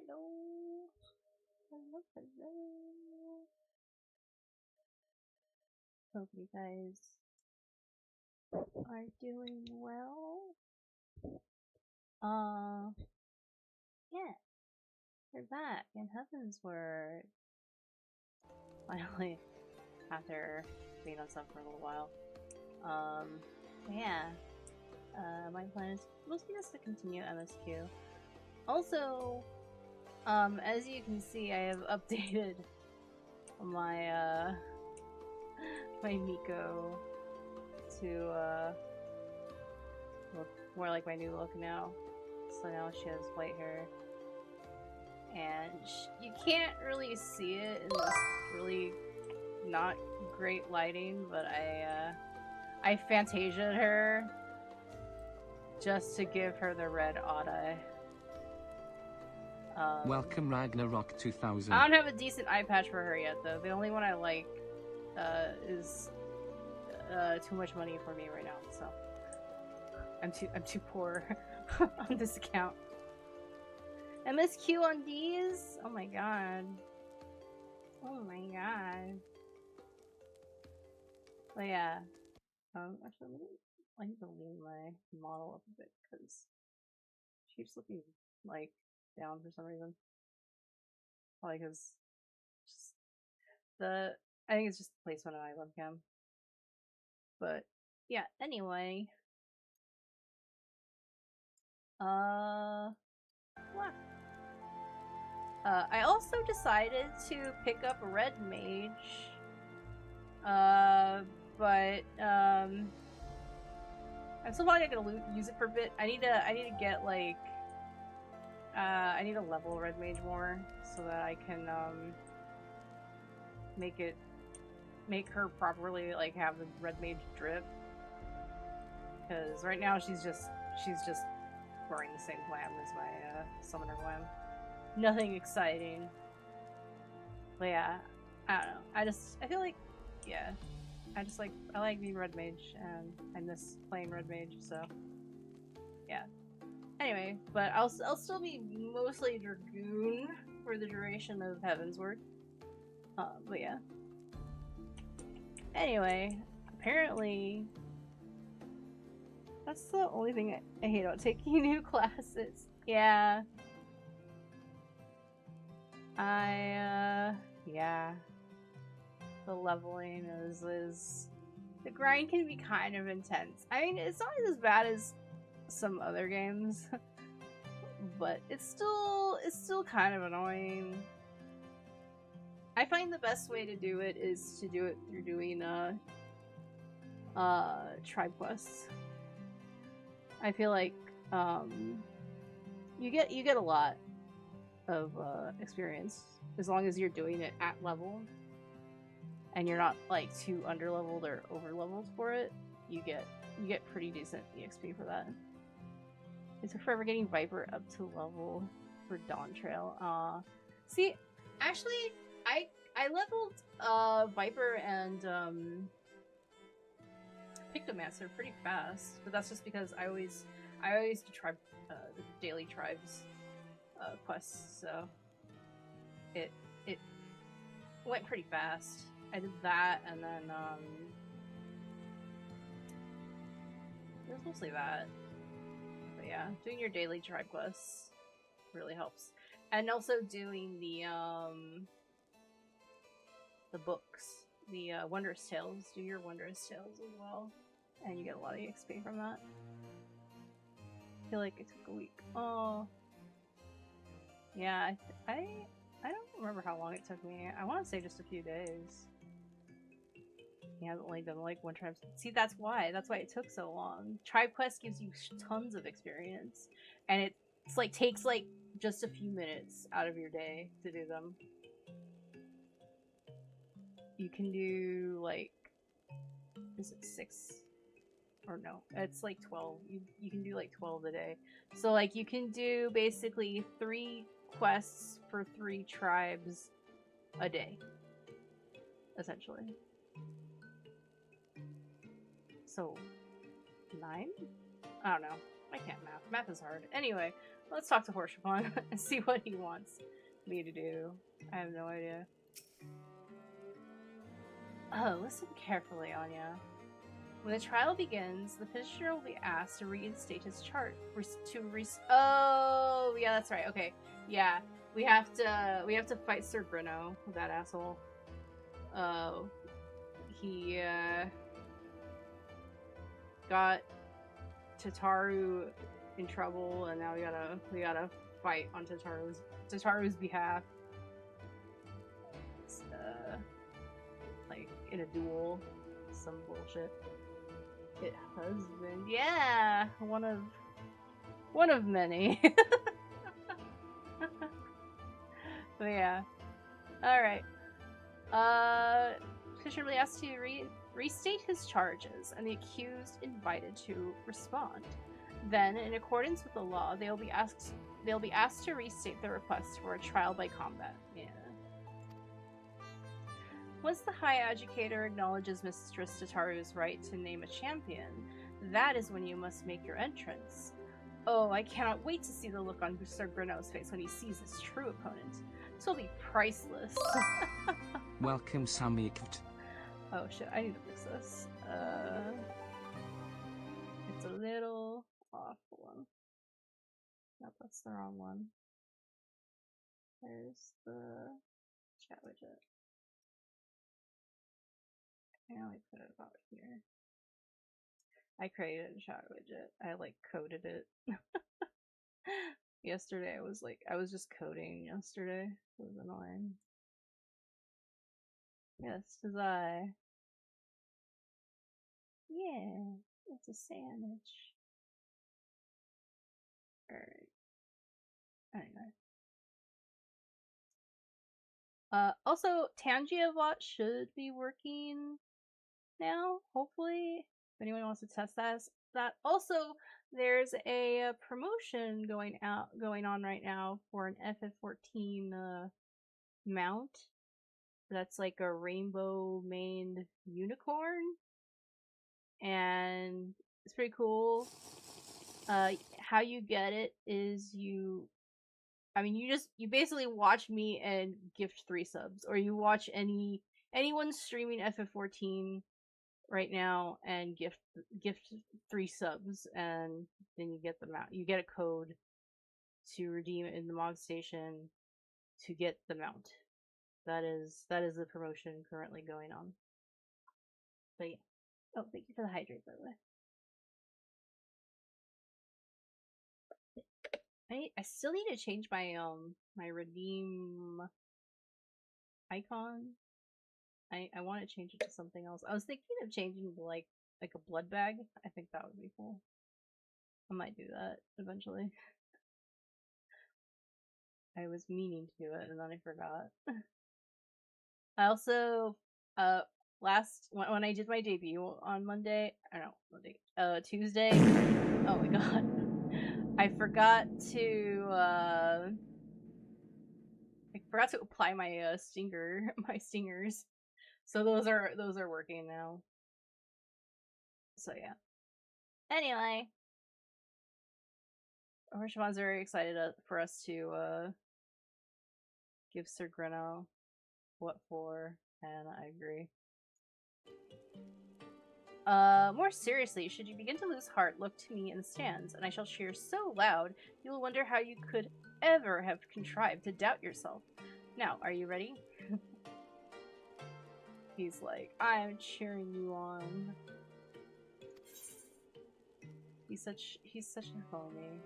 Hello. Hello, hello. Hope you guys are doing well. Yeah, we're back in Heavensward. Finally, after being on sub for a little while. Yeah. My plan is mostly just to continue MSQ. Also, as you can see, I have updated my my Miko to look more like my new look now. So now she has white hair, and you can't really see it in this really not great lighting, but I Fantasia'd her just to give her the red odd eye. Welcome Ragnarok 2000. I don't have a decent eye patch for her yet, though. The only one I like is too much money for me right now, so I'm too poor on this account. MSQ on D's? Oh my god. Oh my god. But yeah. Actually, I need to lean my model up a bit because she keeps looking like down for some reason. Probably because just I think it's just the placement of my webcam. But yeah, anyway. I also decided to pick up Red Mage. But I'm still probably not gonna use it for a bit. I need to get like I need to level Red Mage more so that I can make her properly like have the Red Mage drip. Because right now she's just wearing the same glam as my summoner glam. Nothing exciting. But yeah, I don't know. I feel like, yeah, I like being Red Mage, and I miss playing Red Mage, so yeah. Anyway, but I'll still be mostly Dragoon for the duration of Heavensward. But yeah. Anyway, apparently that's the only thing I hate about taking new classes. Yeah. Yeah. The leveling is the grind can be kind of intense. I mean, it's not as bad as some other games, but it's still kind of annoying. I find the best way to do it is to do it through doing tribe quests. I feel like you get a lot of experience as long as you're doing it at level and you're not like too underleveled or overleveled for it. You get pretty decent EXP for that. It took forever getting Viper up to level for Dawn Trail. See, actually, I leveled Viper and Pictomancer pretty fast, but that's just because I always do tribe the daily tribes quests, so it went pretty fast. I did that, and then it was mostly that. But yeah, doing your daily tribe quests really helps, and also doing the books, the Wondrous Tales. Do your Wondrous Tales as well, and you get a lot of EXP from that. I feel like it took a week. Oh, yeah. I don't remember how long it took me. I want to say just a few days. He hasn't only done like one tribe. See, that's why it took so long. Tribe quest gives you tons of experience, and it's like takes like just a few minutes out of your day to do them. You can do like, is it 6? Or no, it's like 12. You can do like 12 a day. So like you can do basically 3 quests for 3 tribes a day, essentially. So 9? I don't know. I can't math. Math is hard. Anyway, Let's talk to Horshapan and see what he wants me to do. I have no idea. Oh, listen carefully, Anya. When the trial begins, the petitioner will be asked to reinstate his chart. Oh, yeah, that's right. Okay, yeah, we have to fight Sir Brino, that asshole. He got Tataru in trouble, and now we gotta fight on Tataru's behalf. It's, like in a duel, some bullshit. It husband, yeah, one of many. But yeah, all right. Fisher will be asked to restate his charges, and the accused invited to respond. Then, in accordance with the law, they'll be asked to restate their request for a trial by combat. Yeah. Once the High Adjudicator acknowledges Mistress Tataru's right to name a champion, that is when you must make your entrance. Oh, I cannot wait to see the look on Sir Brino's face when he sees his true opponent. This will be priceless. Welcome, Samikvt. Oh shit, I need to fix this. It's a little off. Hold on. Nope, that's the wrong one. There's the chat widget. I only put it about here. I created a chat widget. I like coded it. Yesterday I was just coding yesterday. It was annoying. Yes, 'tis I. Yeah, it's a sandwich. Alright. Anyway. Also, Tangiabot should be working now, hopefully. If anyone wants to test that. Also, there's a promotion going on right now for an FF14 mount. That's like a rainbow maned unicorn, and it's pretty cool. How you get it is you basically watch me and gift 3 subs, or you watch anyone streaming FF14 right now and gift 3 subs, and then you get them out. You get a code to redeem it in the mod station to get the mount. That is the promotion currently going on. But yeah. Oh, thank you for the hydrate, by the way. I still need to change my my redeem icon. I want to change it to something else. I was thinking of changing it to like a blood bag. I think that would be cool. I might do that eventually. I was meaning to do it and then I forgot. I also when I did my debut on Tuesday. Oh my god. I forgot to apply my stingers. So those are working now. So yeah. Anyway, Horshaman's very excited for us to give Sir Grino what for, and I agree. More seriously, should you begin to lose heart, look to me in the stands, and I shall cheer so loud you will wonder how you could ever have contrived to doubt yourself. Now, are you ready? He's like, I'm cheering you on. He's such a homie.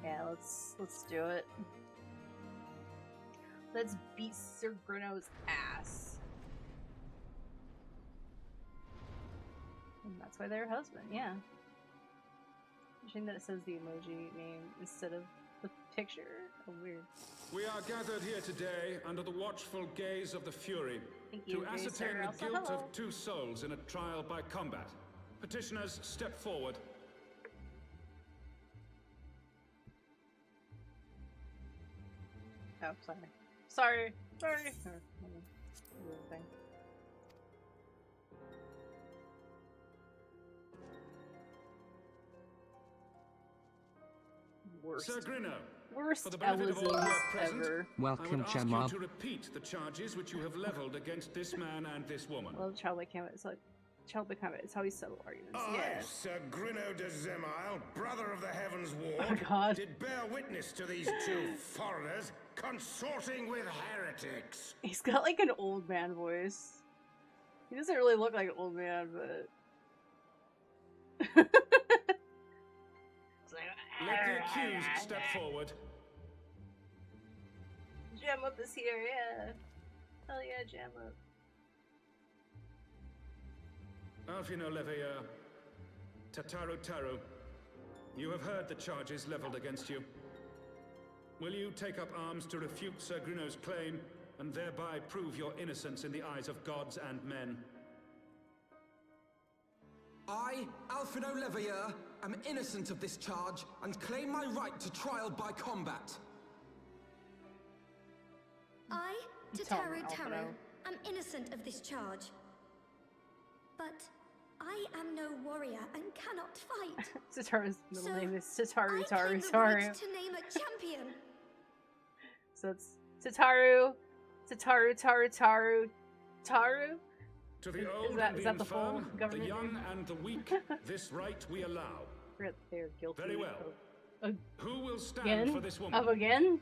Yeah, let's do it. Let's beat Sir Bruno's ass. And that's why they're husband, yeah. Shame that it says the emoji name instead of the picture. Oh, weird. We are gathered here today under the watchful gaze of the Fury to ascertain the guilt of 2 souls in a trial by combat. Petitioners, step forward. Oh, sorry. worst. Sir Grinno, Worst for the benefit of all here present, ever. Welcome, I would ask Gemma. you to repeat the charges which you have leveled against this man and this woman. Well, childlike combat. It's like childlike combat. It's how we settle arguments. I, Yeah. Sir Grinno de Zemile, brother of the Heavens Ward, Oh God. did bear witness to these two foreigners consorting with heretics. He's got like an old man voice. He doesn't really look like an old man, but. Let the accused step forward. Jam up is here, yeah. Hell yeah, jam up. Alfino Leveilleur, Tataru Taru, you have heard the charges leveled against you. Will you take up arms to refute Sir Grinno's claim and thereby prove your innocence in the eyes of gods and men? I, Alfino Leveilleur, am innocent of this charge and claim my right to trial by combat. I, Tataru Taru, am innocent of this charge. But I am no warrior and cannot fight. Tataru's middle name is Tataru I Taru claim the Taru. right to name a champion. So it's Tataru Taru. To the old that- and is the that the full infirm, the government young name? and the weak, this right we allow. Forget they're guilty. Very well. Of Who will stand again? for this woman? Of again?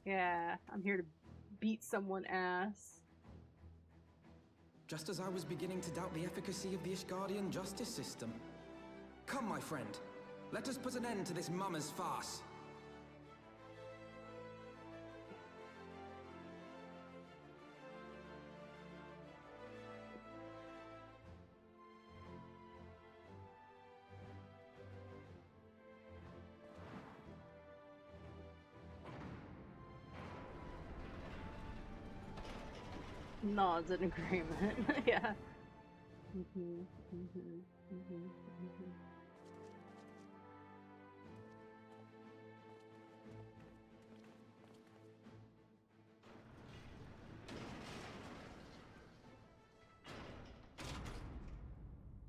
Yeah, I'm here to beat someone ass. Just as I was beginning to doubt the efficacy of the Ishgardian justice system. Come, my friend. Let us put an end to this mummer's farce. Nods in agreement. Yeah.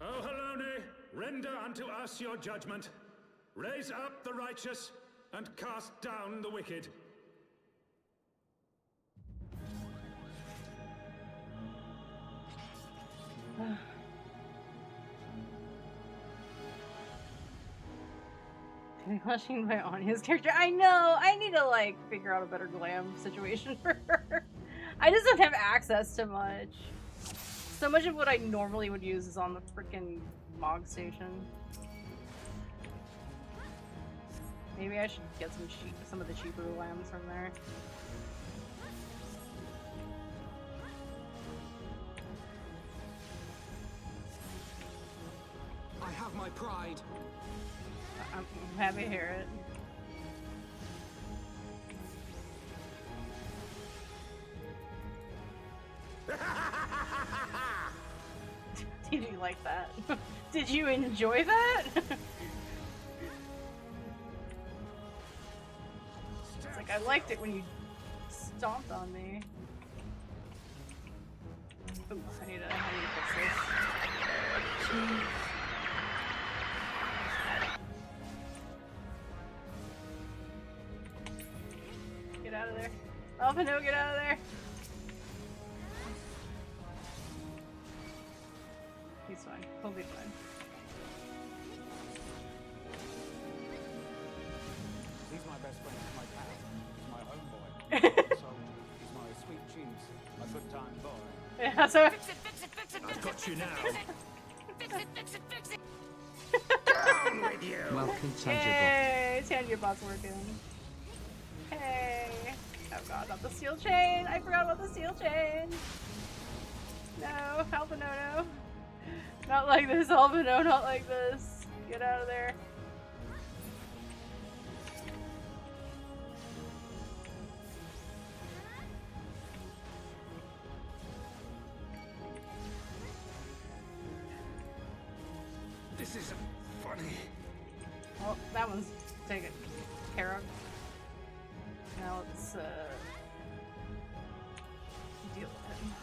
O Halone, render unto us your judgment. Raise up the righteous and cast down the wicked. Watching by Anya's character. I know! I need to, like, figure out a better glam situation for her. I just don't have access to much. So much of what I normally would use is on the frickin' Mog station. Maybe I should get some of the cheaper glams from there. I have my pride. I'm happy to hear it. Did you like that? Did you enjoy that? It's like, I liked it when you stomped on me. Ooh, I need to fix this. Jeez. Get out of there. Alpha, no, get out of there. He's fine. He'll be fine. He's my best friend, my pal. He's my homeboy. So he's my sweet cheese, a good time boy. Yeah, so Fix it, I've got you now. fix it. Down with you! Welcome, Tangible. yay! Tanya bot's working. Hey! Oh god, not the steel chain! I forgot about the steel chain! No, Alpha no. Not like this, Alpha no, not like this. Get out of there. This isn't funny. Well, that one's taken care of. Now let's deal with him.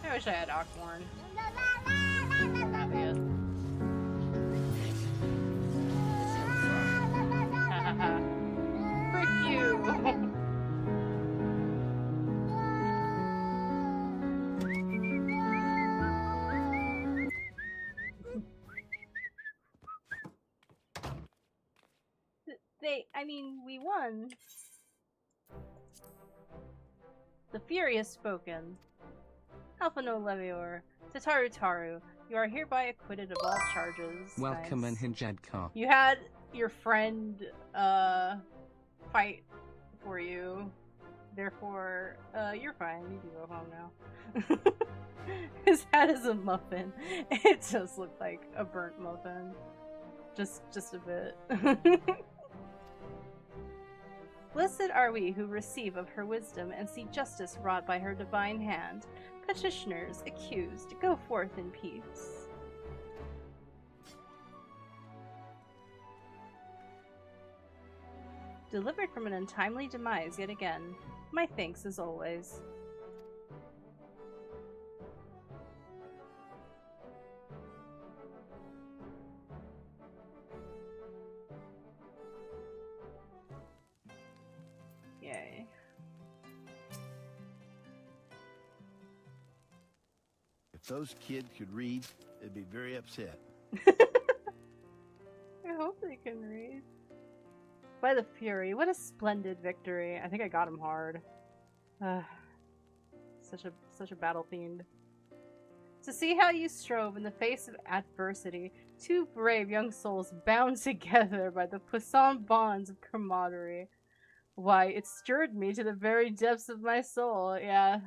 I wish I had Ockmorn. Don't have it yet. Hahaha. Frick you! I mean, we won. The Fury has spoken. Alpha no Levior, Tataru, you are hereby acquitted of all charges. Welcome Nice. in Hijadkar. You had your friend, fight for you. Therefore, you're fine. You can go home now. His hat is a muffin. It does look like a burnt muffin. Just a bit. Blessed are we who receive of her wisdom and see justice wrought by her divine hand. Petitioners, accused, go forth in peace. Delivered from an untimely demise yet again. My thanks as always. Yay. If those kids could read, they'd be very upset. I hope they can read. By the Fury, what a splendid victory. I think I got him hard. Such a battle fiend. To see how you strove in the face of adversity, two brave young souls bound together by the puissant bonds of camaraderie. Why, it stirred me to the very depths of my soul, yeah.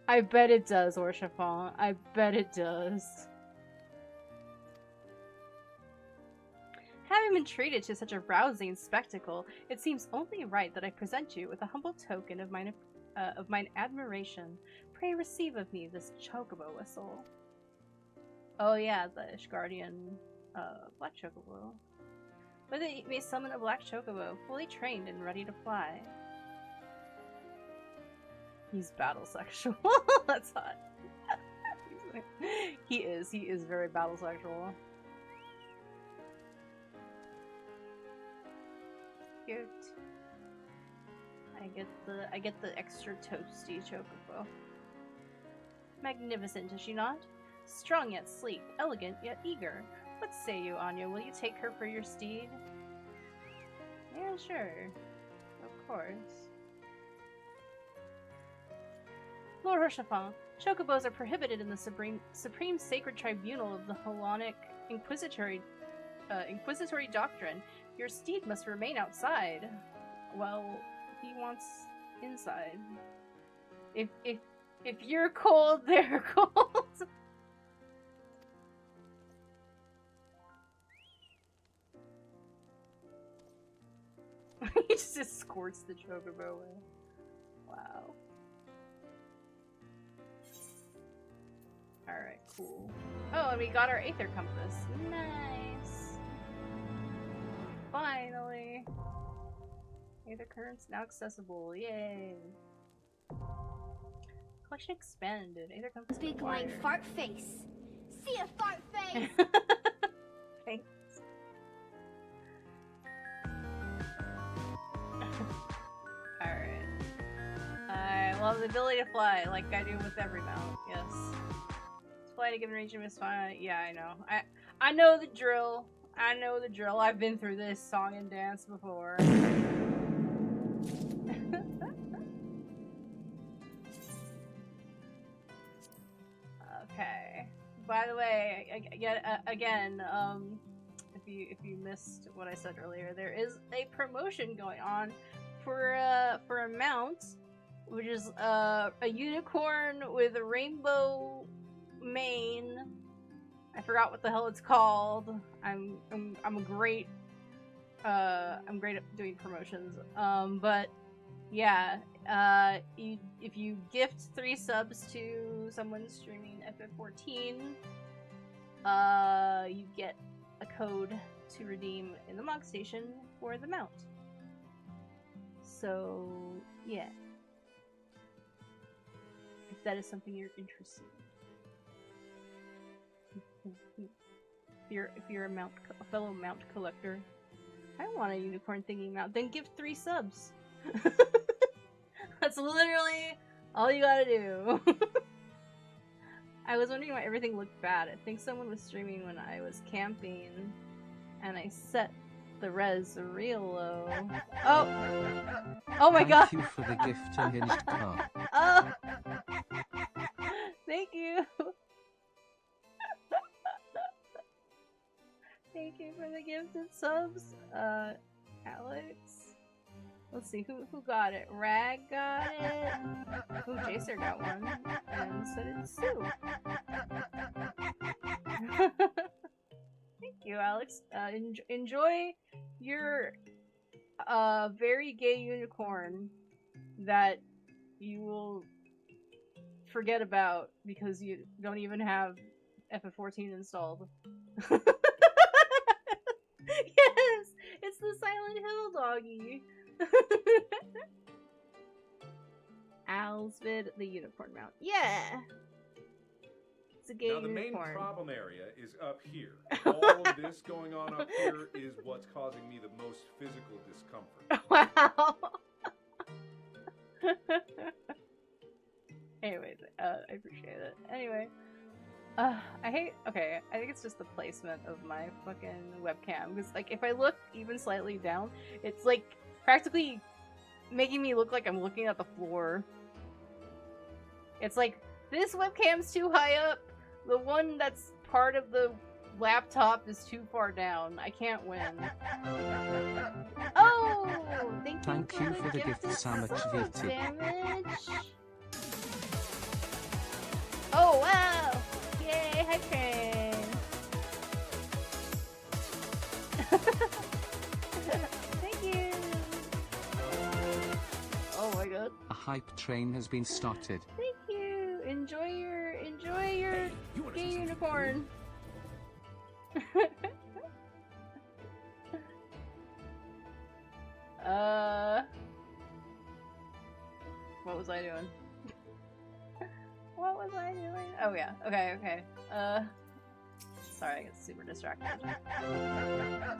I bet it does, Orchefon. I bet it does. Having been treated to such a rousing spectacle, it seems only right that I present you with a humble token of mine admiration. Pray receive of me this chocobo whistle. Oh yeah, the Ishgardian black chocobo. With it, you may summon a black chocobo, fully trained and ready to fly. He's battle sexual. That's hot. He is very battle sexual. Cute. I get the extra toasty chocobo. Magnificent, is she not? Strong yet sleek, elegant yet eager. What say you, Anya? Will you take her for your steed? Yeah, sure. Of course. Lord Hirschafon, chocobos are prohibited in the Supreme Sacred Tribunal of the Hellenic Inquisitory Doctrine. Your steed must remain outside. Well, he wants inside. If you're cold, they're cold. He just escorts the chocobo away. Wow. Alright, cool. Oh, and we got our Aether Compass. Nice. Finally. Aether Currents now accessible. Yay. Collection expanded. Aether Compass Big acquired. like fart face. See a fart face! Thanks. Alright. I love the ability to fly, like I do with every mount, yes. Fly to given region is fine. Yeah, I know. I know the drill. I know the drill. I've been through this song and dance before. Okay. By the way, again, if you missed what I said earlier, there is a promotion going on for a mount, which is a unicorn with a rainbow mane. I forgot what the hell it's called. I'm great at doing promotions. But yeah, if you gift 3 subs to someone streaming FF14, you get a code to redeem in the Mog Station for the mount. So, yeah. If that is something you're interested in. If you're a fellow mount collector, I want a unicorn thingy mount, then give 3 subs. That's literally all you gotta do. I was wondering why everything looked bad. I think someone was streaming when I was camping, and I set the res real low. Oh my god! Thank you for the gift to Hinged Car. Oh! Thank you! Thank you for the gifted subs, Alex. Let's see, who got it? Rag got it. Ooh, Jacer got one. And so did Sue. Thank you, Alex. Enjoy your very gay unicorn that you will forget about because you don't even have FF14 installed. Yes! It's the Silent Hill doggy! Alsvid, the unicorn mount. Yeah! It's a gay unicorn. Now, the unicorn. main problem area is up here. All of this going on up here is what's causing me the most physical discomfort. Wow! Anyways, I appreciate it. Anyway. Okay, I think it's just the placement of my fucking webcam, because, like, if I look even slightly down, it's, like, practically making me look like I'm looking at the floor. It's like, this webcam's too high up, the one that's part of the laptop is too far down. I can't win. Oh! Thank you for the gift of Sandwich damage. Oh, wow! Yay, hi train! Thank you! Oh my god. A hype train has been started. Thank you! Enjoy your gay unicorn! What was I doing? What was I doing? Oh yeah, okay. Sorry, I get super distracted.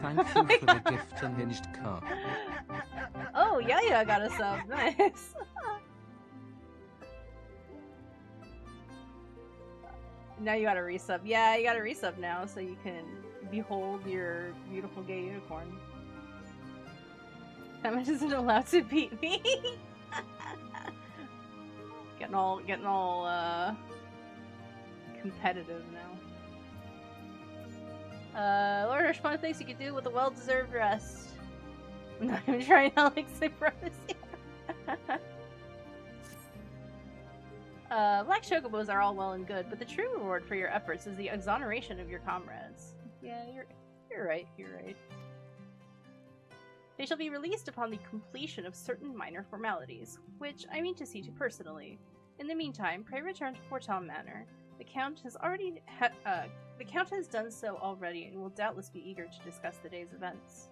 Thank you for the gift and Hinged Car. Oh, yeah, got a sub. Nice. Now you gotta resub. Yeah, you gotta resub now so you can behold your beautiful gay unicorn. That much isn't allowed to beat me. Getting all competitive now. Lord Ashpon thinks you could do with a well-deserved rest. I'm not even trying to like say promise yet. Black chocobos are all well and good, but the true reward for your efforts is the exoneration of your comrades. Yeah, you're right. They shall be released upon the completion of certain minor formalities, which I mean to see to personally. In the meantime, pray return to Fortom Manor. The Count has done so already and will doubtless be eager to discuss the day's events.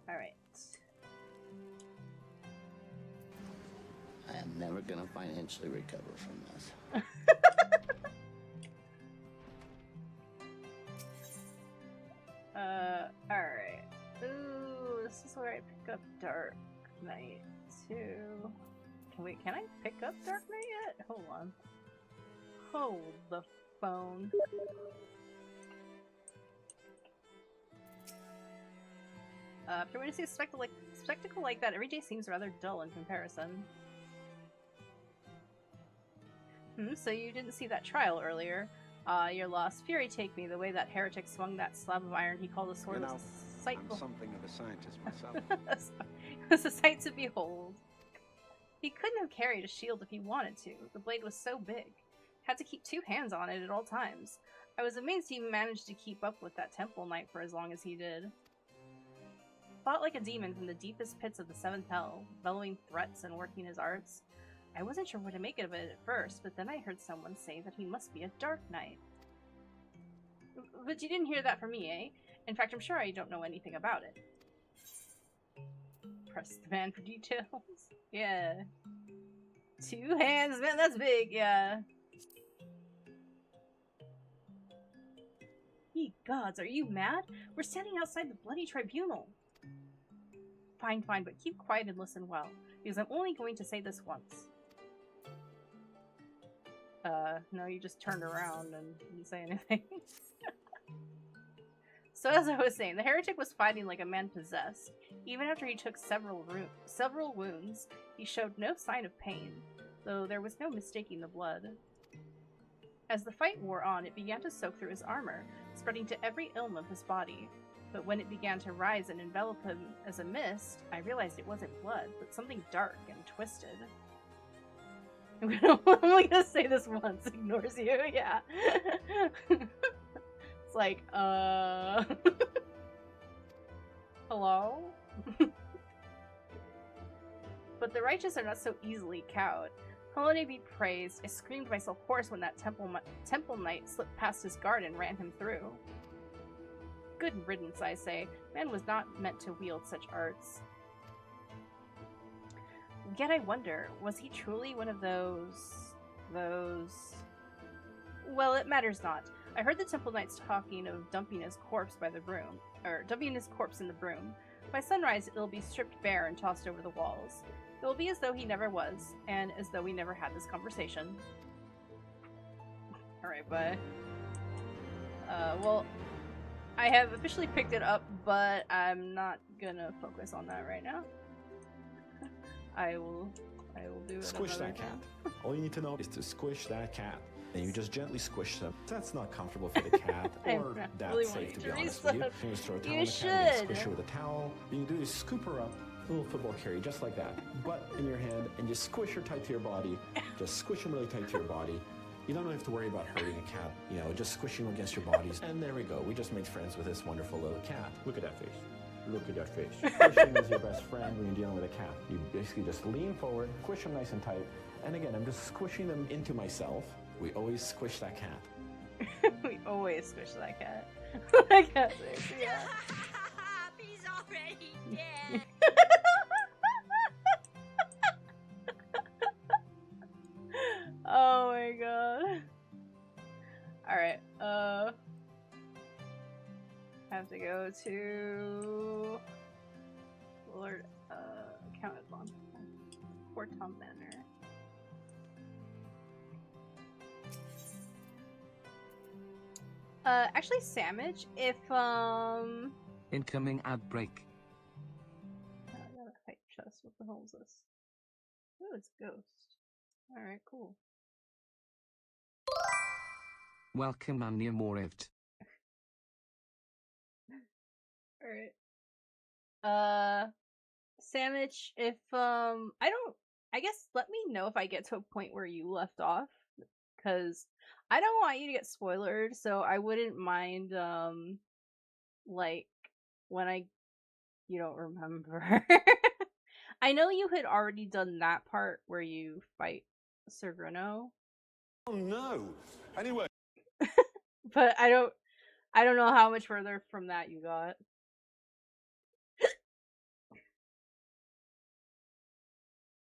Alright. I am never gonna financially recover from this. Alright. Ooh, this is where I pick up Dark Knight too. Can I pick up Dark Knight yet? Hold on. Hold the phone. After witnessing a spectacle like that, every day seems rather dull in comparison. So you didn't see that trial earlier. Your lost fury take me, the way that heretic swung that slab of iron he called a sword was a sight. I'm something of a scientist myself. It was a sight to behold. He couldn't have carried a shield if he wanted to. The blade was so big. Had to keep 2 hands on it at all times. I was amazed he managed to keep up with that temple knight for as long as he did. Fought like a demon from the deepest pits of the 7th hell, bellowing threats and working his arts. I wasn't sure what to make of it at first, but then I heard someone say that he must be a dark knight. But you didn't hear that from me, eh? In fact, I'm sure I don't know anything about it. Press the man for details. Yeah. 2 hands, man, that's big, yeah. Ye gods, are you mad? We're standing outside the bloody tribunal. Fine, fine, but keep quiet and listen well, because I'm only going to say this once. No, you just turned around and didn't say anything. So as I was saying, the heretic was fighting like a man possessed. Even after he took several wounds, he showed no sign of pain, though there was no mistaking the blood. As the fight wore on, it began to soak through his armor, spreading to every ilm of his body. But when it began to rise and envelop him as a mist, I realized it wasn't blood, but something dark and twisted. I'm only gonna say this once, ignores you, yeah. It's like, hello? But the righteous are not so easily cowed. Holiday be praised, I screamed myself hoarse when that temple knight slipped past his guard and ran him through. Good riddance, I say. Man was not meant to wield such arts. Yet I wonder, was he truly one of those... Well, it matters not. I heard the temple knights talking of dumping his corpse in the broom. By sunrise, it'll be stripped bare and tossed over the walls. It will be as though he never was, and as though we never had this conversation. Alright, bye. Well, I have officially picked it up, but I'm not gonna focus on that right now. I will do it. Squish that cat. All you need to know is to squish that cat. And you just gently squish them. That's not comfortable for the cat, or that's really safe, to be honest with you. You just throw a towel on the cat, and squish her with a towel. What you can do is scoop her up, a little football carry, just like that. Butt in your hand, and just squish her tight to your body. Just squish them really tight to your body. You don't have to worry about hurting a cat, you know, just squishing them against your bodies. And there we go. We just made friends with this wonderful little cat. Look at that face. Look at that face. Squishing is your best friend when you're dealing with a cat. You basically just lean forward, squish them nice and tight. And again, I'm just squishing them into myself. We always squish that cat. We always squish that cat. I got this, yeah. He's already dead. Oh my god. Alright, I have to go to Lord Count Adlon. Portom Manor. Actually, Samage, if, Incoming ad break. I gotta fight chest. What the hell is this? Oh, it's Ghost. Alright, cool. Welcome, Anya Morevt. Alright. Samage, if, I guess let me know if I get to a point where you left off. Because I don't want you to get spoilered, so I wouldn't mind, like, when you don't remember. I know you had already done that part where you fight Sir Gruno. Oh no! Anyway. But I don't know how much further from that you got.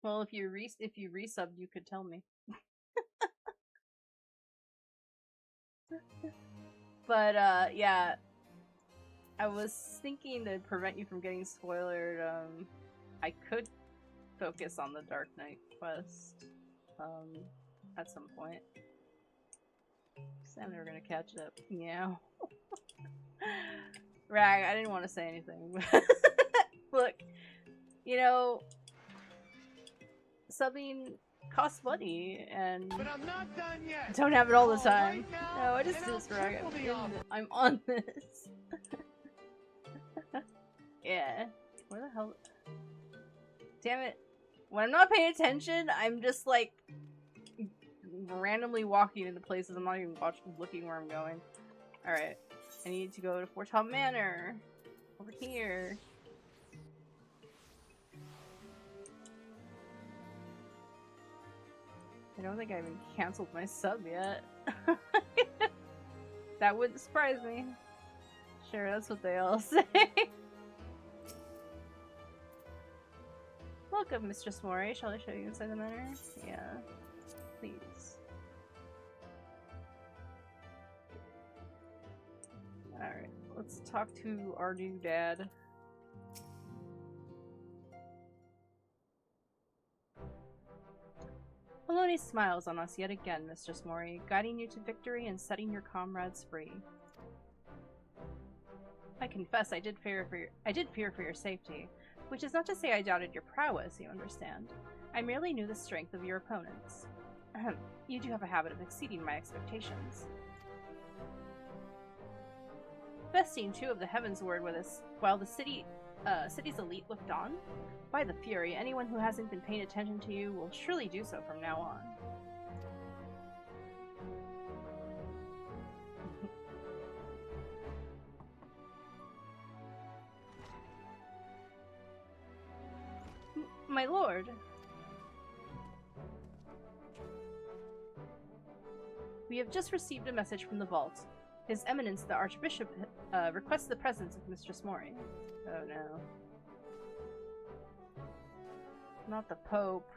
Well, if you resubbed, you could tell me. But yeah, I was thinking to prevent you from getting spoiled. I could focus on the Dark Knight quest at some point. I'm never gonna catch up. Yeah. Rag, I didn't want to say anything. Look, you know, subbing costs money, and But I'm not done yet. don't have it all the time. Right now, No, I just do this, Rag. I'm on this. Yeah. Where the hell? Damn it. When I'm not paying attention, I'm just like randomly walking into places. I'm not even looking where I'm going. Alright. I need to go to Portom Manor. Over here. I don't think I even canceled my sub yet. That wouldn't surprise me. Sure, that's what they all say. Welcome, Mistress Mori. Shall I show you inside the manor? Yeah. Please. Alright, let's talk to our new dad. Maloney smiles on us yet again, Mistress Mori, guiding you to victory and setting your comrades free. I confess I did fear for your safety, which is not to say I doubted your prowess, you understand. I merely knew the strength of your opponents. You do have a habit of exceeding my expectations. Besting two of the heavens word with us while the city's elite looked on? By the Fury, anyone who hasn't been paying attention to you will surely do so from now on. My lord. We have just received a message from the vault. His Eminence, the Archbishop, requests the presence of Mistress Mori. Oh no. Not the Pope.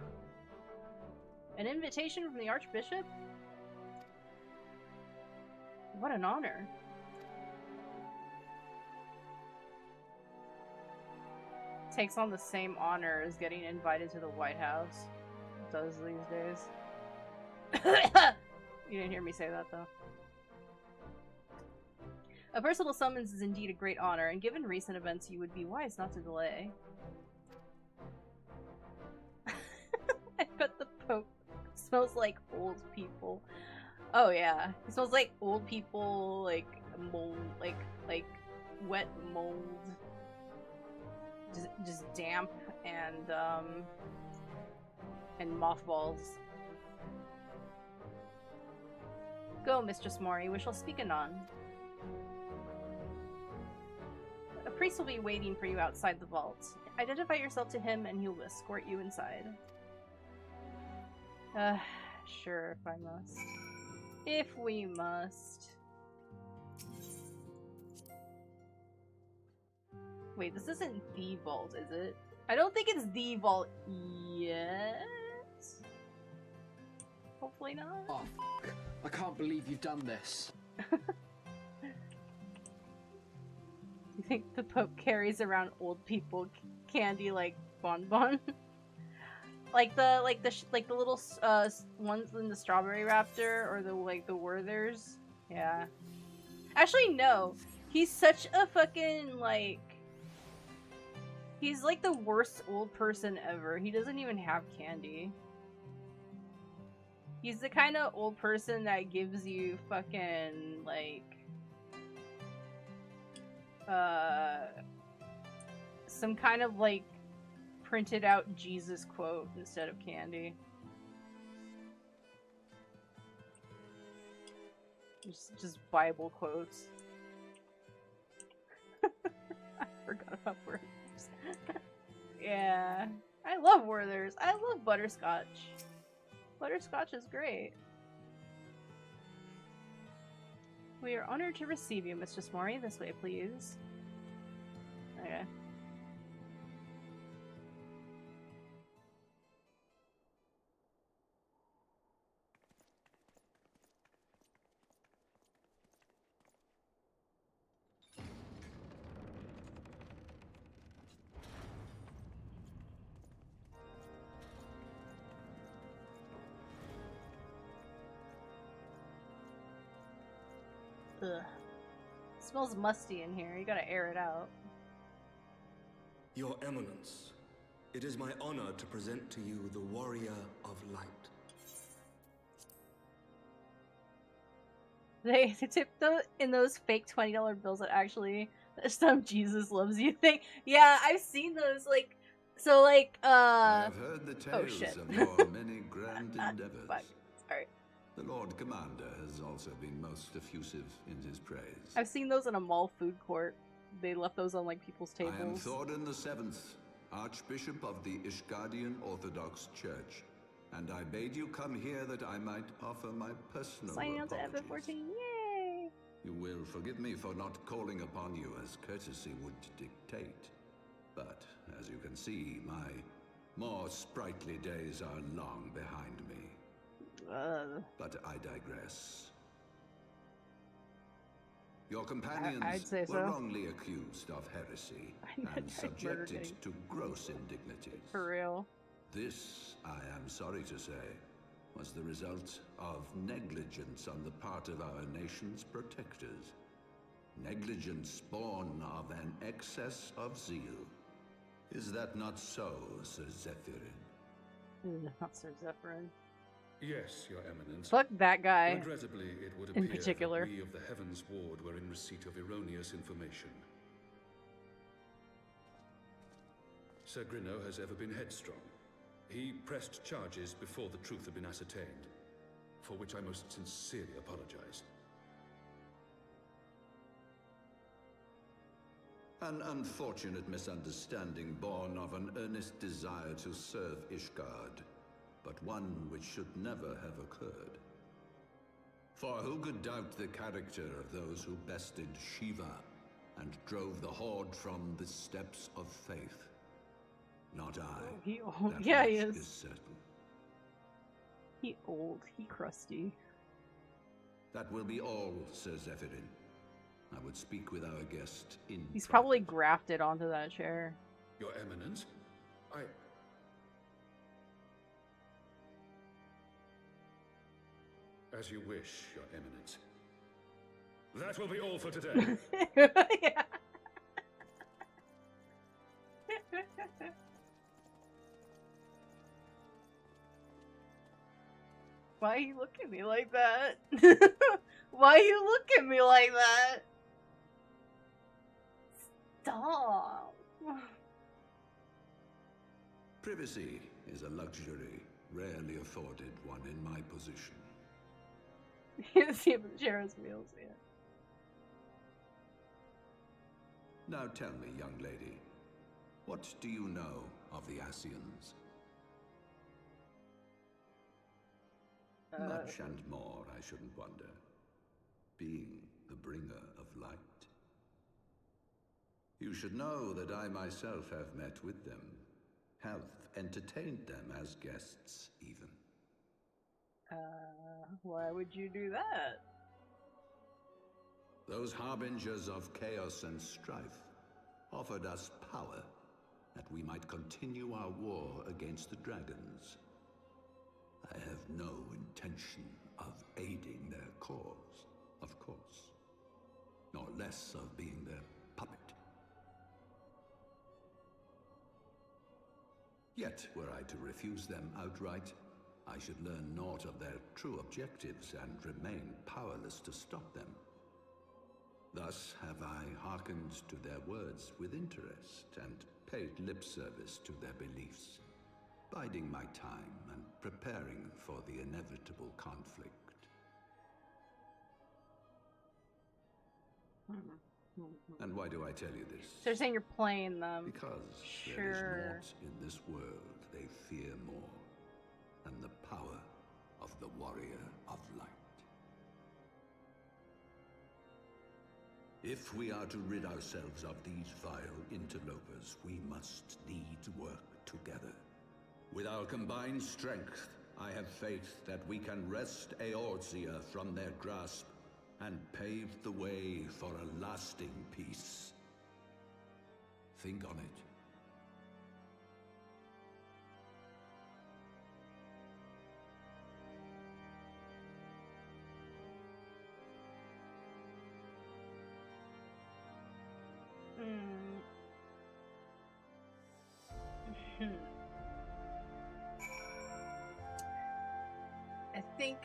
An invitation from the Archbishop? What an honor. Takes on the same honor as getting invited to the White House. It does these days. You didn't hear me say that, though. A personal summons is indeed a great honor, and given recent events, you would be wise not to delay. I bet the Pope smells like old people. Oh yeah, he smells like old people, like mold, like wet mold, just damp and mothballs. Go, Mistress Mori, we shall speak anon. A priest will be waiting for you outside the vault. Identify yourself to him and he will escort you inside. Sure, if I must. If we must. Wait, this isn't the vault, is it? I don't think it's the vault yet. Hopefully not. Oh, f***. I can't believe you've done this. You think the Pope carries around old people candy like bonbon? like the little ones in the Strawberry Raptor or the Werthers? Yeah. Actually, no. He's such a fucking he's like the worst old person ever. He doesn't even have candy. He's the kind of old person that gives you fucking some kind of printed out Jesus quote instead of candy. Just Bible quotes. I forgot about Werther's. Yeah. I love Werther's. I love butterscotch. Butterscotch is great. We are honored to receive you, Mistress Mori. This way, please. Okay. Ugh. It smells musty in here. You gotta air it out. Your Eminence, it is my honor to present to you the Warrior of Light. They tipped in those fake $20 bills that actually some Jesus loves you thing. Yeah, I've seen those. I've heard the tales of your many grand endeavors. Fuck. Sorry. The Lord Commander has also been most effusive in his praise. I've seen those in a mall food court. They left those on people's tables. I am Thorin VII, Archbishop of the Ishgardian Orthodox Church. and I bade you come here that I might offer my personal Signing out to apologies. FF14, yay! You will forgive me for not calling upon you as courtesy would dictate. But, as you can see, my more sprightly days are long behind me. But I digress. Your companions I'd say were so. wrongly accused of heresy and subjected to gross indignities. For real. This, I am sorry to say, was the result of negligence on the part of our nation's protectors. Negligence born of an excess of zeal. Is that not so, Sir Zephyrin? Not Sir Zephyrin. Yes, Your Eminence. Fuck that guy. Regrettably, it would in appear particular. that we of the Heavens Ward were in receipt of erroneous information. Sir Grinno has ever been headstrong. He pressed charges before the truth had been ascertained, for which I most sincerely apologize. An unfortunate misunderstanding born of an earnest desire to serve Ishgard, but one which should never have occurred. For who could doubt the character of those who bested Shiva and drove the Horde from the steps of faith? Not I. That yeah, much he is. certain. He old, he crusty. That will be all, Sir Zephyrin. I would speak with our guest in He's probably grafted onto that chair. Your Eminence, As you wish, Your Eminence. That will be all for today. Yeah. Why you look at me like that? Why you look at me like that? Stop. Privacy is a luxury rarely afforded one in my position. You see if the chair has wheels, yeah. Now tell me, young lady, what do you know of the Asians? Much and more, I shouldn't wonder. Being the bringer of light. You should know that I myself have met with them, have entertained them as guests, even. Why would you do that? Those harbingers of chaos and strife offered us power that we might continue our war against the dragons. I have no intention of aiding their cause, of course, nor less of being their puppet. Yet, were I to refuse them outright, I should learn naught of their true objectives and remain powerless to stop them. Thus have I hearkened to their words with interest and paid lip service to their beliefs, biding my time and preparing for the inevitable conflict. And why do I tell you this? They're saying you're playing them. Because sure. There is naught in this world they fear more than the power of the warrior of light. If we are to rid ourselves of these vile interlopers, we must needs work together. With our combined strength, I have faith that we can wrest Eorzea from their grasp and pave the way for a lasting peace. Think on it.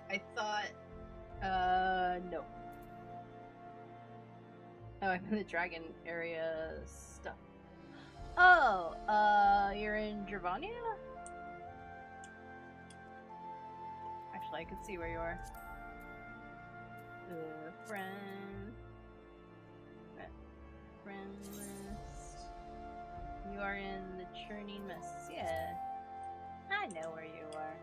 I thought, no. Oh, I'm in the dragon area stuff. Oh, you're in Dravania? Actually, I could see where you are. Friend list. You are in the Churning Mists, yeah. I know where you are.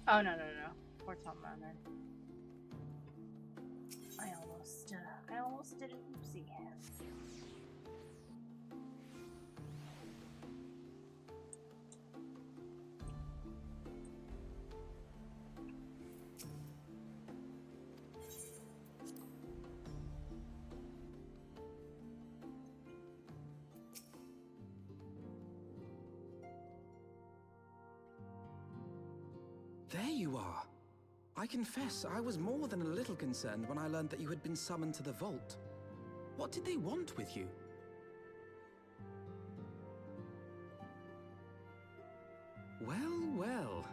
Oh, no. Poor Tom Runner. I almost did an oopsie. There you are. I confess, I was more than a little concerned when I learned that you had been summoned to the vault. What did they want with you? Well.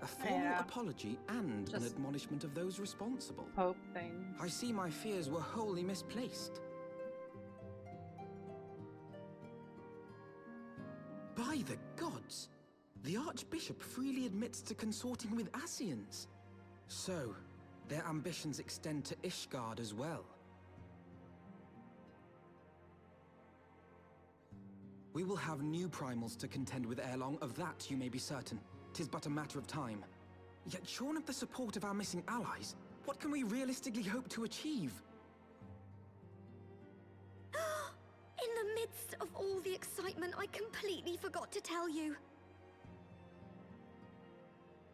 A formal apology and an admonishment of those responsible. Hope thing. I see my fears were wholly misplaced. By the gods! The Archbishop freely admits to consorting with Ascians. So, their ambitions extend to Ishgard as well. We will have new primals to contend with ere long, of that you may be certain. 'Tis but a matter of time. Yet shorn of the support of our missing allies, what can we realistically hope to achieve? In the midst of all the excitement, I completely forgot to tell you.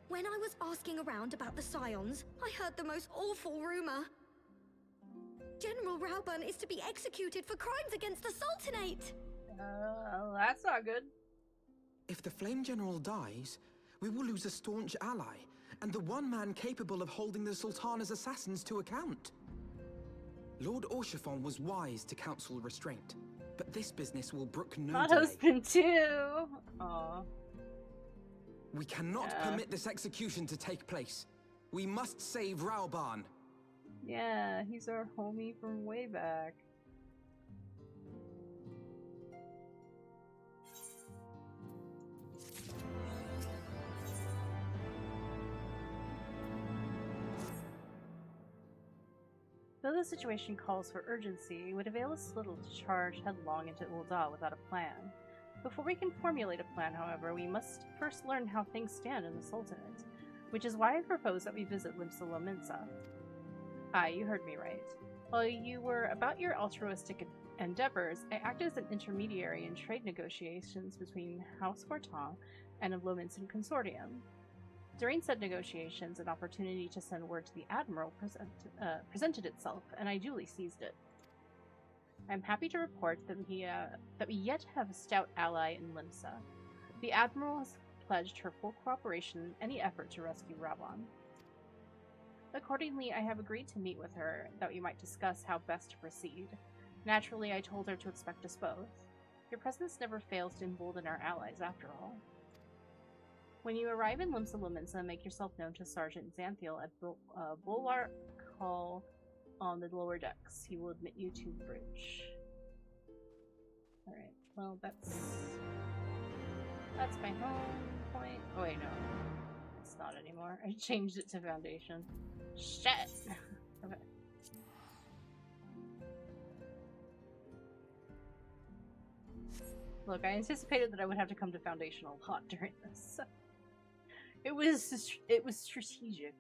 When I was asking around about the Scions, I heard the most awful rumor. General Rauburn is to be executed for crimes against the Sultanate! That's not good. If the Flame General dies, we will lose a staunch ally, and the one man capable of holding the Sultana's assassins to account. Lord Orchiphon was wise to counsel restraint, but this business will brook no My delay. husband too! Aww. We cannot permit this execution to take place. We must save Rauburn. Yeah, he's our homie from way back. Though the situation calls for urgency, it would avail us little to charge headlong into Ul'dah without a plan. Before we can formulate a plan, however, we must first learn how things stand in the Sultanate, which is why I propose that we visit Limsa Lominsa. Aye, you heard me right. While you were about your altruistic endeavors, I acted as an intermediary in trade negotiations between House Fortin and a Lominsan consortium. During said negotiations, an opportunity to send word to the Admiral presented itself, and I duly seized it. I am happy to report that we yet have a stout ally in Limsa. The Admiral has pledged her full cooperation in any effort to rescue Rauburn. Accordingly, I have agreed to meet with her, that we might discuss how best to proceed. Naturally, I told her to expect us both. Your presence never fails to embolden our allies, after all. When you arrive in Limsa Lominsa, make yourself known to Sergeant Xanthiel at Bulwark Hall on the lower decks. He will admit you to the bridge. Alright, well that's my home point. Oh wait, no. It's not anymore. I changed it to Foundation. Shit! Okay. Look, I anticipated that I would have to come to Foundation a lot during this. It was strategic.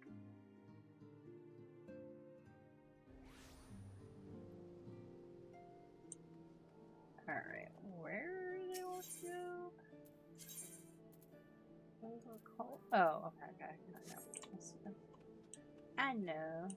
Alright, where do they want to go? What is it called? Oh, okay. I know.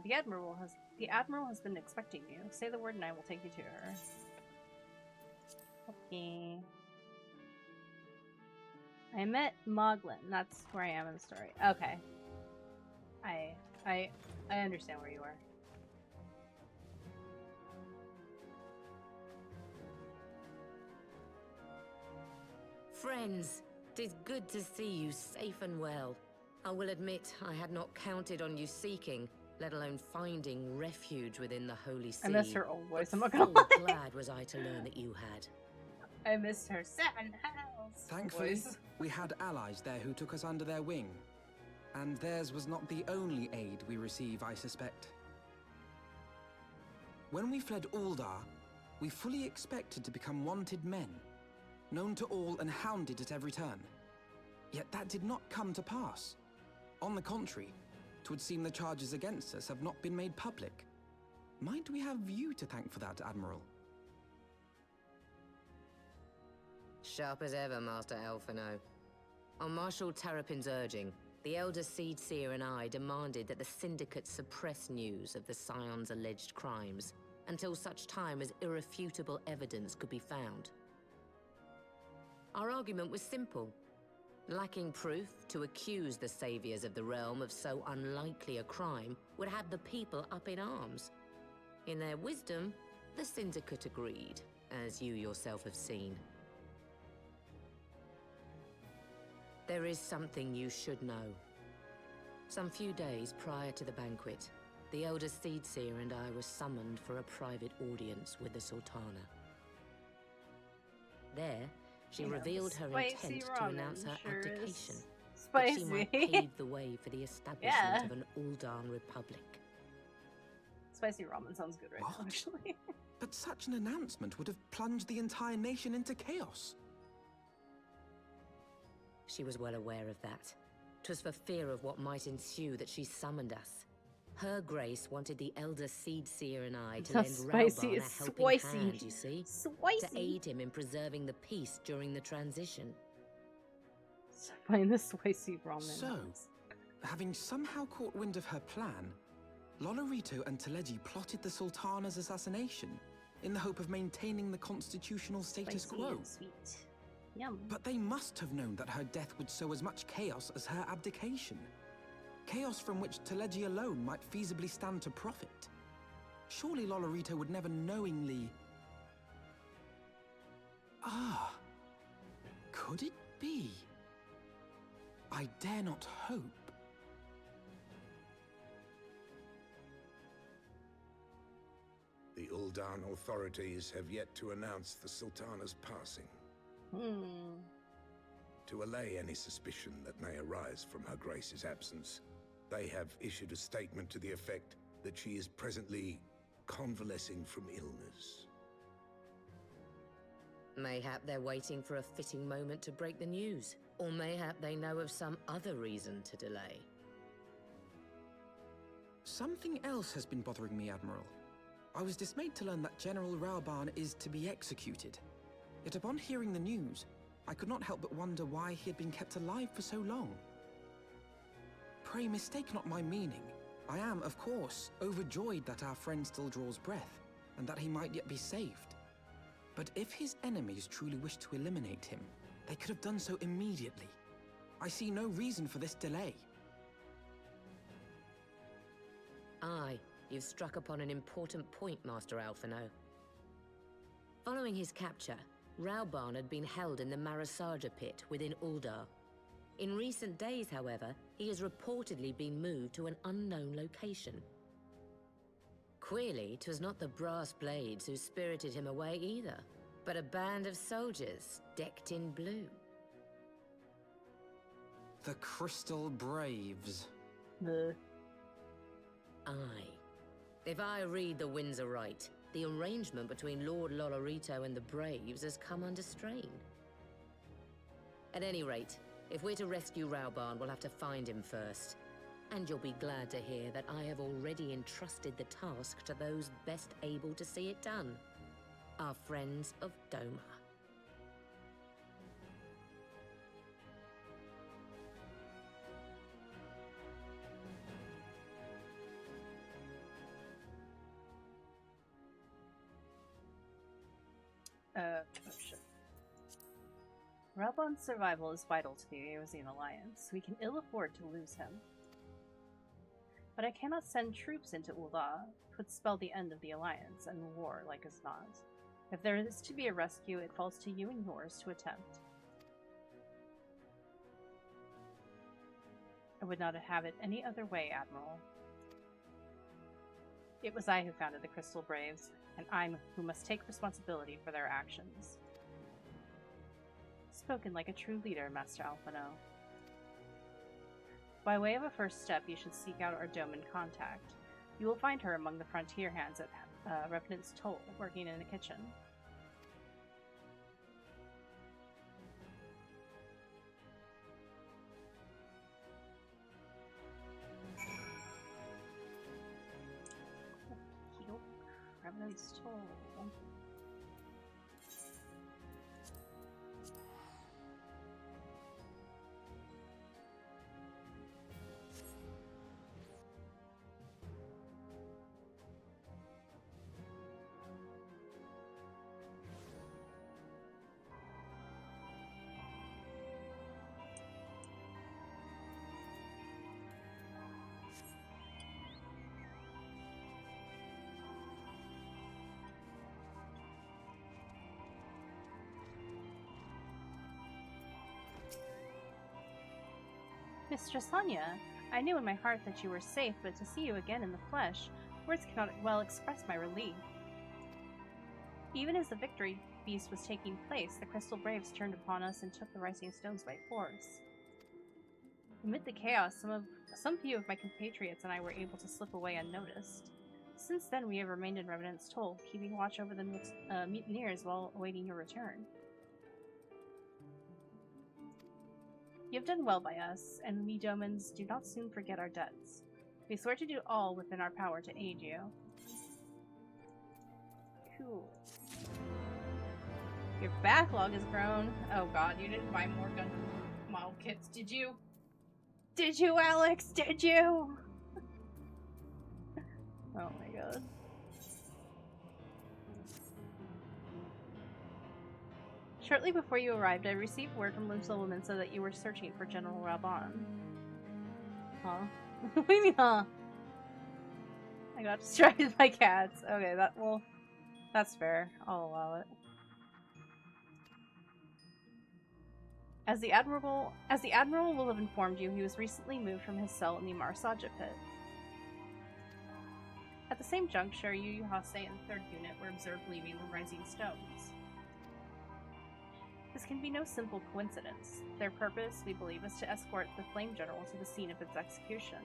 The Admiral has been expecting you. Say the word and I will take you to her. Okay. I met Moglin. That's where I am in the story. Okay. I understand where you are. Friends, 'tis good to see you safe and well. I will admit I had not counted on you seeking, let alone finding refuge within the Holy See. I miss her old voice, I'm not Full gonna lie. glad was I to learn that you had. I missed her seven house Thankfully, voice. we had allies there who took us under their wing. And theirs was not the only aid we receive, I suspect. When we fled Uldar, we fully expected to become wanted men, known to all and hounded at every turn. Yet that did not come to pass. On the contrary, 'twould seem the charges against us have not been made public. Might we have you to thank for that, Admiral? Sharp as ever, Master Alphino. On Marshal Terrapin's urging, the Elder Seed Seer and I demanded that the Syndicate suppress news of the Scion's alleged crimes until such time as irrefutable evidence could be found. Our argument was simple. Lacking proof, to accuse the saviors of the realm of so unlikely a crime would have the people up in arms. In their wisdom, the Syndicate agreed, as you yourself have seen. There is something you should know. Some few days prior to the banquet, the Elder Seedseer and I were summoned for a private audience with the Sultana. There, she revealed her intent to announce her abdication, that she might pave the way for the establishment of an Uldan Republic. Spicy ramen sounds good right now, actually. But such an announcement would have plunged the entire nation into chaos. She was well aware of that. 'Twas for fear of what might ensue that she summoned us. Her Grace wanted the Elder Seedseer and I to lend Rauban a helping hand, you see? To aid him in preserving the peace during the transition. Find the spicy ramen. So, having somehow caught wind of her plan, Lolorito and Teleji plotted the Sultana's assassination in the hope of maintaining the constitutional status quo. Sweet. Yum. But they must have known that her death would sow as much chaos as her abdication. Chaos from which Teleji alone might feasibly stand to profit. Surely Lolorito would never knowingly... Ah, could it be? I dare not hope. The Uldan authorities have yet to announce the Sultana's passing. To allay any suspicion that may arise from Her Grace's absence, they have issued a statement to the effect that she is presently convalescing from illness. Mayhap they're waiting for a fitting moment to break the news, or mayhap they know of some other reason to delay. Something else has been bothering me, Admiral. I was dismayed to learn that General Rauban is to be executed. Yet upon hearing the news, I could not help but wonder why he had been kept alive for so long. Pray mistake not my meaning. I am, of course, overjoyed that our friend still draws breath, and that he might yet be saved. But if his enemies truly wished to eliminate him, they could have done so immediately. I see no reason for this delay. Aye, you've struck upon an important point, Master Alphino. Following his capture, Rauban had been held in the Marasaja pit within Uldar. In recent days, however, he has reportedly been moved to an unknown location. Queerly, 'twas not the Brass Blades who spirited him away either, but a band of soldiers decked in blue. The Crystal Braves. Aye. If I read the winds aright, the arrangement between Lord Lolorito and the Braves has come under strain. At any rate, if we're to rescue Rauban, we'll have to find him first. And you'll be glad to hear that I have already entrusted the task to those best able to see it done. Our friends of Doma. Oh shit. Rauban's survival is vital to the Eozine Alliance. We can ill afford to lose him. But I cannot send troops into Uldar. Could spell the end of the Alliance and war like as not. If there is to be a rescue, it falls to you and yours to attempt. I would not have it any other way, Admiral. It was I who founded the Crystal Braves, and I'm who must take responsibility for their actions. Spoken like a true leader, Master Alphino. By way of a first step, you should seek out our Doman contact. You will find her among the frontier hands at Revenant's Toll, working in the kitchen. Revenant's Toll. Mistress Anya, I knew in my heart that you were safe, but to see you again in the flesh, words cannot well express my relief. Even as the victory feast was taking place, the Crystal Braves turned upon us and took the Rising Stones by force. Amid the chaos, some few of my compatriots and I were able to slip away unnoticed. Since then, we have remained in Revenant's Toll, keeping watch over the mutineers while awaiting your return. You have done well by us, and we Domans do not soon forget our debts. We swear to do all within our power to aid you. Cool. Your backlog has grown. Oh god, you didn't buy more gun model kits, did you? Did you, Alex? Did you? Oh my god. Shortly before you arrived, I received word from Lumsa so that you were searching for General Raban. Huh? What do you mean, huh? I got distracted by cats. Okay, that's fair. I'll allow it. As the Admiral will have informed you, he was recently moved from his cell in the Marsaja pit. At the same juncture, Yu Hase and the 3rd Unit were observed leaving the Rising Stones. This can be no simple coincidence. Their purpose, we believe, is to escort the Flame General to the scene of its execution.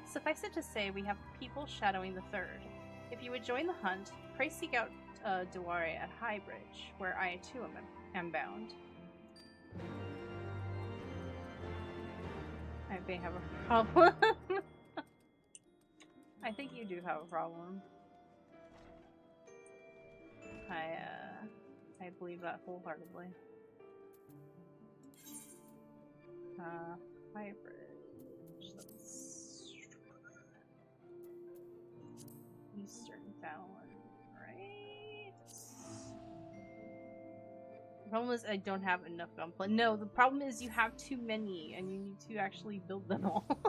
Suffice it to say, we have people shadowing the 3rd. If you would join the hunt, pray seek out Deware at High Bridge, where I too am bound. I may have a problem. I think you do have a problem. I believe that wholeheartedly. High Bridge. That's Eastern Fallon, right? The problem is I don't have enough gunpla. No, the problem is you have too many and you need to actually build them all.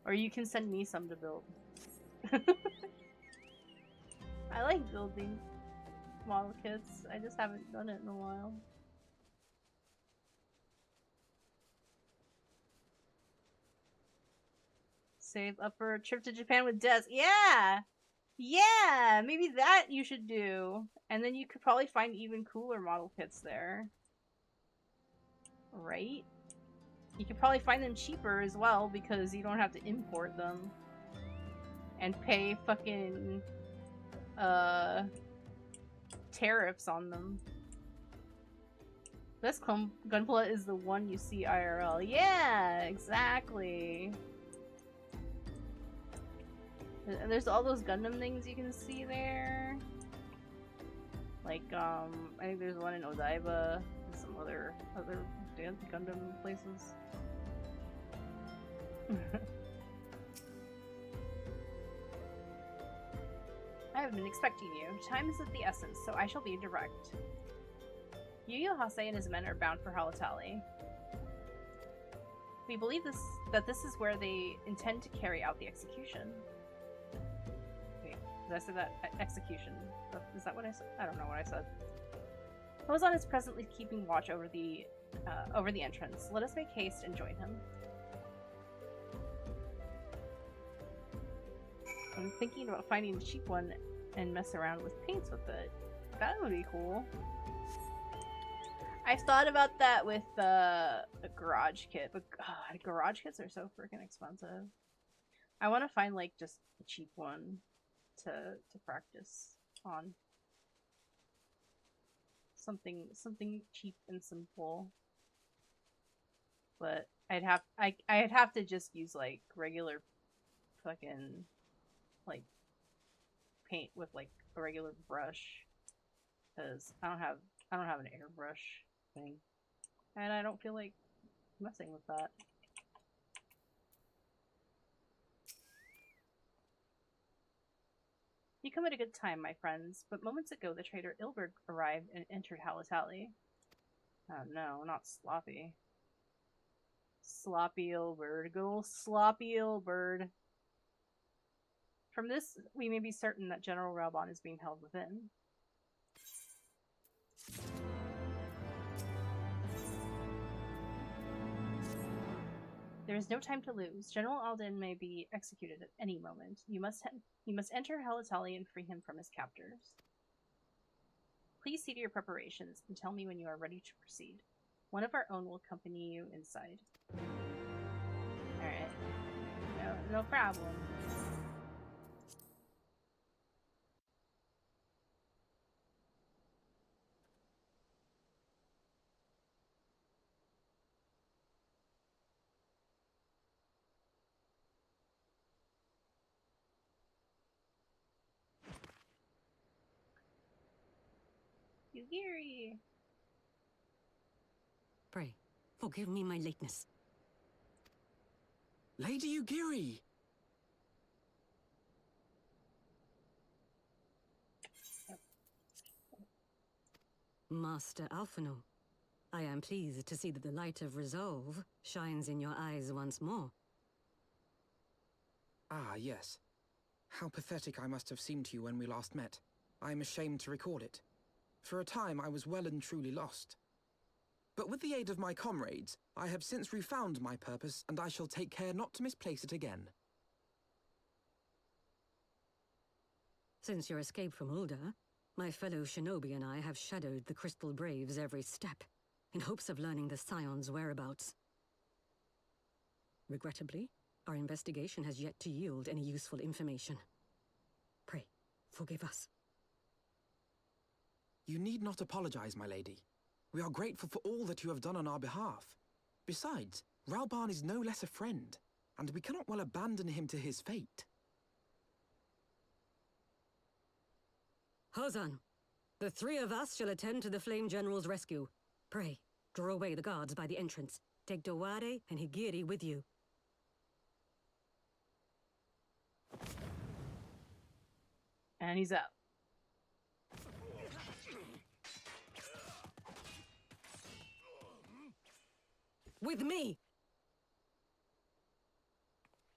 Or you can send me some to build. I like building model kits. I just haven't done it in a while. Save up for a trip to Japan with Des. Yeah! Yeah! Maybe that you should do. And then you could probably find even cooler model kits there. Right? You could probably find them cheaper as well because you don't have to import them. And pay fucking tariffs on them. This gunpla is the one you see IRL. Yeah, exactly. And there's all those Gundam things you can see there. Like, I think there's one in Odaiba and some other Gundam places. I have been expecting you. Time is of the essence, so I shall be direct. Yu Hase and his men are bound for Halatali. We believe that this is where they intend to carry out the execution. Wait, did I say that? Execution. Is that what I said? I don't know what I said. Hozan is presently keeping watch over the entrance. Let us make haste and join him. I'm thinking about finding a cheap one and mess around with paints with it. That would be cool. I've thought about that with the garage kit, but God, garage kits are so freaking expensive. I want to find like just a cheap one to practice on. Something cheap and simple. But I'd have to just use like regular fucking like paint with like a regular brush, because I don't have an airbrush thing, and I don't feel like messing with that. You come at a good time, my friends, but moments ago the traitor Ilberd arrived and entered Halatali. Oh no, not Sloppy. Sloppy Ilberd. Go Sloppy Ilberd. From this, we may be certain that General Raubon is being held within. There is no time to lose. General Alden may be executed at any moment. You must enter Halatali and free him from his captors. Please see to your preparations and tell me when you are ready to proceed. One of our own will accompany you inside. Alright. No problem. Yugiri! Pray, forgive me my lateness. Lady Yugiri! Master Alphino, I am pleased to see that the light of resolve shines in your eyes once more. Ah, yes. How pathetic I must have seemed to you when we last met. I am ashamed to record it. For a time I was well and truly lost. But with the aid of my comrades, I have since refound my purpose, and I shall take care not to misplace it again. Since your escape from Ulda, my fellow shinobi and I have shadowed the Crystal Braves every step, in hopes of learning the Scion's whereabouts. Regrettably, our investigation has yet to yield any useful information. Pray, forgive us. You need not apologize, my lady. We are grateful for all that you have done on our behalf. Besides, Raubon is no less a friend, and we cannot well abandon him to his fate. Hozan, the three of us shall attend to the Flame General's rescue. Pray, draw away the guards by the entrance. Take Dowade and Higiri with you. And he's up. With me!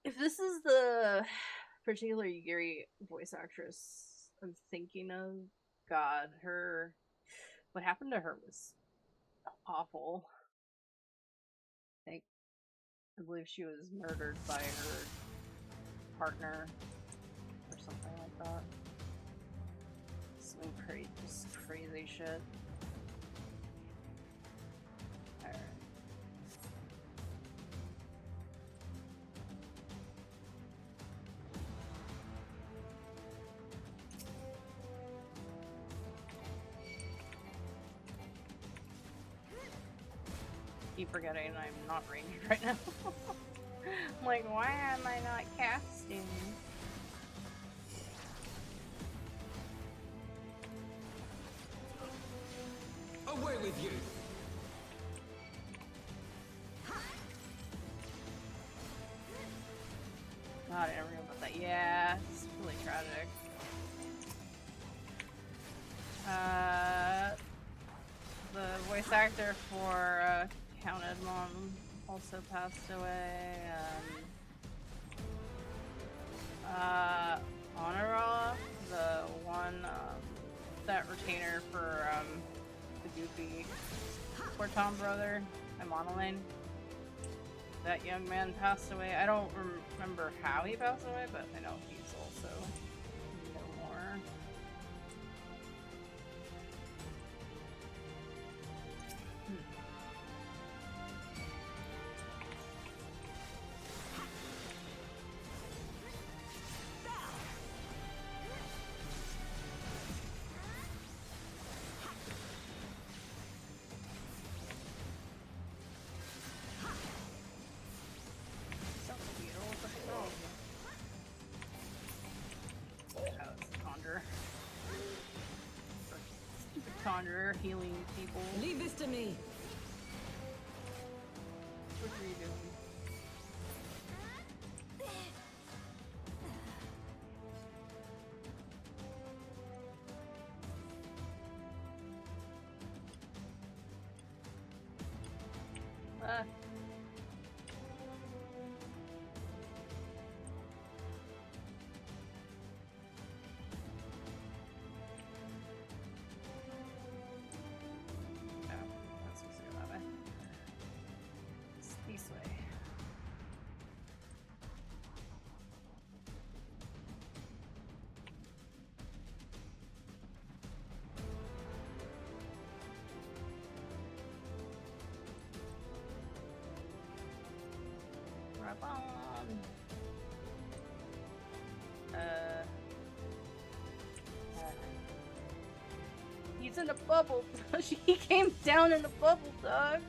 If this is the particular Yugiri voice actress I'm thinking of, God, what happened to her was awful. I believe she was murdered by her partner or something like that. Some crazy shit. Alright. Keep forgetting I'm not ranged right now. I'm like, why am I not casting? Away with you! God, I never knew about that. Yeah, it's really tragic. The voice actor for Count Edmond also passed away. Honora, the one, that retainer for the Goose R.I.P. Poor Tom brother, my monoline. That young man passed away. I don't remember how he passed away, but I know he's also no more. Conjurer healing people. Leave this to me. What are you doing? He's in a bubble. He came down in a bubble, dog.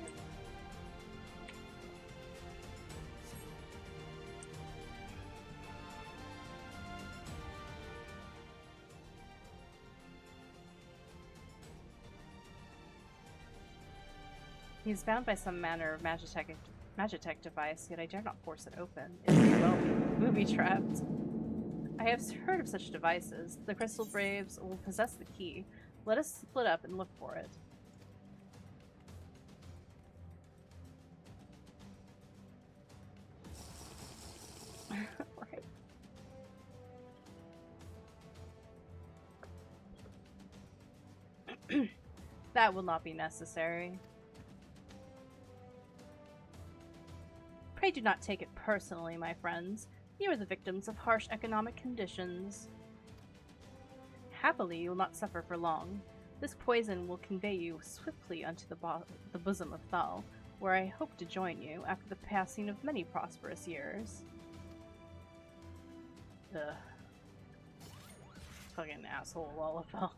He is bound by some manner of Magitech device, yet I dare not force it open. It may well be booby-trapped. I have heard of such devices. The Crystal Braves will possess the key. Let us split up and look for it. Right. That will not be necessary. Pray do not take it personally, my friends. You are the victims of harsh economic conditions. Happily, you will not suffer for long. This poison will convey you swiftly unto the bosom of Thal, where I hope to join you after the passing of many prosperous years. Ugh. Fucking asshole Lullafell.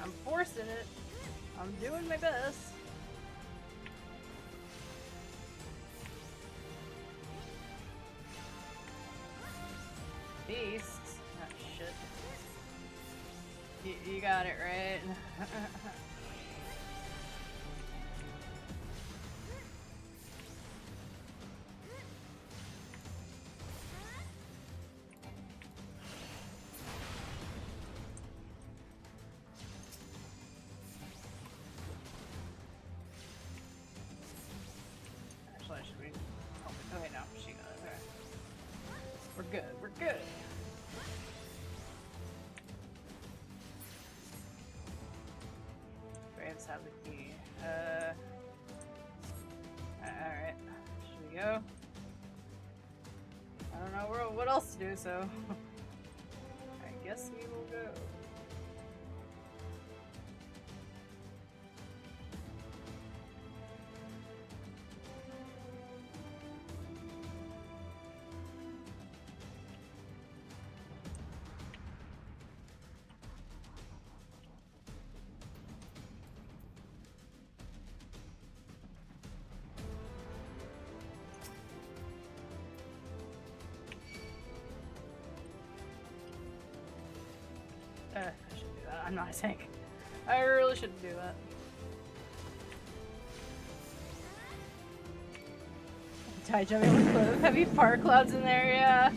I'm forcing it. I'm doing my best. Beasts? Oh shit. You got it right. Actually, should we? Oh, okay, no, she got it. Right. We're good. We're good. Braves have the key. Alright. Should we go? I don't know what else to do, so I guess we will go. I shouldn't do that. I'm not a tank. I really shouldn't do that. Tie jumping with heavy fire clouds in there, yeah.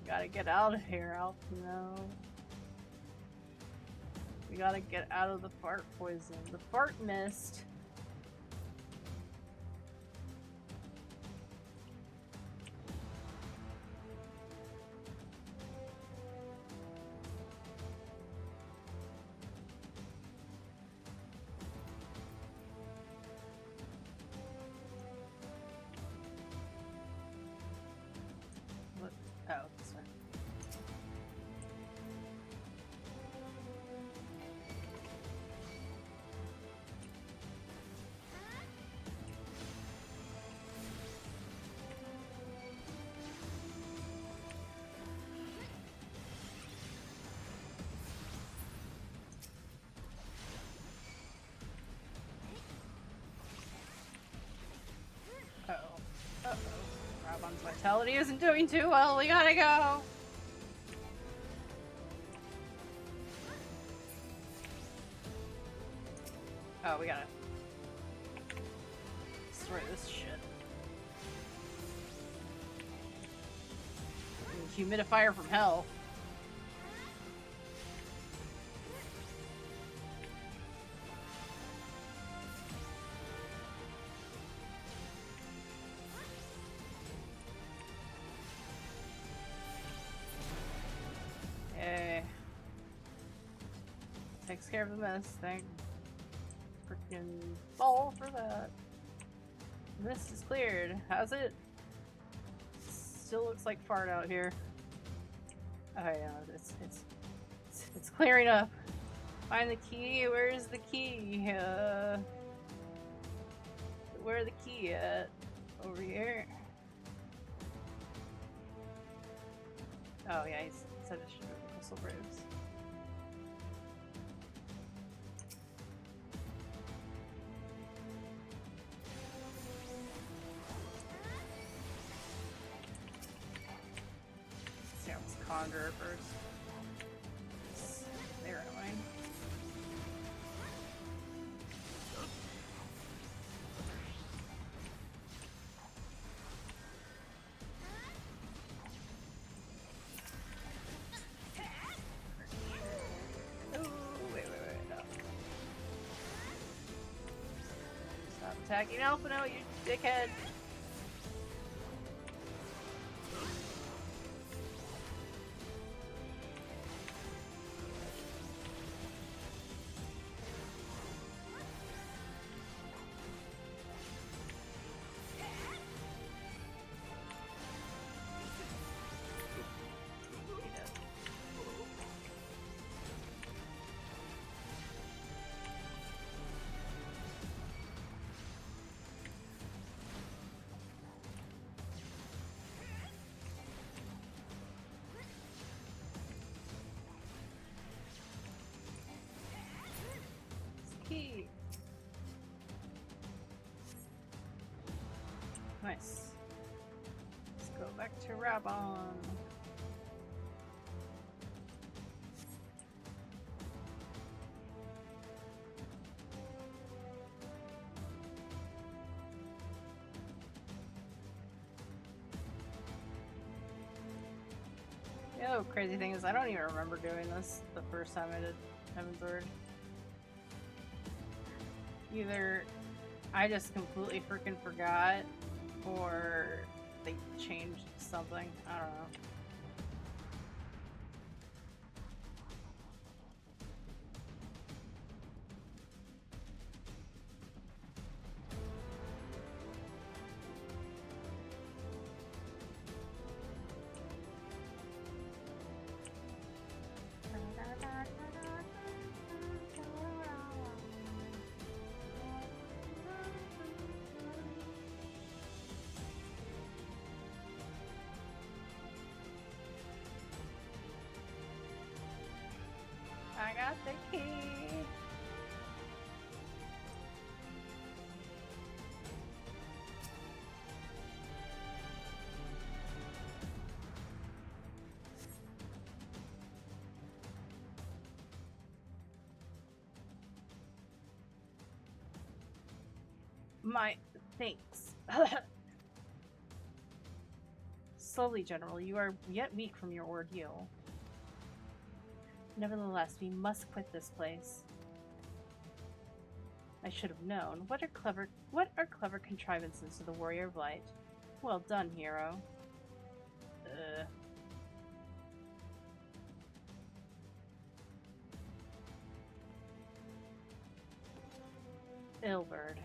Gotta get out of here, Alpino. We gotta get out of the fart poison. The fart mist. Oh, this one. Uh-oh. Uh-oh. Rabon's vitality isn't doing too well. We gotta go. Oh, we gotta destroy this shit. Humidifier from hell. Yay. Takes care of the mess. Thank freaking ball for that. Mist is cleared. How's it? Still looks like fart out here. Oh yeah, it's clearing up. Find the key. Where's the key? Where the key at? Over here. Oh yeah, he said it should be the Crystal Braves. Let's see how it's Conjurer first. They're annoying. Attacking Alphino, you dickhead! Key. Nice. Let's go back to Rabon. The other crazy thing is I don't even remember doing this the first time I did Heaven's Word. Either I just completely freaking forgot, or they changed something. I don't know. I got the key. My thanks. Slowly, General. You are yet weak from your ordeal. Nevertheless, we must quit this place. I should have known. What are clever contrivances to the Warrior of Light? Well done, hero. Ilberd.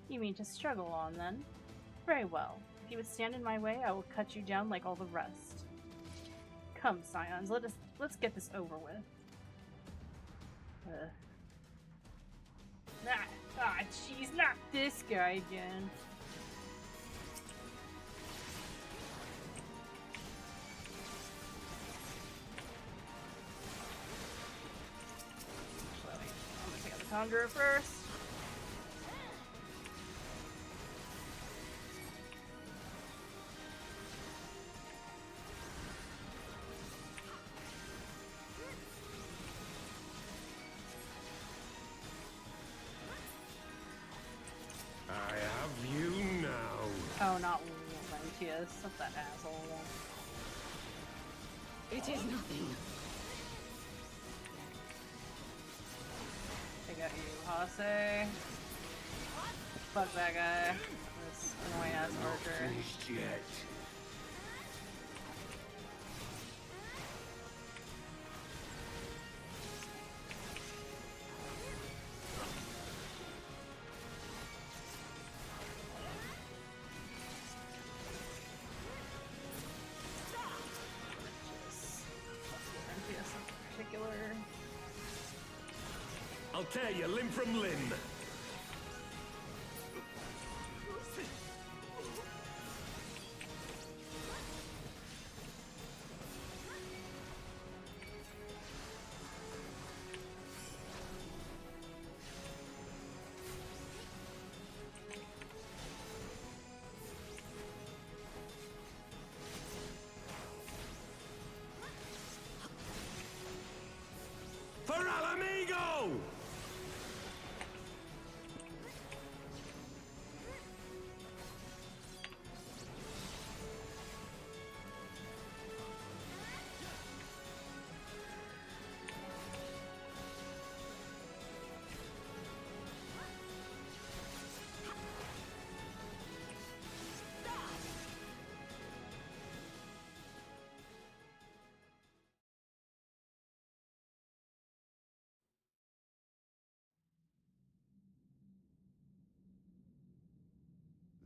You mean to struggle on, then? Very well. If you would stand in my way, I will cut you down like all the rest. Come, Scions, let's get this over with. Jeez, not this guy again. I'm gonna take out the Conjurer first. Oh, not Lentius. That's that asshole. It is nothing. I got you, Hase. Fuck that guy. This annoying ass archer. I'll tear you limb from limb. For Alamigo!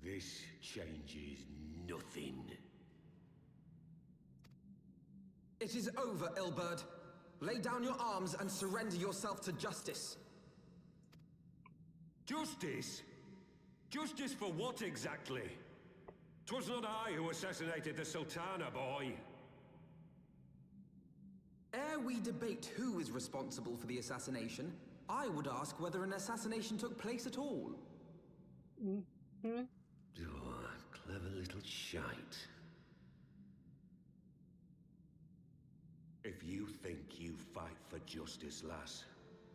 This changes nothing. It is over, Ilberd. Lay down your arms and surrender yourself to justice. Justice? Justice for what exactly? 'Twas not I who assassinated the Sultana, boy. Ere we debate who is responsible for the assassination, I would ask whether an assassination took place at all. Mm-hmm. Oh, clever little shite. If you think you fight for justice, lass,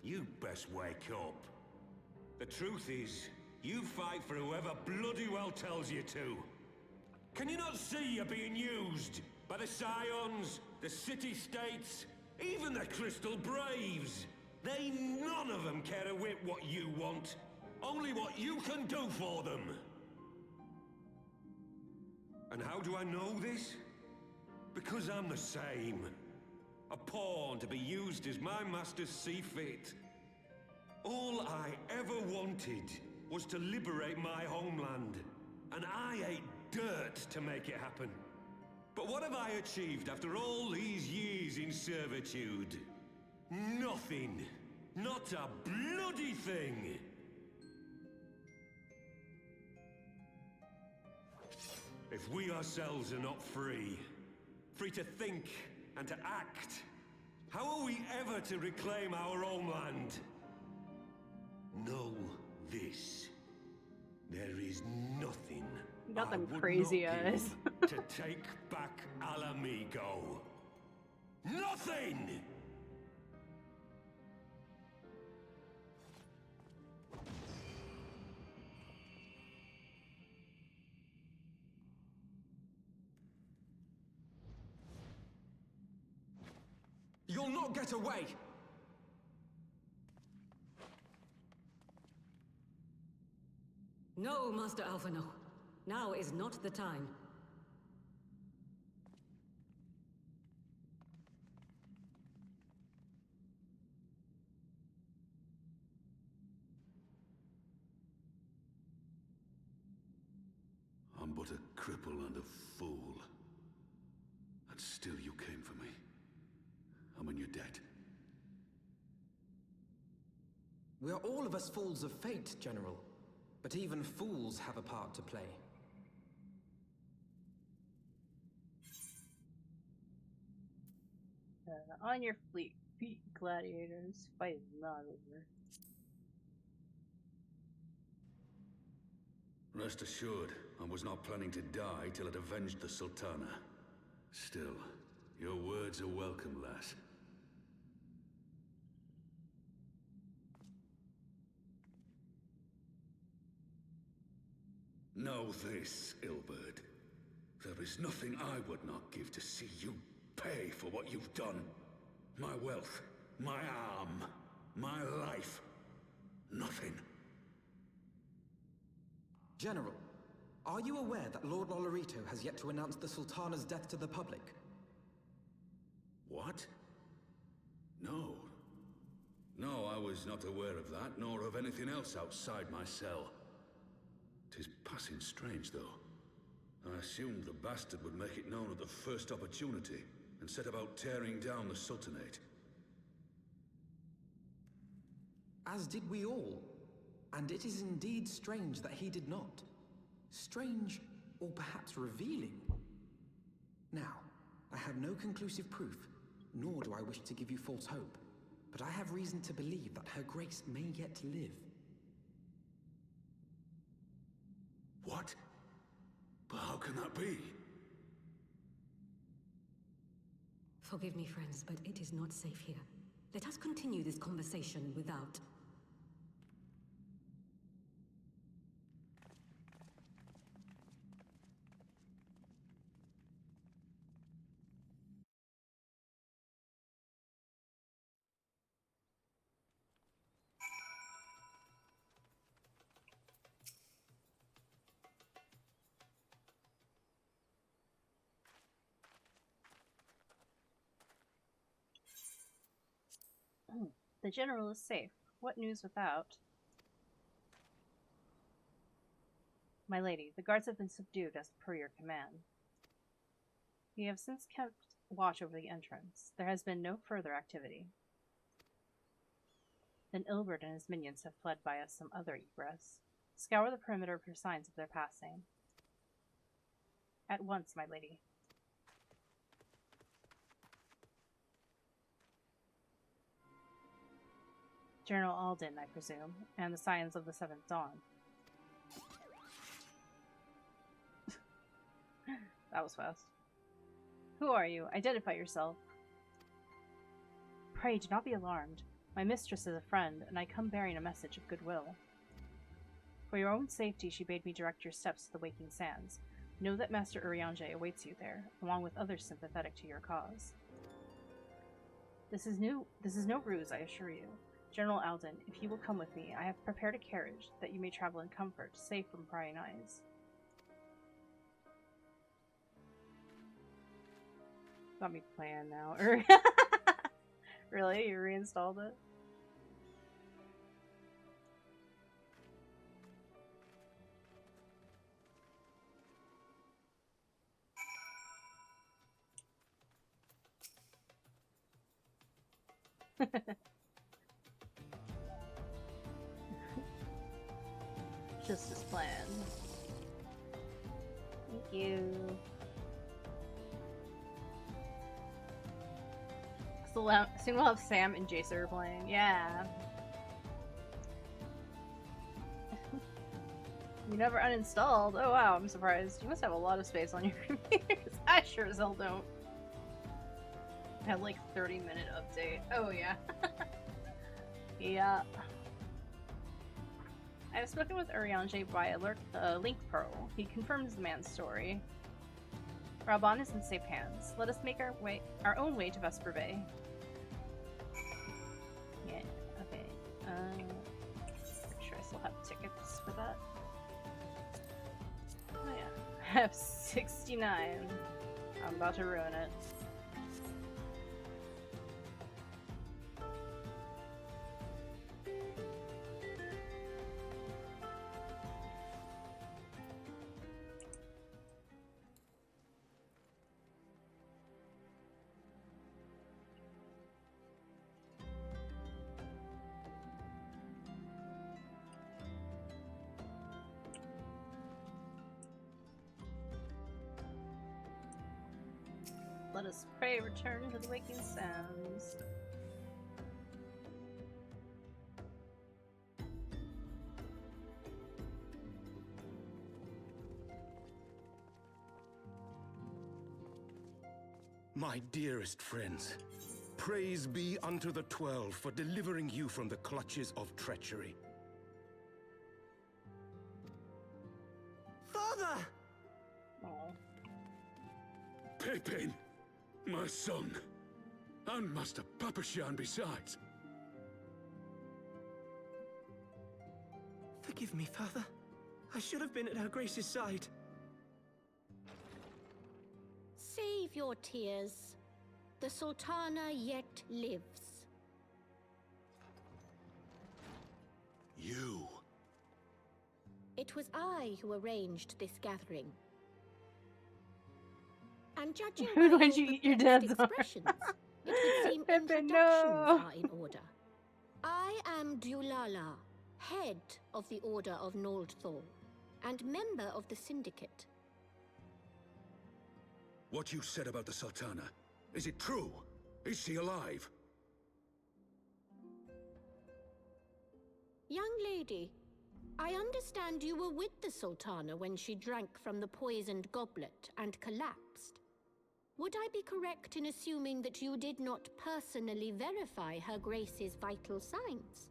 you best wake up. The truth is, you fight for whoever bloody well tells you to. Can you not see you're being used? By the Scions, the City-States, even the Crystal Braves. They none of them care a whit what you want. Only what you can do for them. And how do I know this? Because I'm the same. A pawn to be used as my masters see fit. All I ever wanted was to liberate my homeland. And I ate dirt to make it happen. But what have I achieved after all these years in servitude? Nothing. Not a bloody thing. If we ourselves are not free, free to think and to act, how are we ever to reclaim our homeland? Know this. There is nothing Got them I would crazy not eyes. give to take back Alamigo. Nothing! not get away! No, Master Alphino. Now is not the time. I'm but a cripple and a fool. And still you came for me. I'm in your debt. We are all of us fools of fate, General. But even fools have a part to play. On your feet, gladiators. Fight is not over. Rest assured, I was not planning to die till I'd avenged the Sultana. Still, your words are welcome, lass. Know this, Ilbert. There is nothing I would not give to see you pay for what you've done. My wealth, my arm, my life. Nothing. General, are you aware that Lord Lolorito has yet to announce the Sultana's death to the public? What? No. No, I was not aware of that, nor of anything else outside my cell. 'Tis passing strange, though. I assumed the bastard would make it known at the first opportunity, and set about tearing down the Sultanate. As did we all. And it is indeed strange that he did not. Strange, or perhaps revealing. Now, I have no conclusive proof, nor do I wish to give you false hope, but I have reason to believe that Her Grace may yet live. What? But how can that be? Forgive me, friends, but it is not safe here. Let us continue this conversation without. The general is safe. What news without? My lady, the guards have been subdued as per your command. We have since kept watch over the entrance. There has been no further activity. Then Ilbert and his minions have fled via some other egress. Scour the perimeter for signs of their passing. At once, my lady. General Alden, I presume, and the Scions of the Seventh Dawn. That was fast. Who are you? Identify yourself. Pray, do not be alarmed. My mistress is a friend, and I come bearing a message of goodwill. For your own safety, she bade me direct your steps to the Waking Sands. Know that Master Urianger awaits you there, along with others sympathetic to your cause. This is no ruse, I assure you. General Alden, if you will come with me, I have prepared a carriage that you may travel in comfort, safe from prying eyes. Got me playing now. Really? You reinstalled it? Just as planned. Thank you. Soon we'll have Sam and Jacer playing. Yeah. You never uninstalled? Oh wow, I'm surprised. You must have a lot of space on your computer. I sure as hell don't. I had like 30-minute update. Oh yeah. Yeah. I have spoken with Urianger via Link Pearl. He confirms the man's story. Raban is in safe hands. Let us make our own way to Vesper Bay. Pretty sure I still have tickets for that. Oh yeah, I have 69. I'm about to ruin it. Let us pray, return to the waking sounds. My dearest friends, praise be unto the 12 for delivering you from the clutches of treachery. Father! Oh. Pippin, my son, and Master Papashan besides. Forgive me, Father. I should have been at Her Grace's side. Save your tears. The Sultana yet lives. You. It was I who arranged this gathering. And judging by Why your you eat your perplexed dad's expressions, it would seem Pippin, introductions no. are in order. I am Dulala, head of the Order of Noldthor, and member of the Syndicate. What you said about the Sultana, is it true? Is she alive? Young lady, I understand you were with the Sultana when she drank from the poisoned goblet and collapsed. Would I be correct in assuming that you did not personally verify Her Grace's vital signs?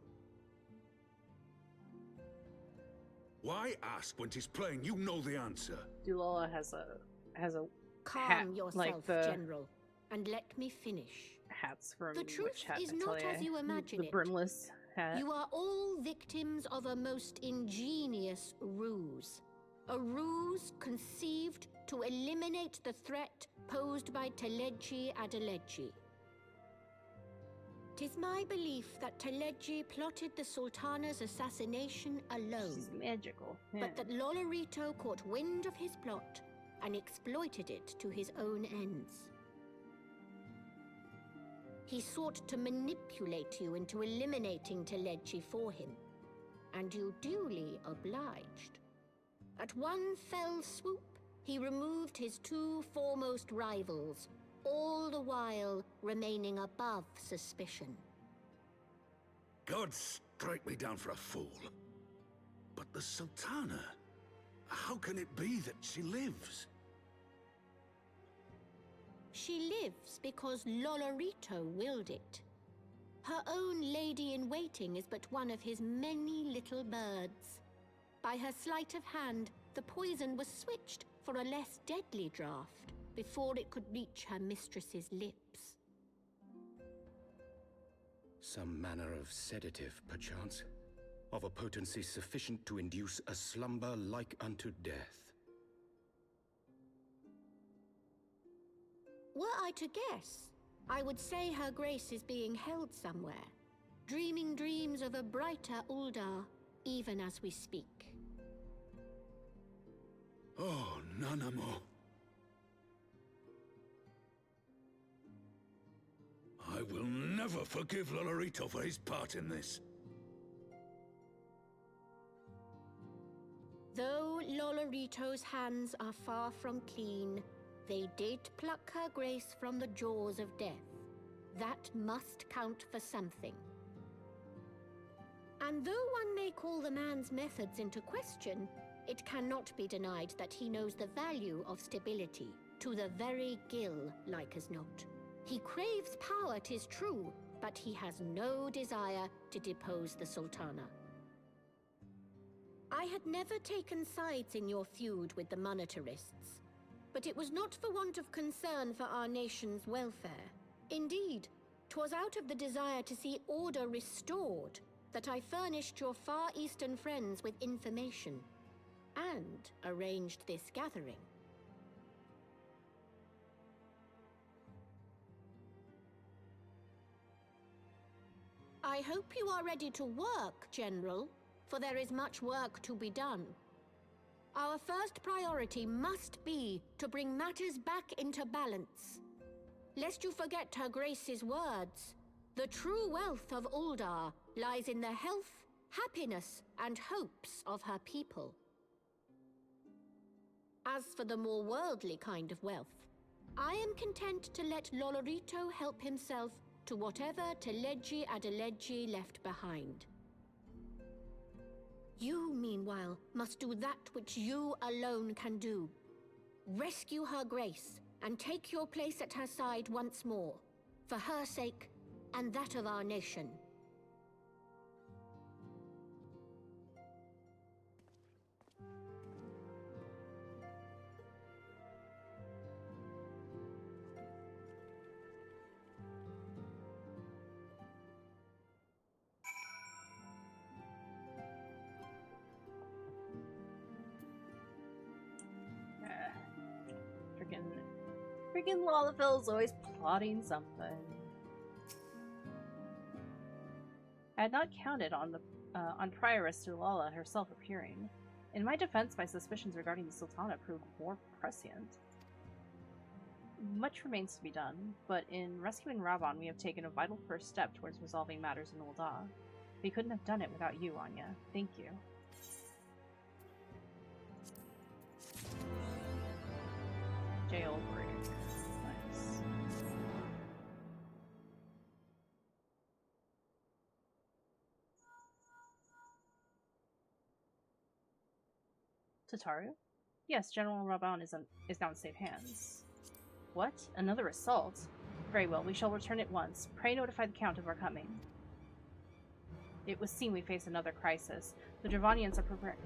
Why ask when 'tis plain you know the answer? Dulala has a Calm hat, yourself, like the General, and let me finish. hats from The truth Witch Hat, is I not tell as ya. you imagine the it. brimless hat. You are all victims of a most ingenious ruse. A ruse conceived to eliminate the threat posed by Teleji Adeleji. 'Tis my belief that Teleji plotted the Sultana's assassination alone. She's magical. But that Lolorito caught wind of his plot and exploited it to his own ends. He sought to manipulate you into eliminating Teleji for him, and you duly obliged. At one fell swoop, he removed his two foremost rivals, all the while remaining above suspicion. God strike me down for a fool. But the Sultana, how can it be that she lives? She lives because Lolorito willed it. Her own lady-in-waiting is but one of his many little birds. By her sleight of hand, the poison was switched for a less deadly draught before it could reach her mistress's lips. Some manner of sedative, perchance, of a potency sufficient to induce a slumber like unto death. Were I to guess, I would say Her Grace is being held somewhere, dreaming dreams of a brighter Uldar, even as we speak. Oh, Nanamo. I will never forgive Lolorito for his part in this. Though Lolorito's hands are far from clean, they did pluck Her Grace from the jaws of death. That must count for something. And though one may call the man's methods into question, it cannot be denied that he knows the value of stability, to the very gill, like as not. He craves power, 'tis true, but he has no desire to depose the Sultana. I had never taken sides in your feud with the monetarists, but it was not for want of concern for our nation's welfare. Indeed, 'twas out of the desire to see order restored that I furnished your Far Eastern friends with information and arranged this gathering. I hope you are ready to work, General, for there is much work to be done. Our first priority must be to bring matters back into balance. Lest you forget Her Grace's words, the true wealth of Uldar lies in the health, happiness, and hopes of her people. As for the more worldly kind of wealth, I am content to let Lolorito help himself to whatever Teledji Adeledji left behind. You, meanwhile, must do that which you alone can do. Rescue Her Grace and take your place at her side once more, for her sake and that of our nation. Freaking Lalafell's always plotting something. I had not counted on the Prioress Lala herself appearing. In my defense, my suspicions regarding the Sultana proved more prescient. Much remains to be done, but in rescuing Raban, we have taken a vital first step towards resolving matters in Ul'dah. We couldn't have done it without you, Anya. Thank you. Jailbreak. Nice. Tataru? Yes, General Raban is now in safe hands. What? Another assault? Very well, we shall return at once. Pray notify the Count of our coming. It was seen we face another crisis. The Dravanians are preparing.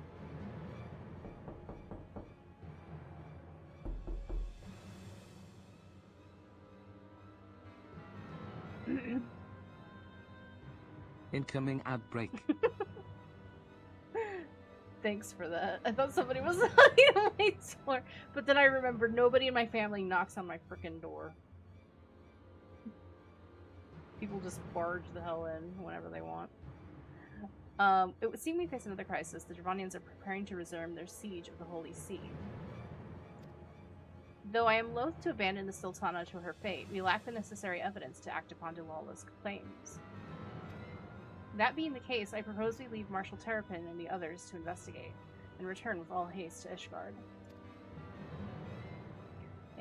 Incoming outbreak. Thanks for that. I thought somebody was knocking on my door, but then I remembered nobody in my family knocks on my frickin' door. People just barge the hell in whenever they want. It would seem we face another crisis. The Dravanians are preparing to resume their siege of the Holy See. Though I am loath to abandon the Sultana to her fate, we lack the necessary evidence to act upon Delala's claims. That being the case, I propose we leave Marshal Terrapin and the others to investigate, and return with all haste to Ishgard.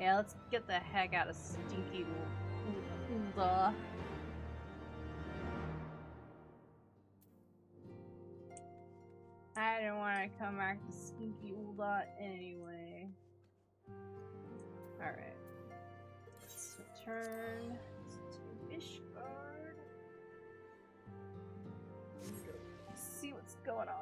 Yeah, let's get the heck out of stinky Ul'dah. I don't want to come back to stinky Ul'dah anyway. Alright. Let's return to Ishgard. See what's going on.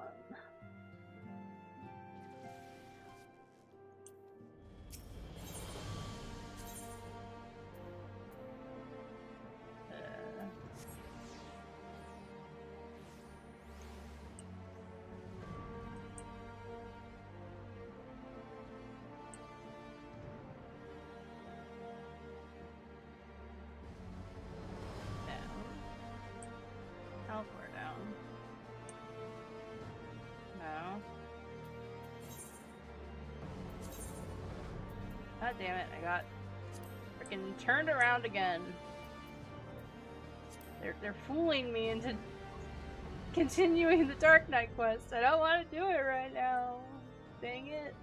God damn it, I got freaking turned around again. They're fooling me into continuing the Dark Knight quest. I don't want to do it right now. Dang it.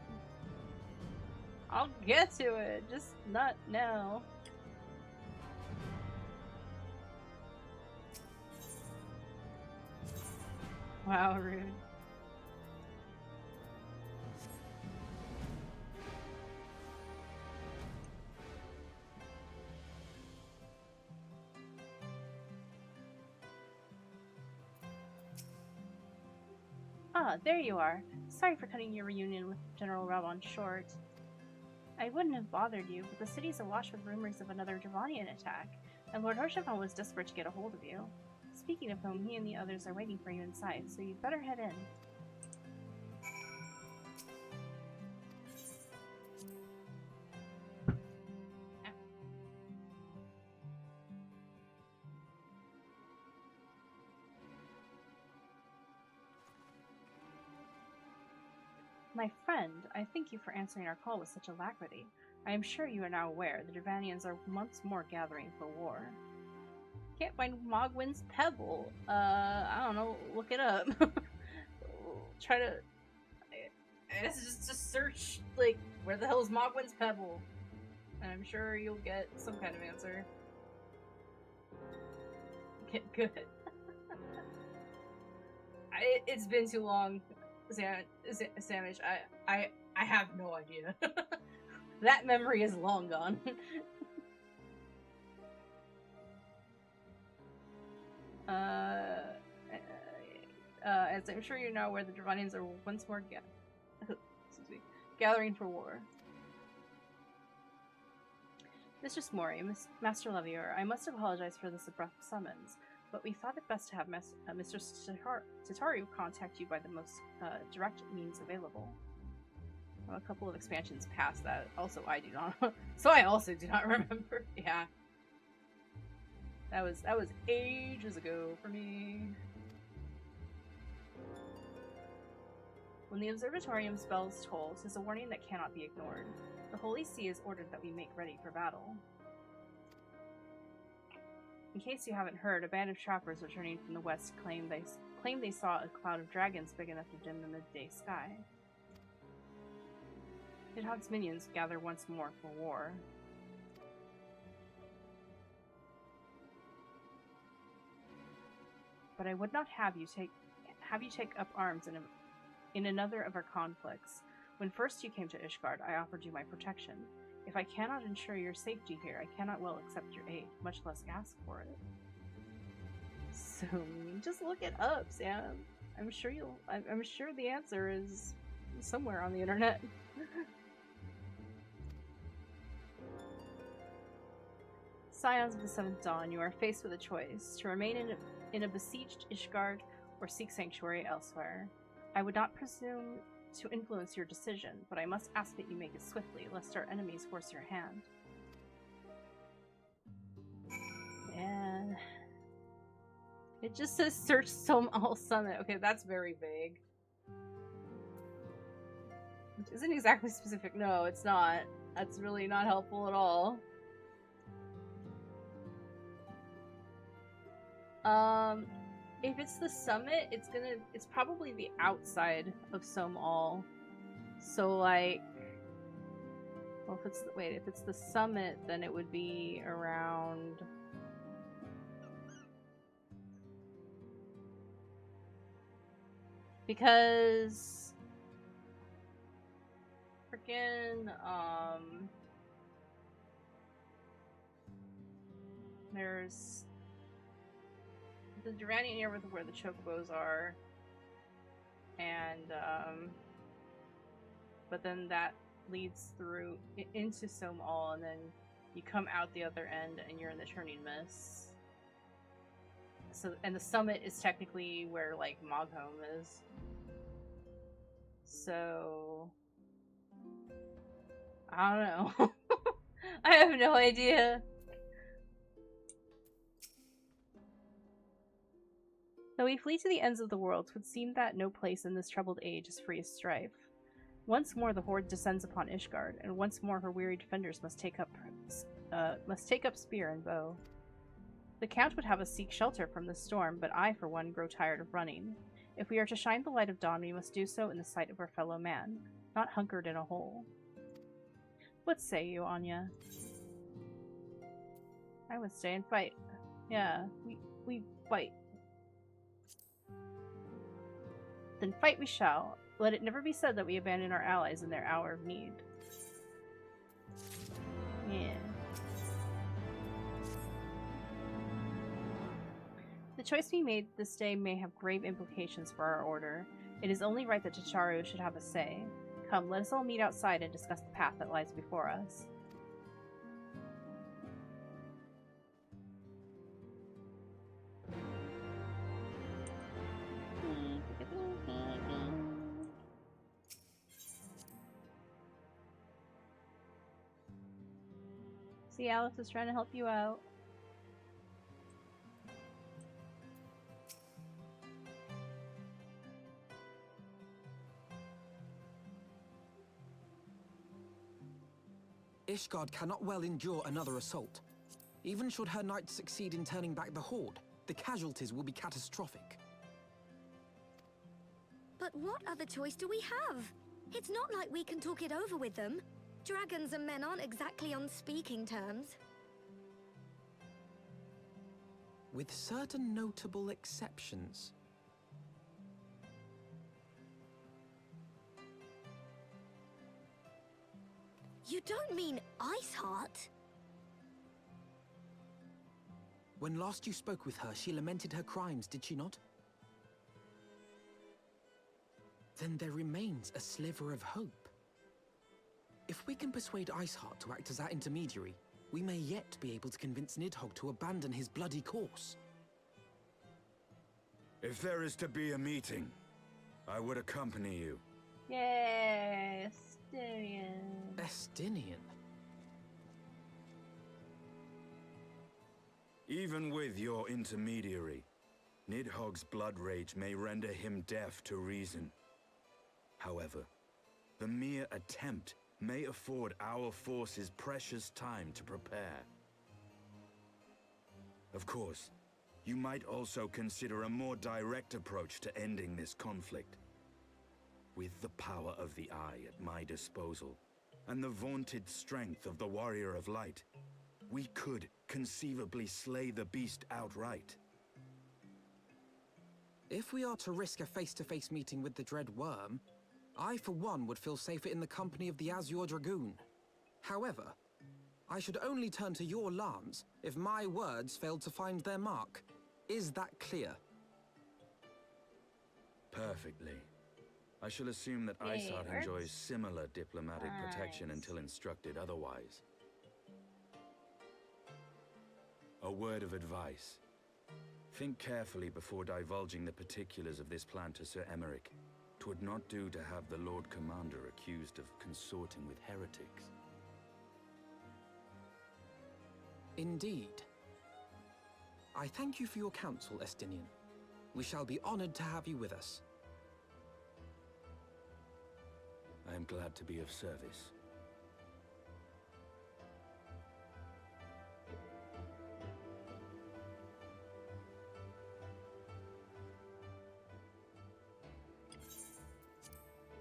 I'll get to it, just not now. Wow, rude. Ah, there you are. Sorry for cutting your reunion with General Raban short. I wouldn't have bothered you, but the city's awash with rumors of another Dravanian attack, and Lord Hoshafon was desperate to get a hold of you. Speaking of whom, he and the others are waiting for you inside, so you'd better head in. My friend, I thank you for answering our call with such alacrity. I am sure you are now aware the Dravanians are once more gathering for war. Can't find Mogwin's Pebble. I don't know, look it up. Try to... I guess just search, like, where the hell is Mogwin's Pebble? And I'm sure you'll get some kind of answer. Get good. It's been too long, Samish. I have no idea. That memory is long gone. As I'm sure you know, where the Dravanians are once more gathering for war. Mistress Mori, Master Levier, I must apologize for this abrupt summons, but we thought it best to have Mr. Tataru contact you by the most direct means available. Well, a couple of expansions past that, also I do not. So I also do not remember. Yeah, that was ages ago for me. When the observatorium spells toll, 'tis a warning that cannot be ignored. The Holy See has ordered that we make ready for battle. In case you haven't heard, a band of trappers returning from the west claim they saw a cloud of dragons big enough to dim the midday sky. Nidhogg's minions gather once more for war. But I would not have you take up arms in another of our conflicts. When first you came to Ishgard, I offered you my protection. If I cannot ensure your safety here, I cannot well accept your aid, much less ask for it. So just look it up, Sam. I'm sure the answer is somewhere on the internet. Scions of the Seventh Dawn, you are faced with a choice: to remain in a besieged Ishgard or seek sanctuary elsewhere. I would not presume to influence your decision, but I must ask that you make it swiftly, lest our enemies force your hand. And it just says search Som'al Summit. Okay, that's very vague. Which isn't exactly specific. No, it's not. That's really not helpful at all. If it's the summit, it's probably the outside of Som'al. So like, well, if it's the summit, then it would be around. Because frickin' there's the Duranian area where the chocobos are, and but then that leads through into Som'al, and then you come out the other end and you're in the Turning Mists. So, and the summit is technically where like Moghome is. So I don't know. I have no idea. Though we flee to the ends of the world, 'twould seem that no place in this troubled age is free of strife. Once more the horde descends upon Ishgard, and once more her weary defenders must take up spear and bow. The Count would have us seek shelter from the storm, but I, for one, grow tired of running. If we are to shine the light of dawn, we must do so in the sight of our fellow man, not hunkered in a hole. What say you, Anya? I would stay and fight. Yeah, we fight. Then fight we shall. Let it never be said that we abandon our allies in their hour of need. Yeah. The choice we made this day may have grave implications for our order. It is only right that Tataru should have a say. Come, let us all meet outside and discuss the path that lies before us. See, Alex is trying to help you out. Ishgard cannot well endure another assault. Even should her knights succeed in turning back the Horde, the casualties will be catastrophic. But what other choice do we have? It's not like we can talk it over with them. Dragons and men aren't exactly on speaking terms. With certain notable exceptions. You don't mean Iceheart? When last you spoke with her, she lamented her crimes, did she not? Then there remains a sliver of hope. If we can persuade Iceheart to act as our intermediary, we may yet be able to convince Nidhogg to abandon his bloody course. If there is to be a meeting, I would accompany you. Yay, Estinian. Estinian? Even with your intermediary, Nidhogg's blood rage may render him deaf to reason. However, the mere attempt may afford our forces precious time to prepare. Of course, you might also consider a more direct approach to ending this conflict. With the power of the Eye at my disposal, and the vaunted strength of the Warrior of Light, we could conceivably slay the beast outright. If we are to risk a face-to-face meeting with the Dread Worm, I, for one, would feel safer in the company of the Azure Dragoon. However, I should only turn to your Lance if my words failed to find their mark. Is that clear? Perfectly. I shall assume that Iceheart enjoys similar diplomatic protection until instructed otherwise. A word of advice. Think carefully before divulging the particulars of this plan to Sir Emeric. 'Twould not do to have the Lord Commander accused of consorting with heretics. Indeed. I thank you for your counsel, Estinian. We shall be honored to have you with us. I am glad to be of service.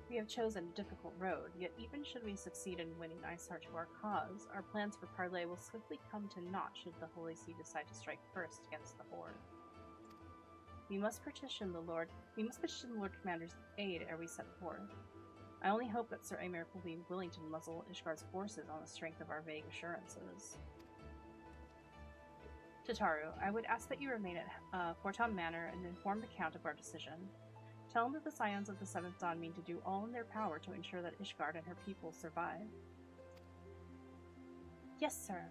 We have chosen a difficult road, yet even should we succeed in winning Iceheart to our cause, our plans for parley will swiftly come to naught should the Holy See decide to strike first against the Horde. We must petition the Lord Commander's aid ere we set forth. I only hope that Sir Emeric will be willing to muzzle Ishgard's forces on the strength of our vague assurances. Tataru, I would ask that you remain at Forton Manor and inform the Count of our decision. Tell him that the Scions of the Seventh Dawn mean to do all in their power to ensure that Ishgard and her people survive. Yes, sir.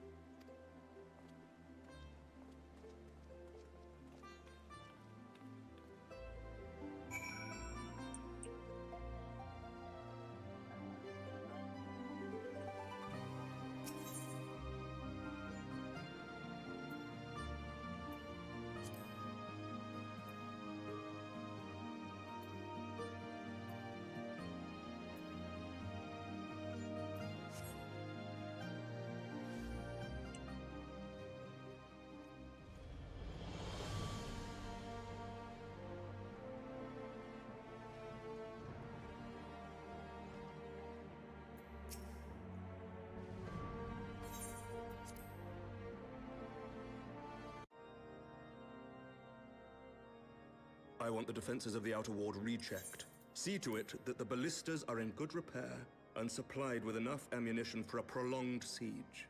I want the defenses of the Outer Ward rechecked. See to it that the ballistas are in good repair and supplied with enough ammunition for a prolonged siege.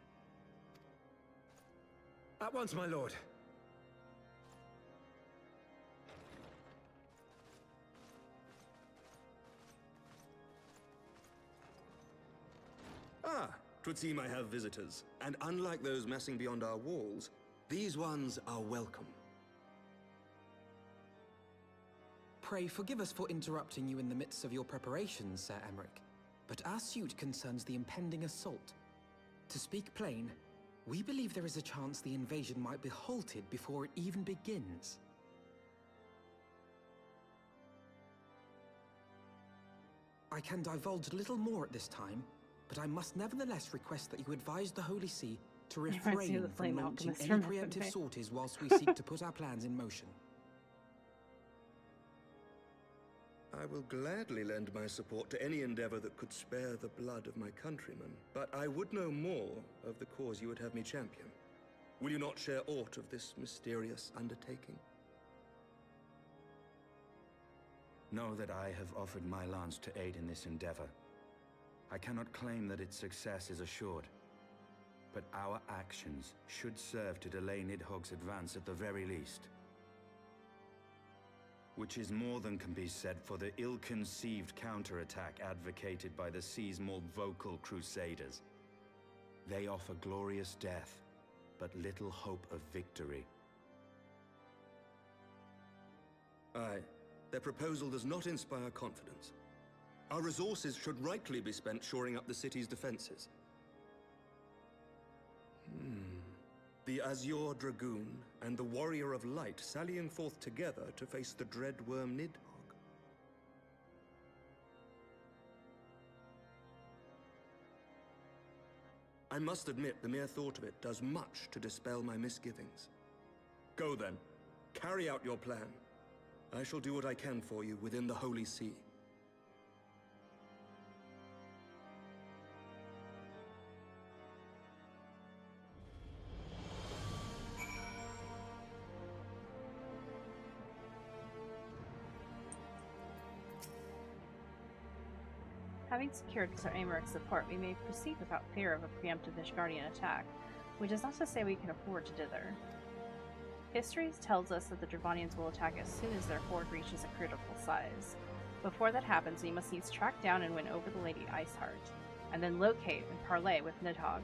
At once, my lord. Ah, 'twould seem I have visitors. And unlike those messing beyond our walls, these ones are welcome. Pray forgive us for interrupting you in the midst of your preparations, Sir Emeric, but our suit concerns the impending assault. To speak plain, We believe there is a chance the invasion might be halted before it even begins. I can divulge little more at this time, but I must nevertheless request that you advise the Holy See to refrain from launching any preemptive sorties whilst we seek to put our plans in motion. I will gladly lend my support to any endeavor that could spare the blood of my countrymen, but I would know more of the cause you would have me champion. Will you not share aught of this mysterious undertaking? Know that I have offered my lance to aid in this endeavor. I cannot claim that its success is assured, but our actions should serve to delay Nidhogg's advance at the very least. Which is more than can be said for the ill-conceived counterattack advocated by the sea's more vocal crusaders. They offer glorious death, but little hope of victory. Aye, their proposal does not inspire confidence. Our resources should rightly be spent shoring up the city's defenses. The Azure Dragoon and the Warrior of Light sallying forth together to face the dread worm Nidhogg. I must admit, the mere thought of it does much to dispel my misgivings. Go then, carry out your plan. I shall do what I can for you within the Holy See. Having secured Sir Amaric's support, we may proceed without fear of a preemptive Ishgardian attack, which is not to say we can afford to dither. History tells us that the Dravanians will attack as soon as their horde reaches a critical size. Before that happens, we must needs track down and win over the Lady Iceheart, and then locate and parley with Nidhogg.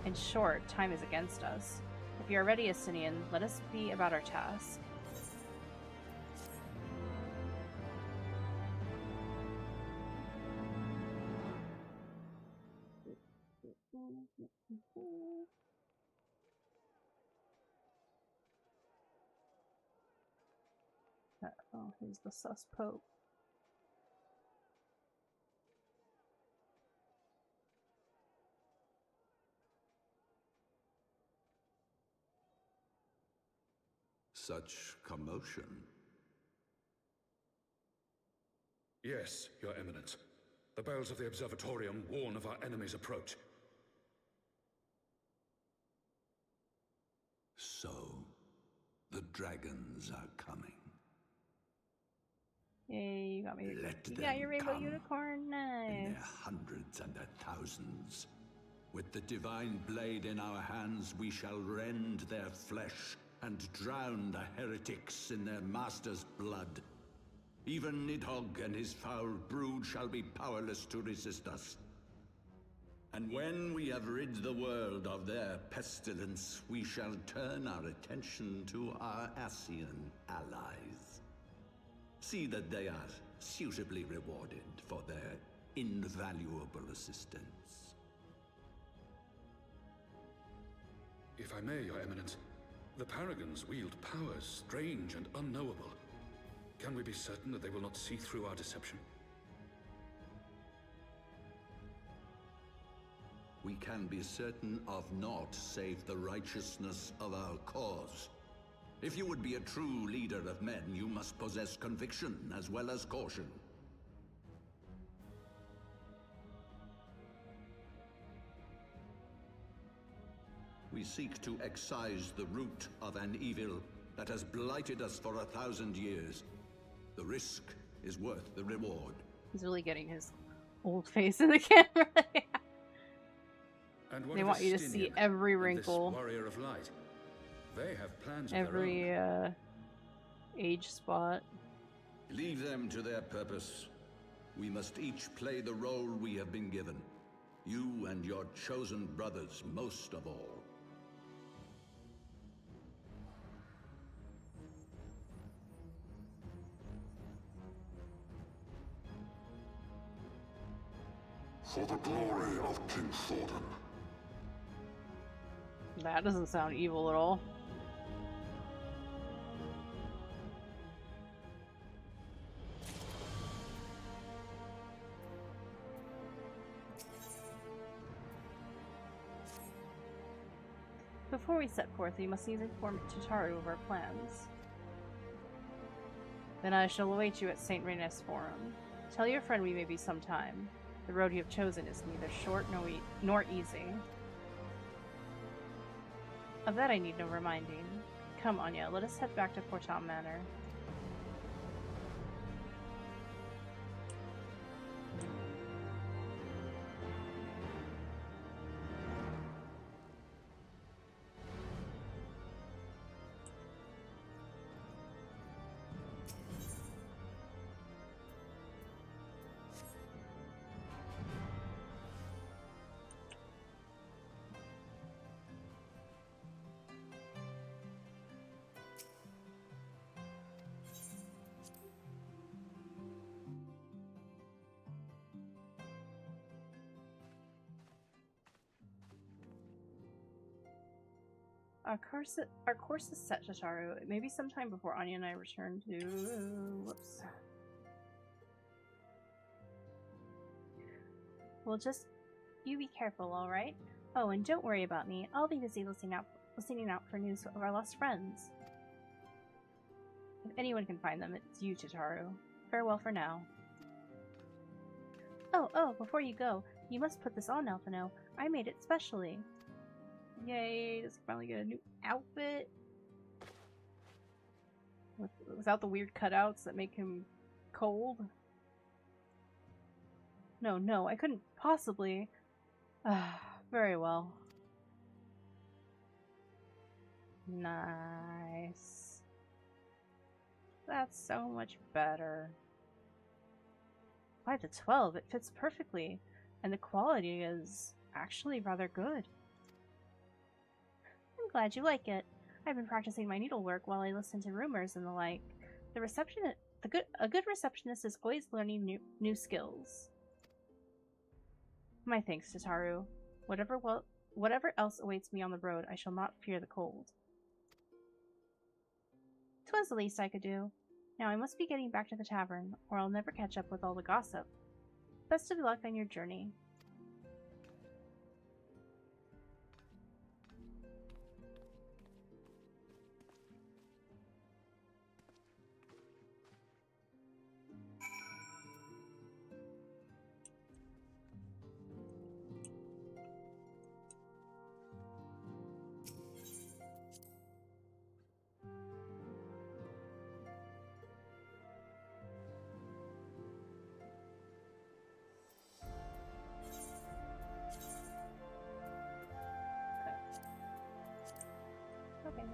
In short, time is against us. If you are ready, Estinian, let us be about our task. Oh, here's the sus pope. Such commotion. Yes, Your Eminence. The bells of the Observatorium warn of our enemy's approach. So, the dragons are coming. Yay, you got me. Let You them got your rainbow come unicorn, nice. In their hundreds and their thousands. With the divine blade in our hands, we shall rend their flesh and drown the heretics in their master's blood. Even Nidhogg and his foul brood shall be powerless to resist us. And when we have rid the world of their pestilence, we shall turn our attention to our Ascian allies. See that they are suitably rewarded for their invaluable assistance. If I may, Your Eminence, the Paragons wield powers strange and unknowable. Can we be certain that they will not see through our deception? We can be certain of naught save the righteousness of our cause. If you would be a true leader of men, you must possess conviction as well as caution. We seek to excise the root of an evil that has blighted us for 1,000 years. The risk is worth the reward. He's really getting his old face in the camera. And what they want you to see every wrinkle. This warrior of light. They have plans of every their own. Age spot. Leave them to their purpose. We must each play the role we have been given. You and your chosen brothers most of all. For the glory of King Thordan. That doesn't sound evil at all. Before we set forth, we must needs inform Tataru of our plans. Then I shall await you at St. Renes Forum. Tell your friend we may be some time. The road you have chosen is neither short nor easy. Of that I need no reminding. Come, Anya, let us head back to Porton Manor. Our course is set, Tataru. It may be some time before Anya and I return to... Whoops. Well, just... You be careful, alright? Oh, and don't worry about me. I'll be busy listening out for news of our lost friends. If anyone can find them, it's you, Tataru. Farewell for now. Oh, before you go, you must put this on, Alphino. I made it specially. Yay, does he finally get a new outfit? Without the weird cutouts that make him cold? No, I couldn't possibly. Very well. Nice. That's so much better. 5 to 12, it fits perfectly, and the quality is actually rather good. I'm glad you like it. I've been practicing my needlework while I listen to rumors and the like. A good receptionist is always learning new skills. My thanks, Tataru. Whatever else awaits me on the road, I shall not fear the cold. 'Twas the least I could do. Now I must be getting back to the tavern, or I'll never catch up with all the gossip. Best of luck on your journey. Okay.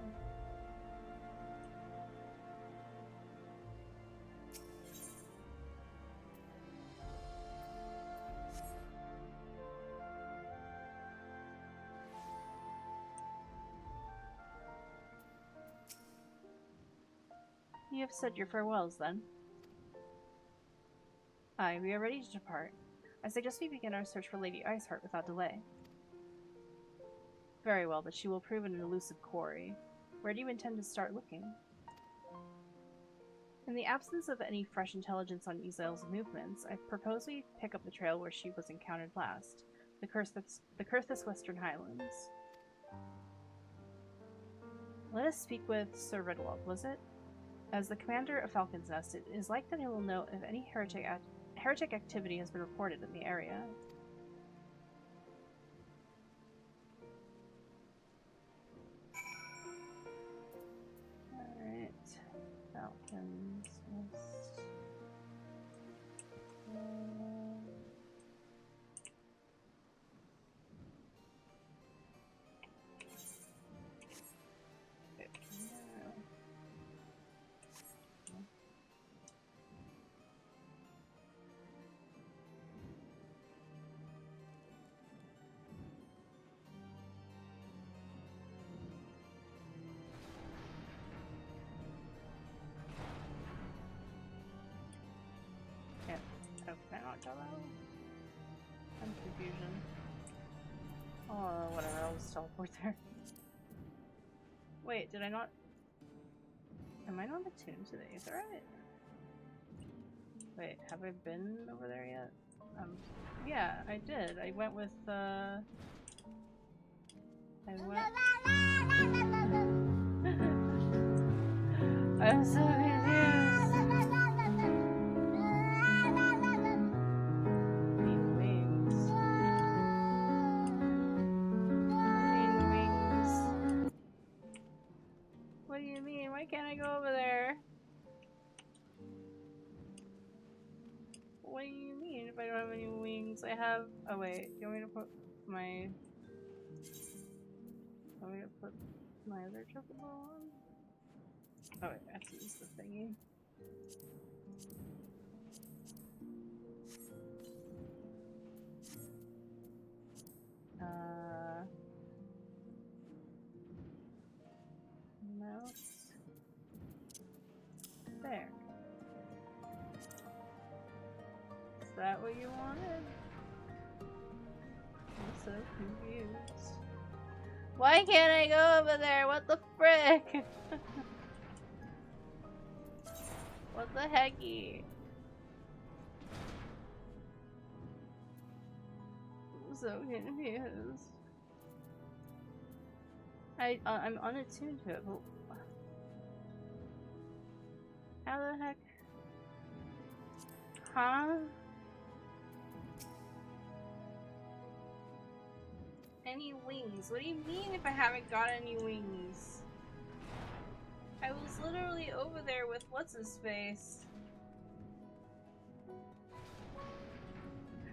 You have said your farewells, then? Aye, we are ready to depart. I suggest we begin our search for Lady Iceheart without delay. Very well, but she will prove an elusive quarry. Where do you intend to start looking? In the absence of any fresh intelligence on Izel's movements, I propose we pick up the trail where she was encountered last, the Curthus Western Highlands. Let us speak with Sir Redwald, was it? As the commander of Falcon's Nest, it is like that he will know if any heretic activity has been reported in the area. Alright. Falcon's Nest. I'm confusion. Oh, whatever, I'll just teleport there. Wait, did I not? Am I not attuned to the Aetherite? Wait, have I been over there yet? Yeah, I did. I went with, I'm so confused. Wings. Wings. What do you mean? Why can't I go over there? What do you mean if I don't have any wings? I have. Oh wait, do you want me to put my? Want me to put my other chocobo on? Oh wait, I have to use the thingy. Mouse. There. Is that what you wanted? I'm so confused. Why can't I go over there? What the frick? What the hecky? I'm so confused. I'm unattuned to it, but how the heck? Huh? Any wings? What do you mean if I haven't got any wings? I was literally over there with what's his face.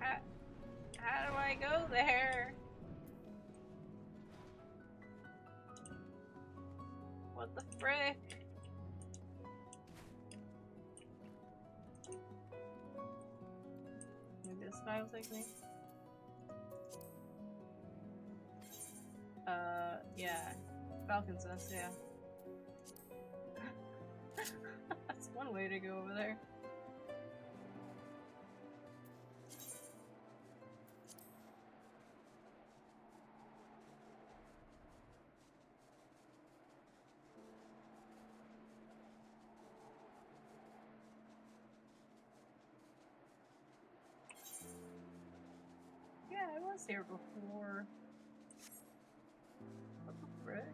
How do I go there? What the frick? Maybe this guy will take me. Yeah. Falcon's Nest, yeah. That's one way to go over there. Yeah, I was here before. What the frick?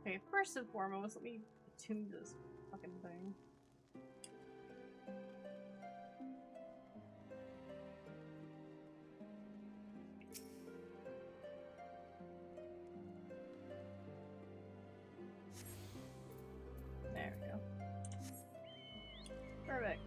Okay, first and foremost, let me attune this fucking thing. There we go. Perfect.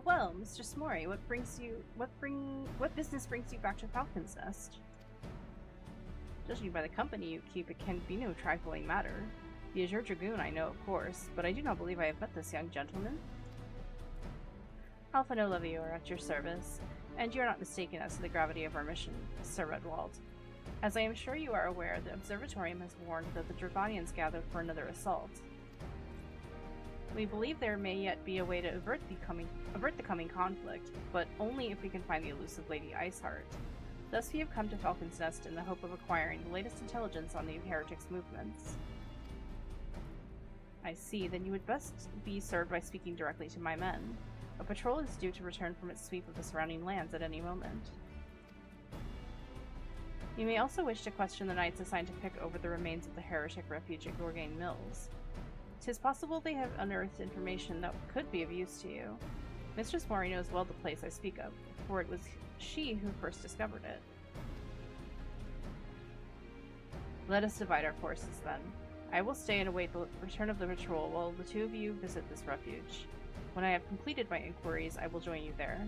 Well, Mr. Smori, what business brings you back to Falcon's Nest? Judging by the company you keep, it can be no trifling matter. The Azure Dragoon I know, of course, but I do not believe I have met this young gentleman. Alpha No Levy are at your service, and you are not mistaken as to the gravity of our mission, Sir Redwald. As I am sure you are aware, the Observatorium has warned that the Dragonians gather for another assault. We believe there may yet be a way to avert the coming conflict, but only if we can find the elusive Lady Iceheart. Thus we have come to Falcon's Nest in the hope of acquiring the latest intelligence on the heretics' movements. I see, then you would best be served by speaking directly to my men. A patrol is due to return from its sweep of the surrounding lands at any moment. You may also wish to question the knights assigned to pick over the remains of the heretic refuge at Gorgain Mills. 'Tis possible they have unearthed information that could be of use to you. Mistress Mori knows well the place I speak of, for it was she who first discovered it. Let us divide our forces, then. I will stay and await the return of the patrol while the two of you visit this refuge. When I have completed my inquiries, I will join you there.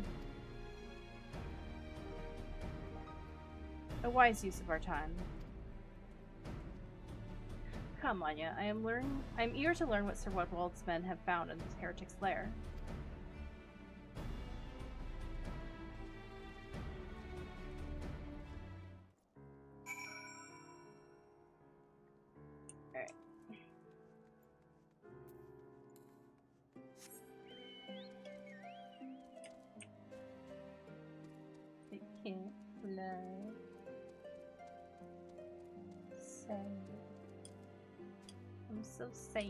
A wise use of our time. Come, Anya, I am eager to learn what Sir Wedwald's men have found in this heretic's lair. Alright. I can't fly. Sad. I'm so sad.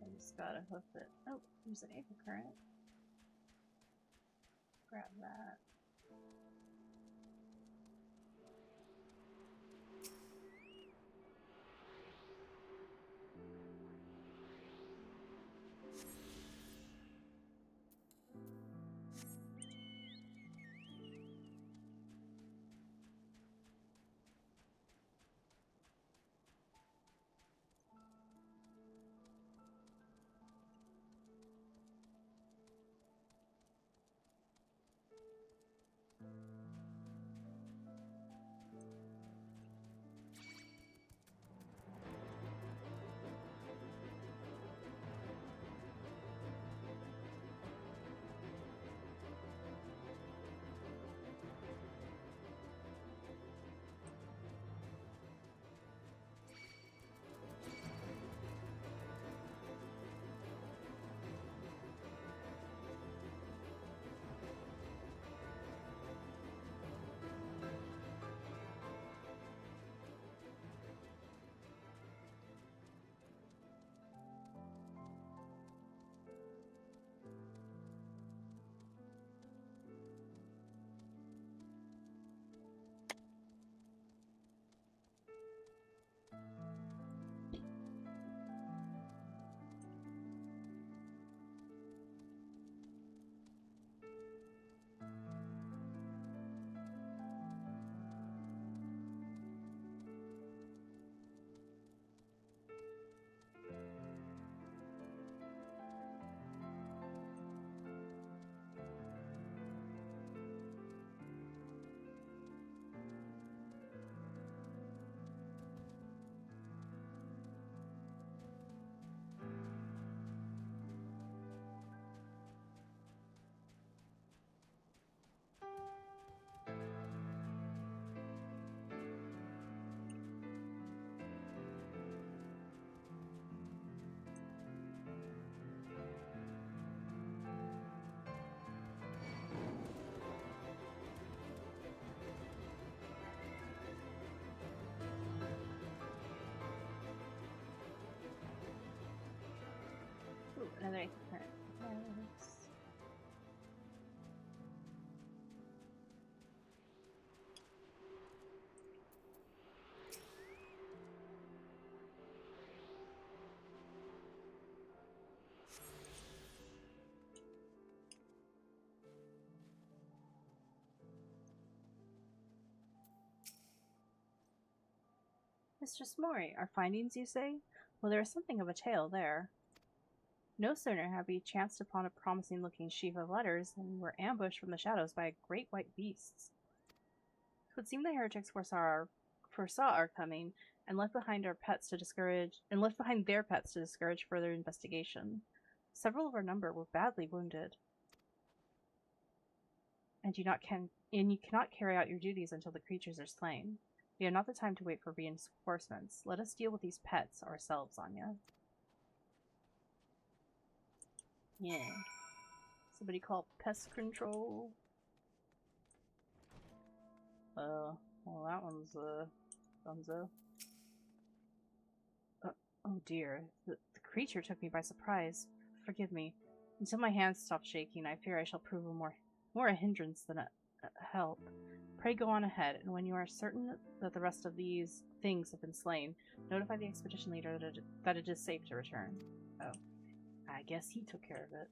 I just gotta hoof it. Oh, there's an April current. Grab that. Ooh, another April current. Yes. Mistress Mori, our findings, you say? Well, there is something of a tale there. No sooner have we chanced upon a promising-looking sheaf of letters than we were ambushed from the shadows by great white beasts. It would seem the heretics foresaw our coming and left behind their pets to discourage further investigation. Several of our number were badly wounded, and you cannot carry out your duties until the creatures are slain. We have not the time to wait for reinforcements. Let us deal with these pets ourselves, Anya. Yeah. Somebody call pest control. Well, that one's, dunzo. Oh dear. The creature took me by surprise. Forgive me. Until my hands stop shaking, I fear I shall prove more a hindrance than a help. Pray go on ahead, and when you are certain that the rest of these things have been slain, notify the expedition leader that it is safe to return. Oh. I guess he took care of it.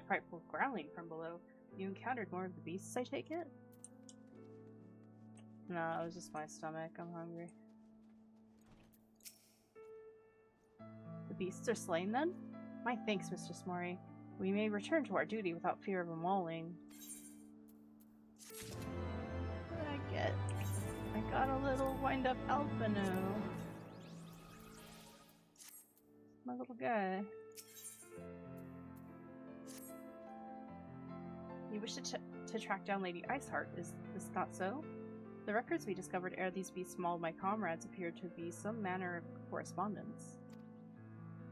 frightful growling from below. You encountered more of the beasts, I take it? No, it was just my stomach. I'm hungry. The beasts are slain then? My thanks, Mistress Mori. We may return to our duty without fear of a mauling. What did I get? I got a little wind-up Alphino. My little guy. You wish to track down Lady Iceheart, is this not so? The records we discovered ere these beasts mauled my comrades appeared to be some manner of correspondence.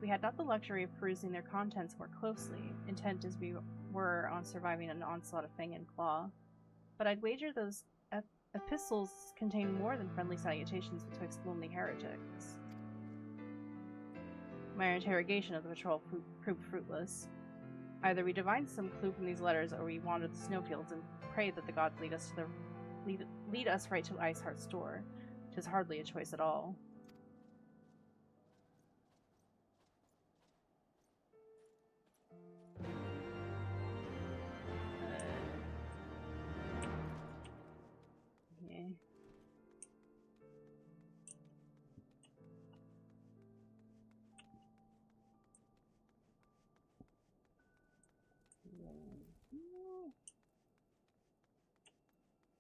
We had not the luxury of perusing their contents more closely, intent as we were on surviving an onslaught of fang and claw, but I'd wager those epistles contain more than friendly salutations betwixt lonely heretics. My interrogation of the patrol proved fruitless. Either we divined some clue from these letters, or we wandered the snowfields and prayed that the gods lead us right to Iceheart's door. 'Tis hardly a choice at all. Okay.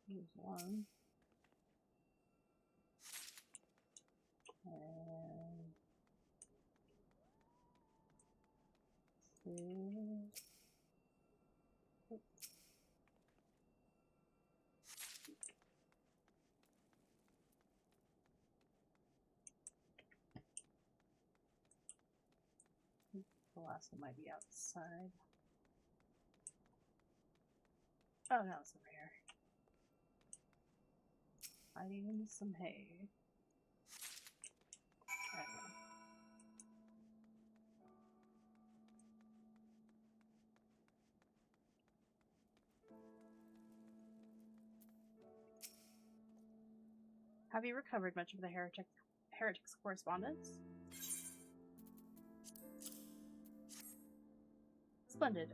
Here's one. And two. The last one might be outside. Oh no, it's over here. Hiding in some hay. Okay. Have you recovered much of the heretic's correspondence? Splendid.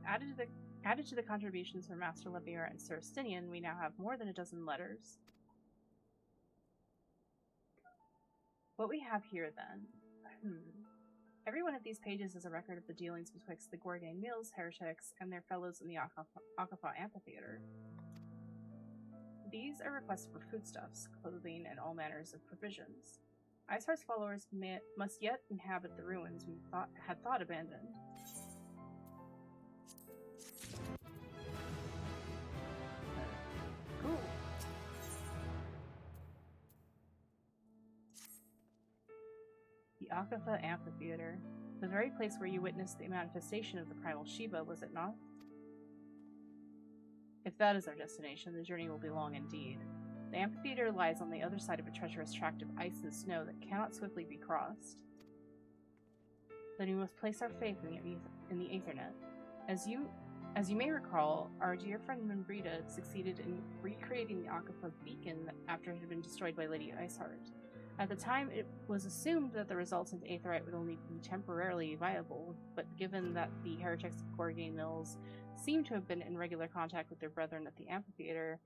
Added to the contributions from Master Levier and Sir Stinian, we now have more than a dozen letters. What we have here, then. Every one of these pages is a record of the dealings betwixt the Gorgain Mills heretics and their fellows in the Akafa Amphitheater. These are requests for foodstuffs, clothing, and all manners of provisions. Iceheart's followers must yet inhabit the ruins we had thought abandoned. Cool. The Akafa Amphitheater. The very place where you witnessed the manifestation of the primal Shiva, was it not? If that is our destination, the journey will be long indeed. The amphitheater lies on the other side of a treacherous tract of ice and snow that cannot swiftly be crossed. Then we must place our faith in the Aethernet. As you may recall, our dear friend Membrita succeeded in recreating the Akafa beacon after it had been destroyed by Lady Iceheart. At the time, it was assumed that the resultant aetherite would only be temporarily viable, but given that the heretics of Gorgain Mills seem to have been in regular contact with their brethren at the amphitheater,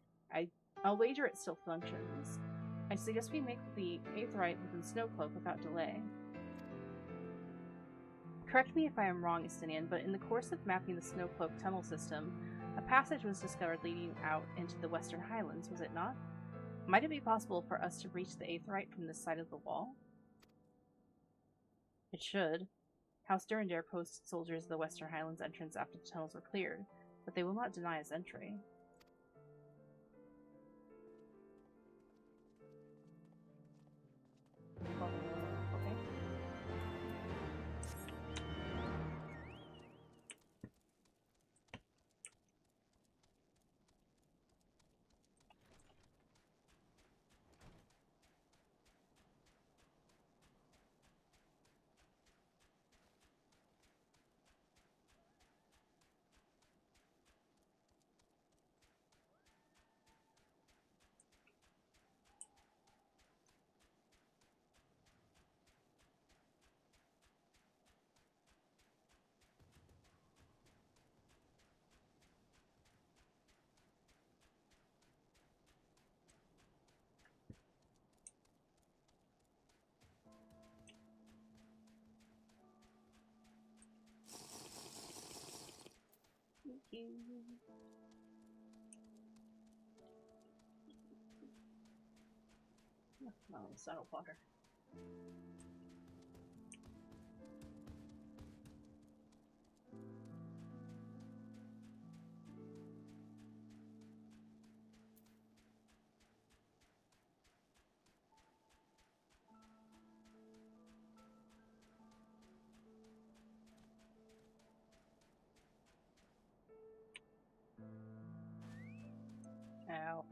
I'll wager it still functions. I suggest we make the aetherite within Snowcloak without delay. Correct me if I am wrong, Estinian, but in the course of mapping the Snowcloak tunnel system, a passage was discovered leading out into the Western Highlands, was it not? Might it be possible for us to reach the aetherite from this side of the wall? It should. House Durandare posted soldiers at the Western Highlands entrance after the tunnels were cleared, but they will not deny us entry. Okay. you. Oh, saddle water. Ow.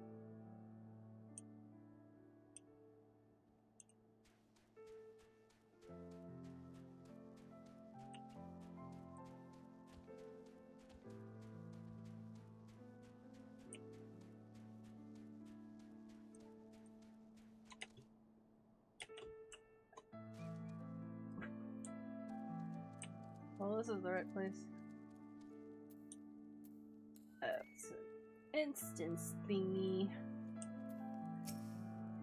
Well, this is the right place. It's an instance thingy.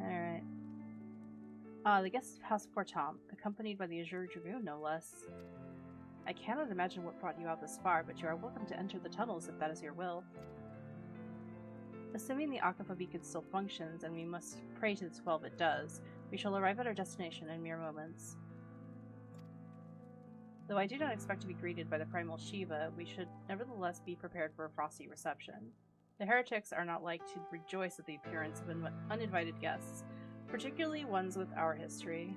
Alright. The guest of House Portom, accompanied by the Azure Dragoon, no less. I cannot imagine what brought you out this far, but you are welcome to enter the tunnels if that is your will. Assuming the Akapa beacon still functions, and we must pray to the 12 it does, we shall arrive at our destination in mere moments. Though I do not expect to be greeted by the primal Shiva, we should nevertheless be prepared for a frosty reception. The heretics are not like to rejoice at the appearance of uninvited guests, particularly ones with our history.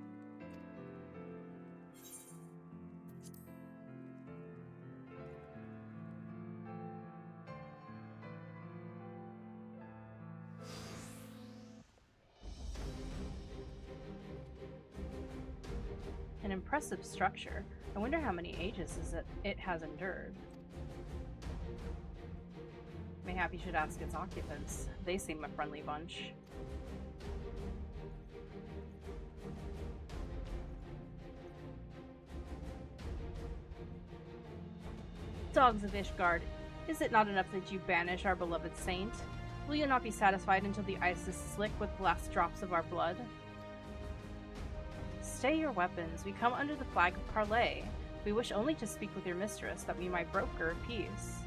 An impressive structure. I wonder how many ages it has endured. Mayhap you should ask its occupants. They seem a friendly bunch. Dogs of Ishgard, is it not enough that you banish our beloved saint? Will you not be satisfied until the ice is slick with the last drops of our blood? Stay your weapons. We come under the flag of parley. We wish only to speak with your mistress, that we might broker a peace.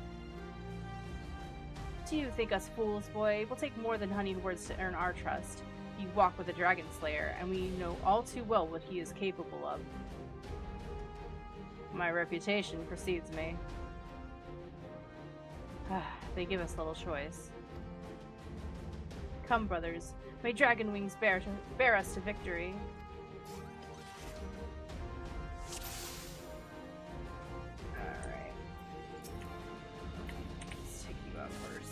Do you think us fools, boy? Will take more than honeyed words to earn our trust. You walk with a dragon slayer, and we know all too well what he is capable of. My reputation precedes me. They give us little choice. Come, brothers. May dragon wings bear us to victory. Alright. Let's take you out first.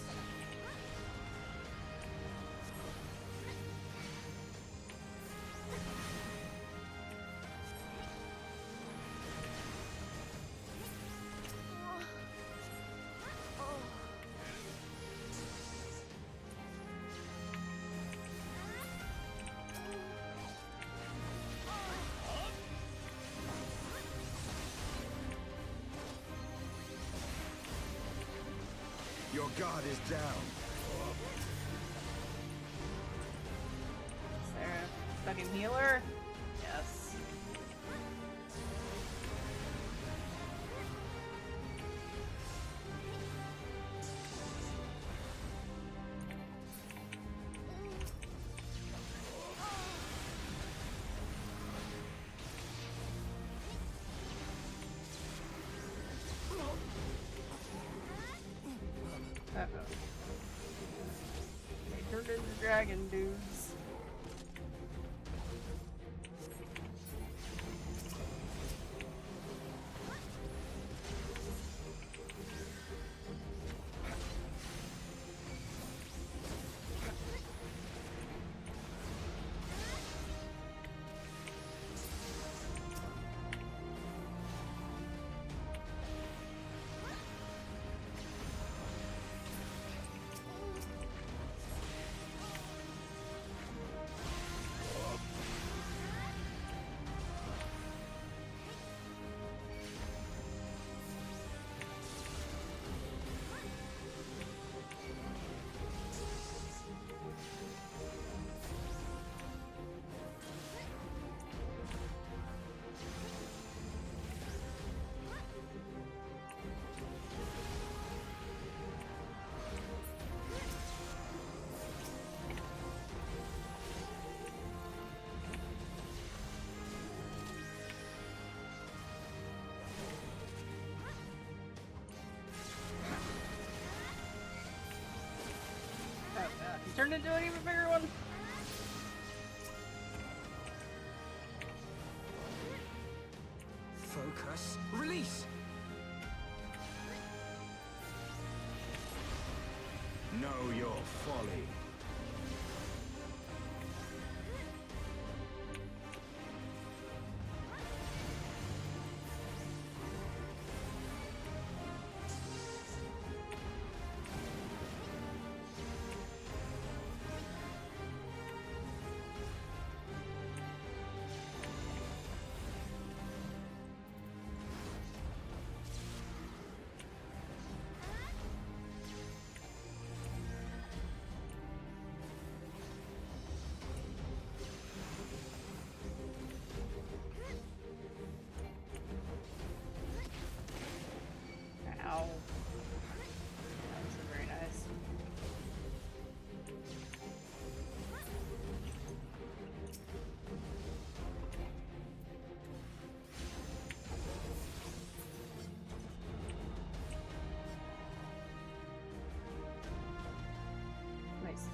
Your guard is down. Is there a fucking healer? Yes. Uh-oh. They turned into dragon dudes. turned into an even bigger one. Focus. Release! Know your folly. Ow. That was very nice. Nice.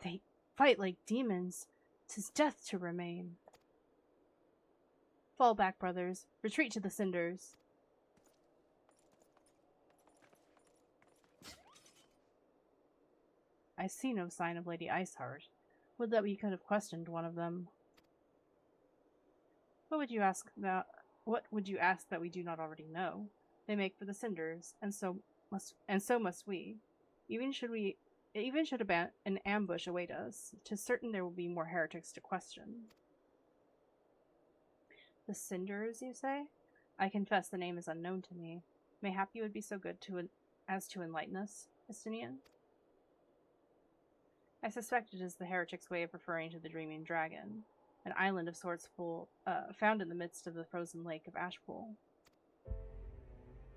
They fight like demons. 'Tis death to remain. Fall back, brothers. Retreat to the cinders. I see no sign of Lady Iceheart. Would that we could have questioned one of them. What would you ask that we do not already know? They make for the cinders, and so must we. Even should an ambush await us, 'tis certain there will be more heretics to question. The cinders, you say? I confess the name is unknown to me. Mayhap you would be so good as to enlighten us, Estinian? I suspect it is the heretic's way of referring to the Dreaming Dragon, an island of sorts found in the midst of the frozen lake of Ashpool.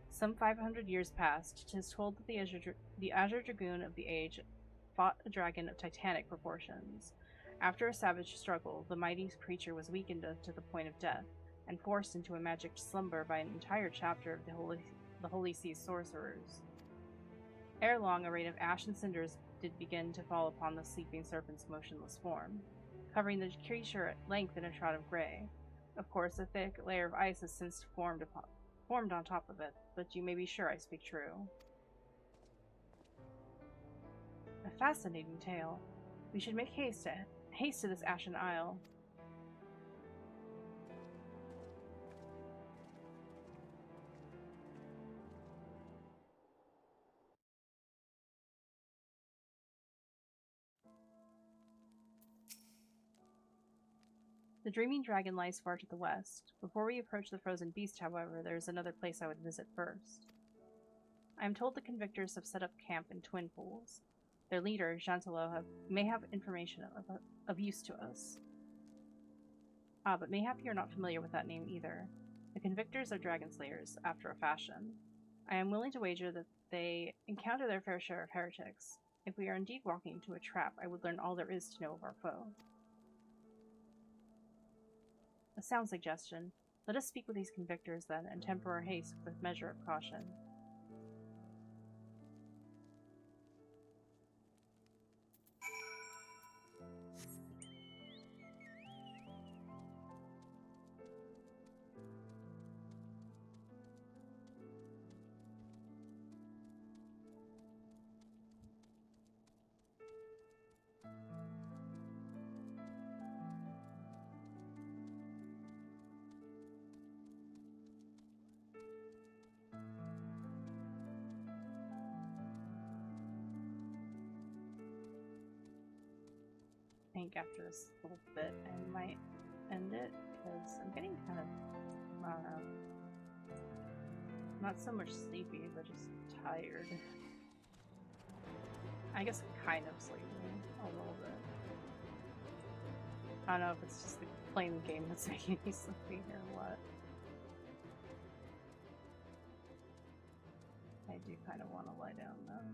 Some 500 years past, 'tis told that the Azure Dragoon of the age fought a dragon of titanic proportions. After a savage struggle, the mighty creature was weakened to the point of death, and forced into a magic slumber by an entire chapter of the Holy Sea's sorcerers. Ere long, a rain of ash and cinders did begin to fall upon the sleeping serpent's motionless form, covering the creature at length in a shroud of grey. Of course, a thick layer of ice has since formed on top of it, but you may be sure I speak true. A fascinating tale. We should make haste to this ashen isle. The Dreaming Dragon lies far to the west. Before we approach the frozen beast, however, there is another place I would visit first. I am told the convictors have set up camp in Twin Pools. Their leader, Jantalo, may have information of use to us. Ah, but mayhap you are not familiar with that name either. The convictors are dragon slayers, after a fashion. I am willing to wager that they encounter their fair share of heretics. If we are indeed walking into a trap, I would learn all there is to know of our foe. A sound suggestion. Let us speak with these convictors, then, and temper our haste with a measure of caution. I think after this little bit I might end it, because I'm getting kind of, I don't know, not so much sleepy, but just tired. I guess I'm kind of sleepy, a little bit. I don't know if it's just playing the game that's making me sleepy or what. I do kind of want to lie down though.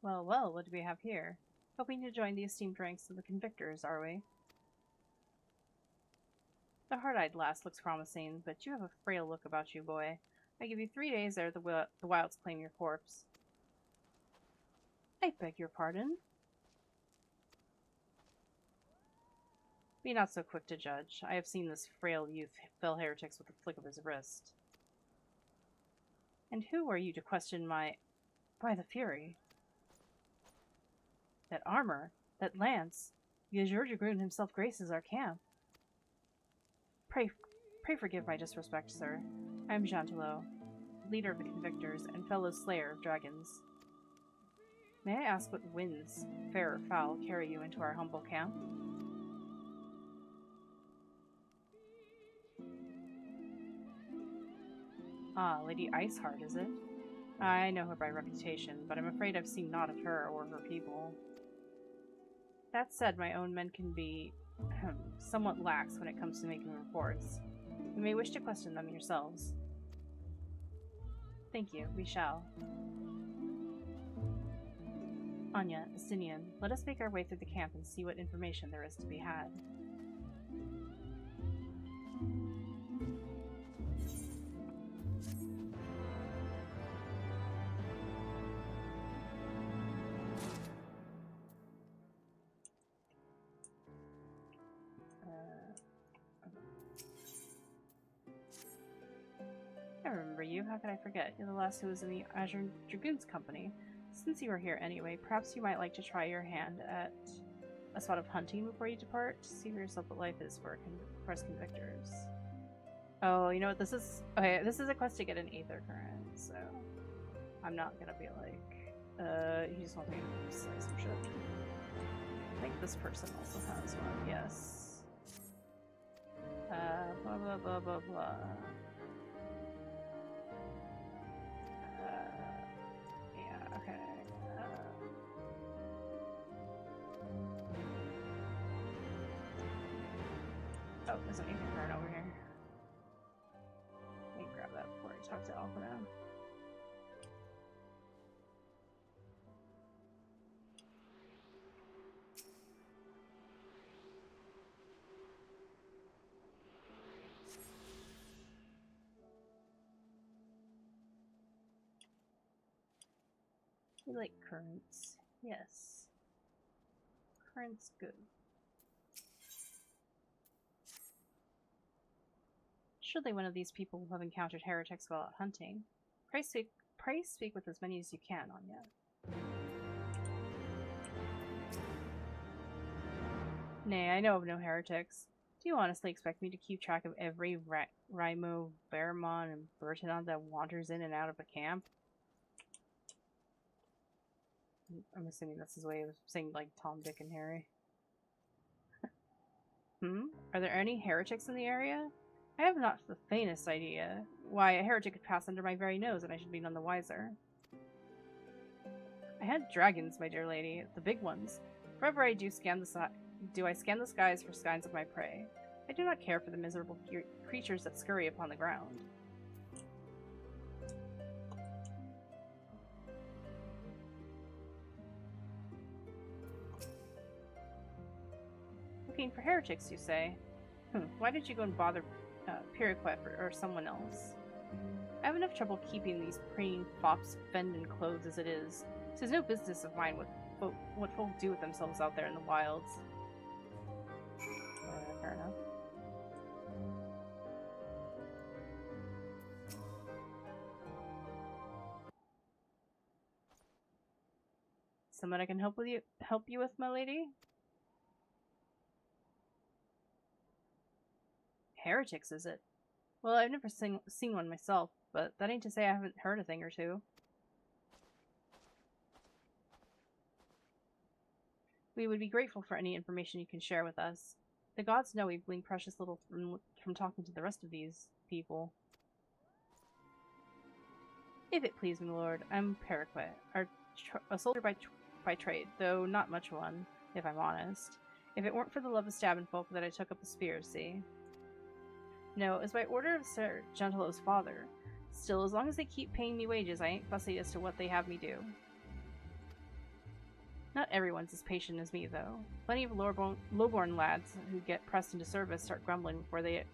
Well, well, what do we have here? Hoping to join the esteemed ranks of the convictors, are we? The hard-eyed lass looks promising, but you have a frail look about you, boy. I give you 3 days ere the wilds claim your corpse. I beg your pardon? Be not so quick to judge. I have seen this frail youth fell heretics with the flick of his wrist. And who are you to question my... By the Fury? That armor, that lance, the Azure Dragoon himself graces our camp. Pray forgive my disrespect, sir. I am Jantelo, leader of the Convictors and fellow slayer of dragons. May I ask what winds, fair or foul, carry you into our humble camp? Ah, Lady Iceheart, is it? I know her by reputation, but I'm afraid I've seen naught of her or her people. That said, my own men can be somewhat lax when it comes to making reports. You may wish to question them yourselves. Thank you, we shall. Anya, Estinian, let us make our way through the camp and see what information there is to be had. I remember you. How could I forget? You're the last who was in the Azure Dragoons company. Since you are here anyway, perhaps you might like to try your hand at a spot of hunting before you depart. See for yourself what life is for us convictors. Oh, you know what? This is... Okay, this is a quest to get an Aether Current, so... I'm not gonna be like... he just wants me to say some shit. I think this person also has one. Yes. Blah blah blah blah blah. Yeah, okay. Oh, there's an Aether Current over here. Let me grab that before I talk to Alpha now. We like currents. Yes. Currents good. Surely one of these people will have encountered heretics while out hunting. Pray speak with as many as you can, Anya. Nay, I know of no heretics. Do you honestly expect me to keep track of every Raimo, Bearmon, and Bertinon that wanders in and out of a camp? I'm assuming that's his way of saying, like, Tom, Dick, and Harry. Are there any heretics in the area? I have not the faintest idea. Why, a heretic could pass under my very nose and I should be none the wiser. I had dragons, my dear lady, the big ones. Forever I do scan the skies for signs of my prey. I do not care for the miserable creatures that scurry upon the ground. Looking for heretics, you say? Why did you go and bother Piriquet or someone else? I have enough trouble keeping these preening fops fend and clothed as it is. So it's no business of mine what folk do with themselves out there in the wilds. Fair enough. Someone I can help you with, my lady? Heretics, is it? Well, I've never seen one myself, but that ain't to say I haven't heard a thing or two. We would be grateful for any information you can share with us. The gods know we glean precious little from talking to the rest of these people. If it please me, lord, I'm Piriquet, a soldier by trade, though not much one, if I'm honest. If it weren't for the love of stabbing folk that I took up the spear, see? No, it was by order of Sir Gentelo's father. Still, as long as they keep paying me wages, I ain't fussy as to what they have me do. Not everyone's as patient as me, though. Plenty of lowborn lads who get pressed into service start grumbling before they've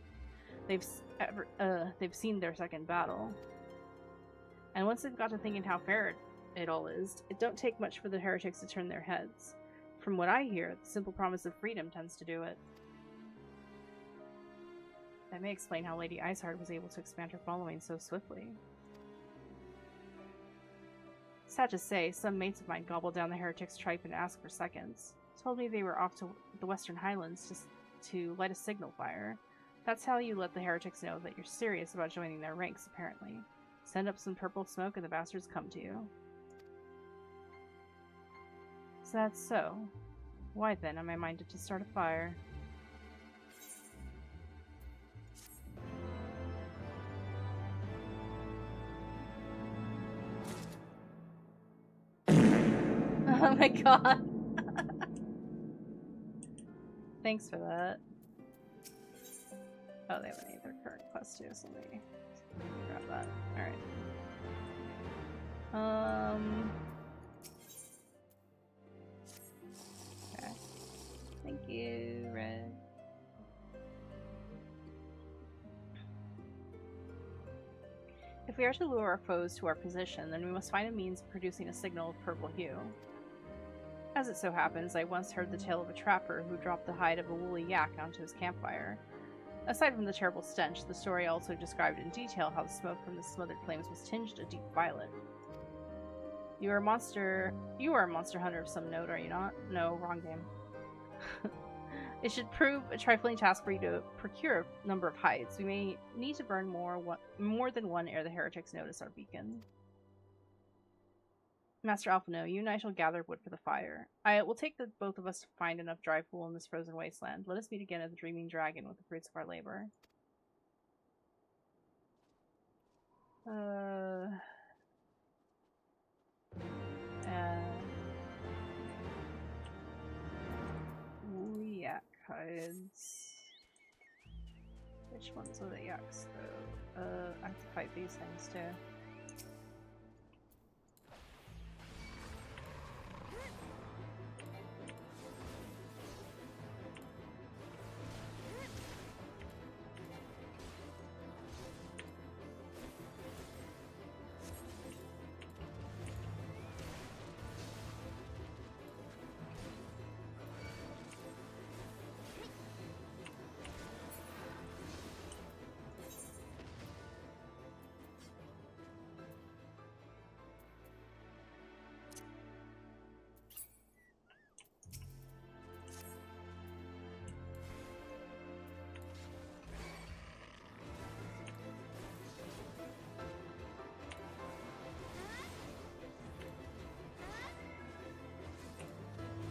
seen their second battle. And once they've got to thinking how fair it all is, it don't take much for the heretics to turn their heads. From what I hear, the simple promise of freedom tends to do it. That may explain how Lady Iceheart was able to expand her following so swiftly. Sad to say, some mates of mine gobbled down the heretics' tripe and asked for seconds. Told me they were off to the Western Highlands to light a signal fire. That's how you let the heretics know that you're serious about joining their ranks, apparently. Send up some purple smoke and the bastards come to you. So that's so. Why then am I minded to start a fire? Oh my god. Thanks for that. Oh, they haven't made their current quest too, so let me grab that. Alright. Okay. Thank you, Red. If we are to lure our foes to our position, then we must find a means of producing a signal of purple hue. As it so happens, I once heard the tale of a trapper who dropped the hide of a woolly yak onto his campfire. Aside from the terrible stench, the story also described in detail how the smoke from the smothered flames was tinged a deep violet. You are a monster hunter of some note, are you not? No, wrong game. It should prove a trifling task for you to procure a number of hides. We may need to burn more than one ere the heretics notice our beacon. Master Alphino, you and I shall gather wood for the fire. I will take the both of us to find enough dry wool in this frozen wasteland. Let us meet again at the Dreaming Dragon with the fruits of our labor. Yak hides. Which ones are the yaks though? I have to fight these things too.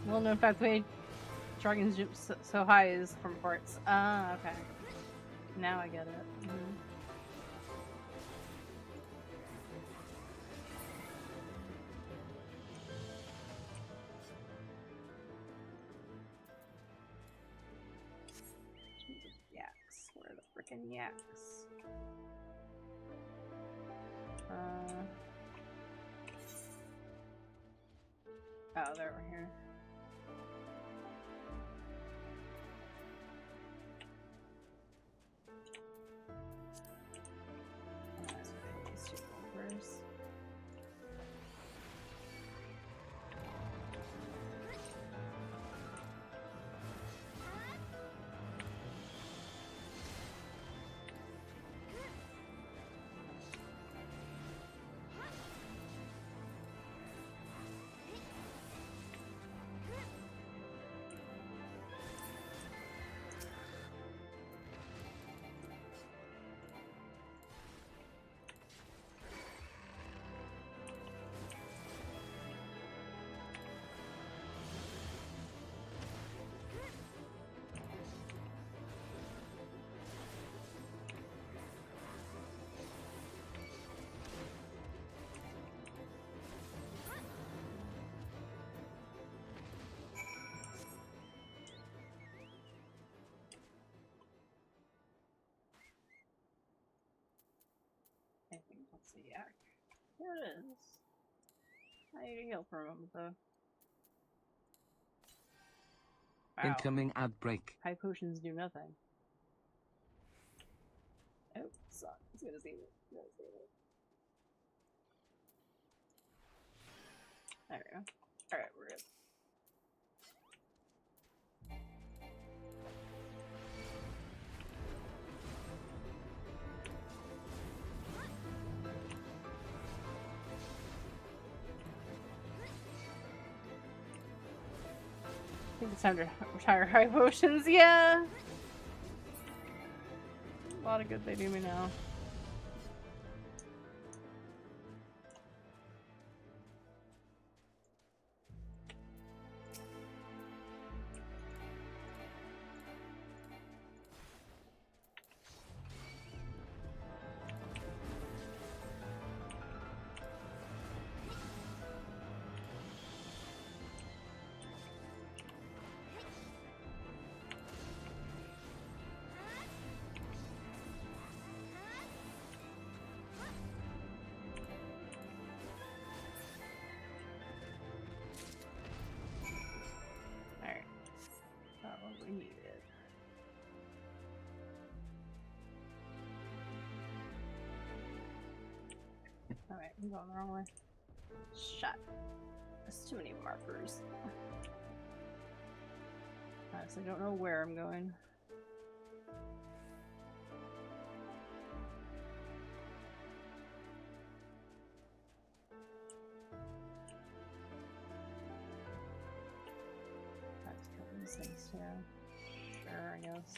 Well, no, in fact, the way dragons jump so high is from ports. Ah, okay. Now I get it. Yaks. Where are the frickin' yaks? Oh, they're over here. I think that's a yak. There it is. I need to heal for a moment though. Wow. Incoming ad break. High potions do nothing. Oh, son. It's gonna save it. It's gonna save it. There we go. Alright, we're good. I think it's time to retire high potions, yeah! A lot of good they do me now. We need it. Alright, I'm going the wrong way. Shot. There's too many markers. Honestly, I don't know where I'm going. Let's kill these things too. Sure, I guess.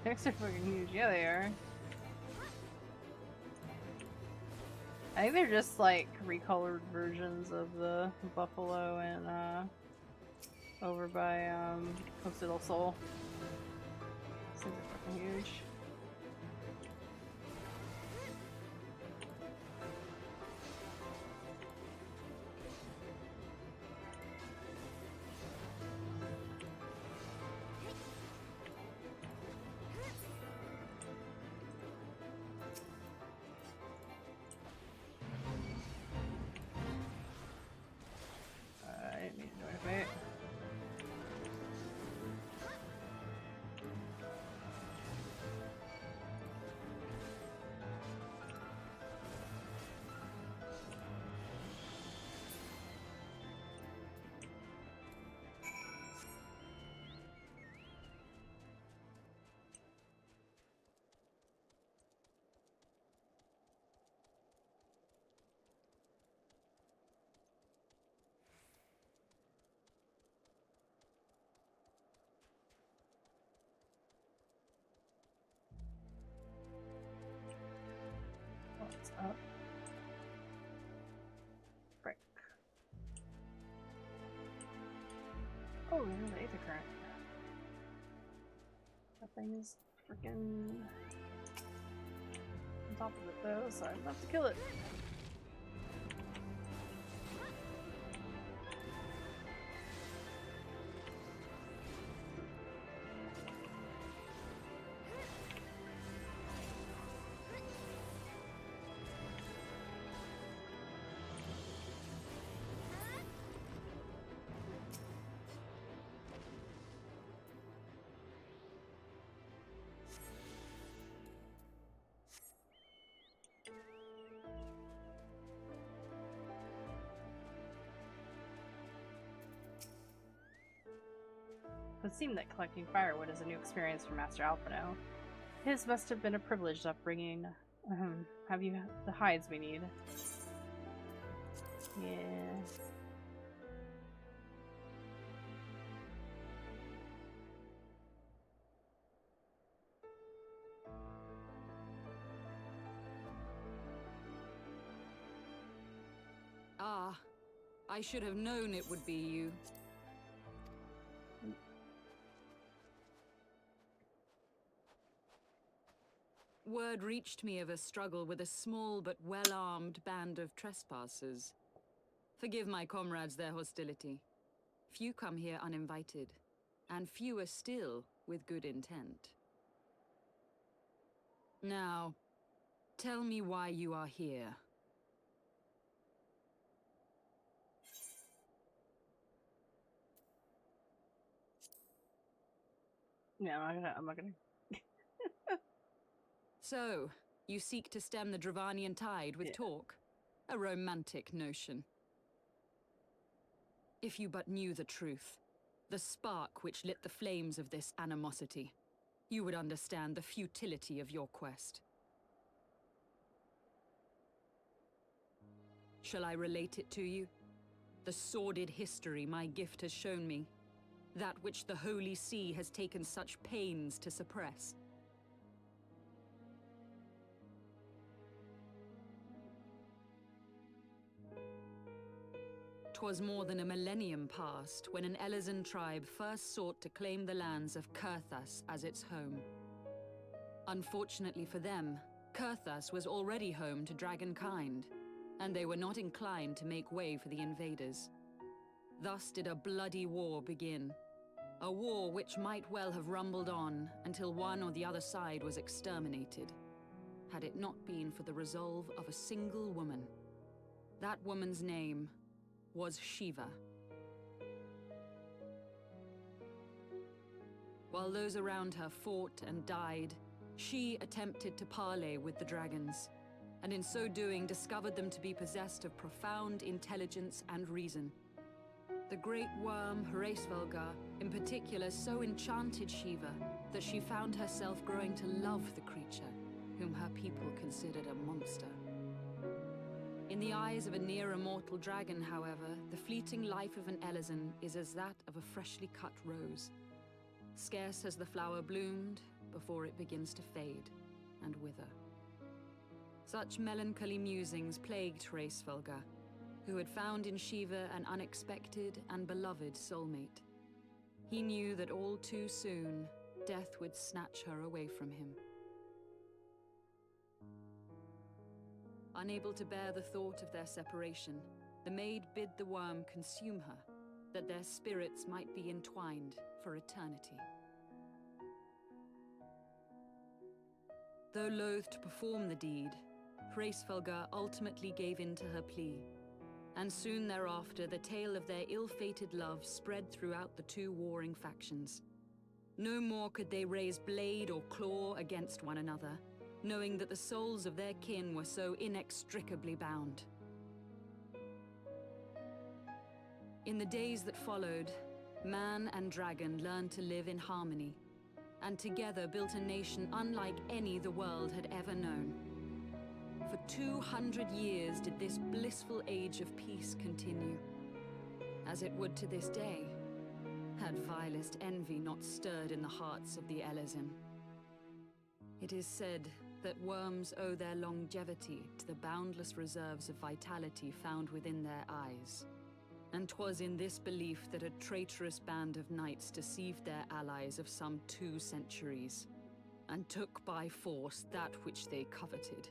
Ticks are fucking huge. Yeah, they are. I think they're just like recolored versions of the buffalo and over by Coastal Soul. These things are fucking huge. I didn't mean to do anything. What's up? Frick. Oh, there's the Aether Current. That thing is freaking on top of it though, so I'm about to kill it. It would seem that collecting firewood is a new experience for Master Alphino. His must have been a privileged upbringing. Have you the hides we need? Yeah. Ah, I should have known it would be you. Word reached me of a struggle with a small but well-armed band of trespassers. Forgive my comrades their hostility. Few come here uninvited, and fewer still with good intent. Now, tell me why you are here. Yeah, I'm not gonna. So, you seek to stem the Dravanian tide with talk? A romantic notion. If you but knew the truth, the spark which lit the flames of this animosity, you would understand the futility of your quest. Shall I relate it to you? The sordid history my gift has shown me. That which the Holy See has taken such pains to suppress. 'Twas more than a millennium past when an Elezen tribe first sought to claim the lands of Kurthas as its home. Unfortunately for them, Kurthas was already home to dragonkind, and they were not inclined to make way for the invaders. Thus did a bloody war begin, a war which might well have rumbled on until one or the other side was exterminated, had it not been for the resolve of a single woman. That woman's name was Shiva. While those around her fought and died, she attempted to parley with the dragons, and in so doing discovered them to be possessed of profound intelligence and reason. The great worm, Hraesvelgar, in particular so enchanted Shiva that she found herself growing to love the creature, whom her people considered a monster. In the eyes of a near-immortal dragon, however, the fleeting life of an Elezen is as that of a freshly cut rose. Scarce has the flower bloomed before it begins to fade and wither. Such melancholy musings plagued Hraesvelgar, who had found in Shiva an unexpected and beloved soulmate. He knew that all too soon, death would snatch her away from him. Unable to bear the thought of their separation, the maid bid the worm consume her, that their spirits might be entwined for eternity. Though loath to perform the deed, Hraesvelgar ultimately gave in to her plea, and soon thereafter the tale of their ill-fated love spread throughout the two warring factions. No more could they raise blade or claw against one another, knowing that the souls of their kin were so inextricably bound. In the days that followed, man and dragon learned to live in harmony, and together built a nation unlike any the world had ever known. For 200 years did this blissful age of peace continue, as it would to this day, had vilest envy not stirred in the hearts of the Elezen. It is said that worms owe their longevity to the boundless reserves of vitality found within their eyes. And 'twas in this belief that a traitorous band of knights deceived their allies of some 2 centuries, and took by force that which they coveted.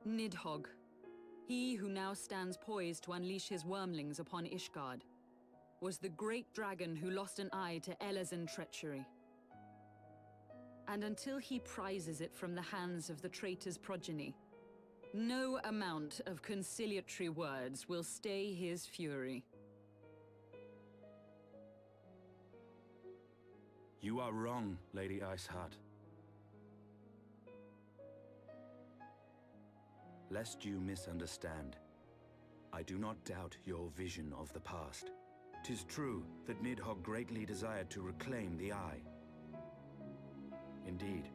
Nidhogg, he who now stands poised to unleash his wormlings upon Ishgard, was the great dragon who lost an eye to Elezen treachery. And until he prizes it from the hands of the traitor's progeny, no amount of conciliatory words will stay his fury. You are wrong, Lady Iceheart. Lest you misunderstand, I do not doubt your vision of the past. 'Tis true that Nidhogg greatly desired to reclaim the Eye. Indeed,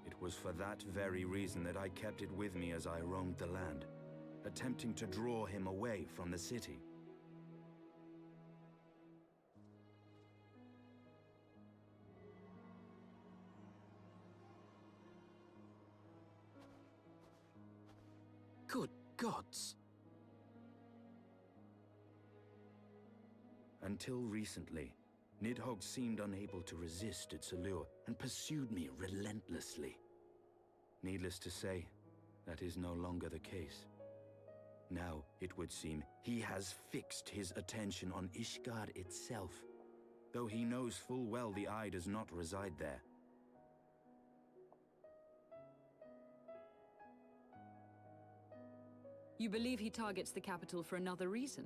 it was for that very reason that I kept it with me as I roamed the land, attempting to draw him away from the city. Good gods! Until recently, Nidhogg seemed unable to resist its allure and pursued me relentlessly. Needless to say, that is no longer the case. Now, it would seem, he has fixed his attention on Ishgard itself, though he knows full well the eye does not reside there. You believe he targets the capital for another reason?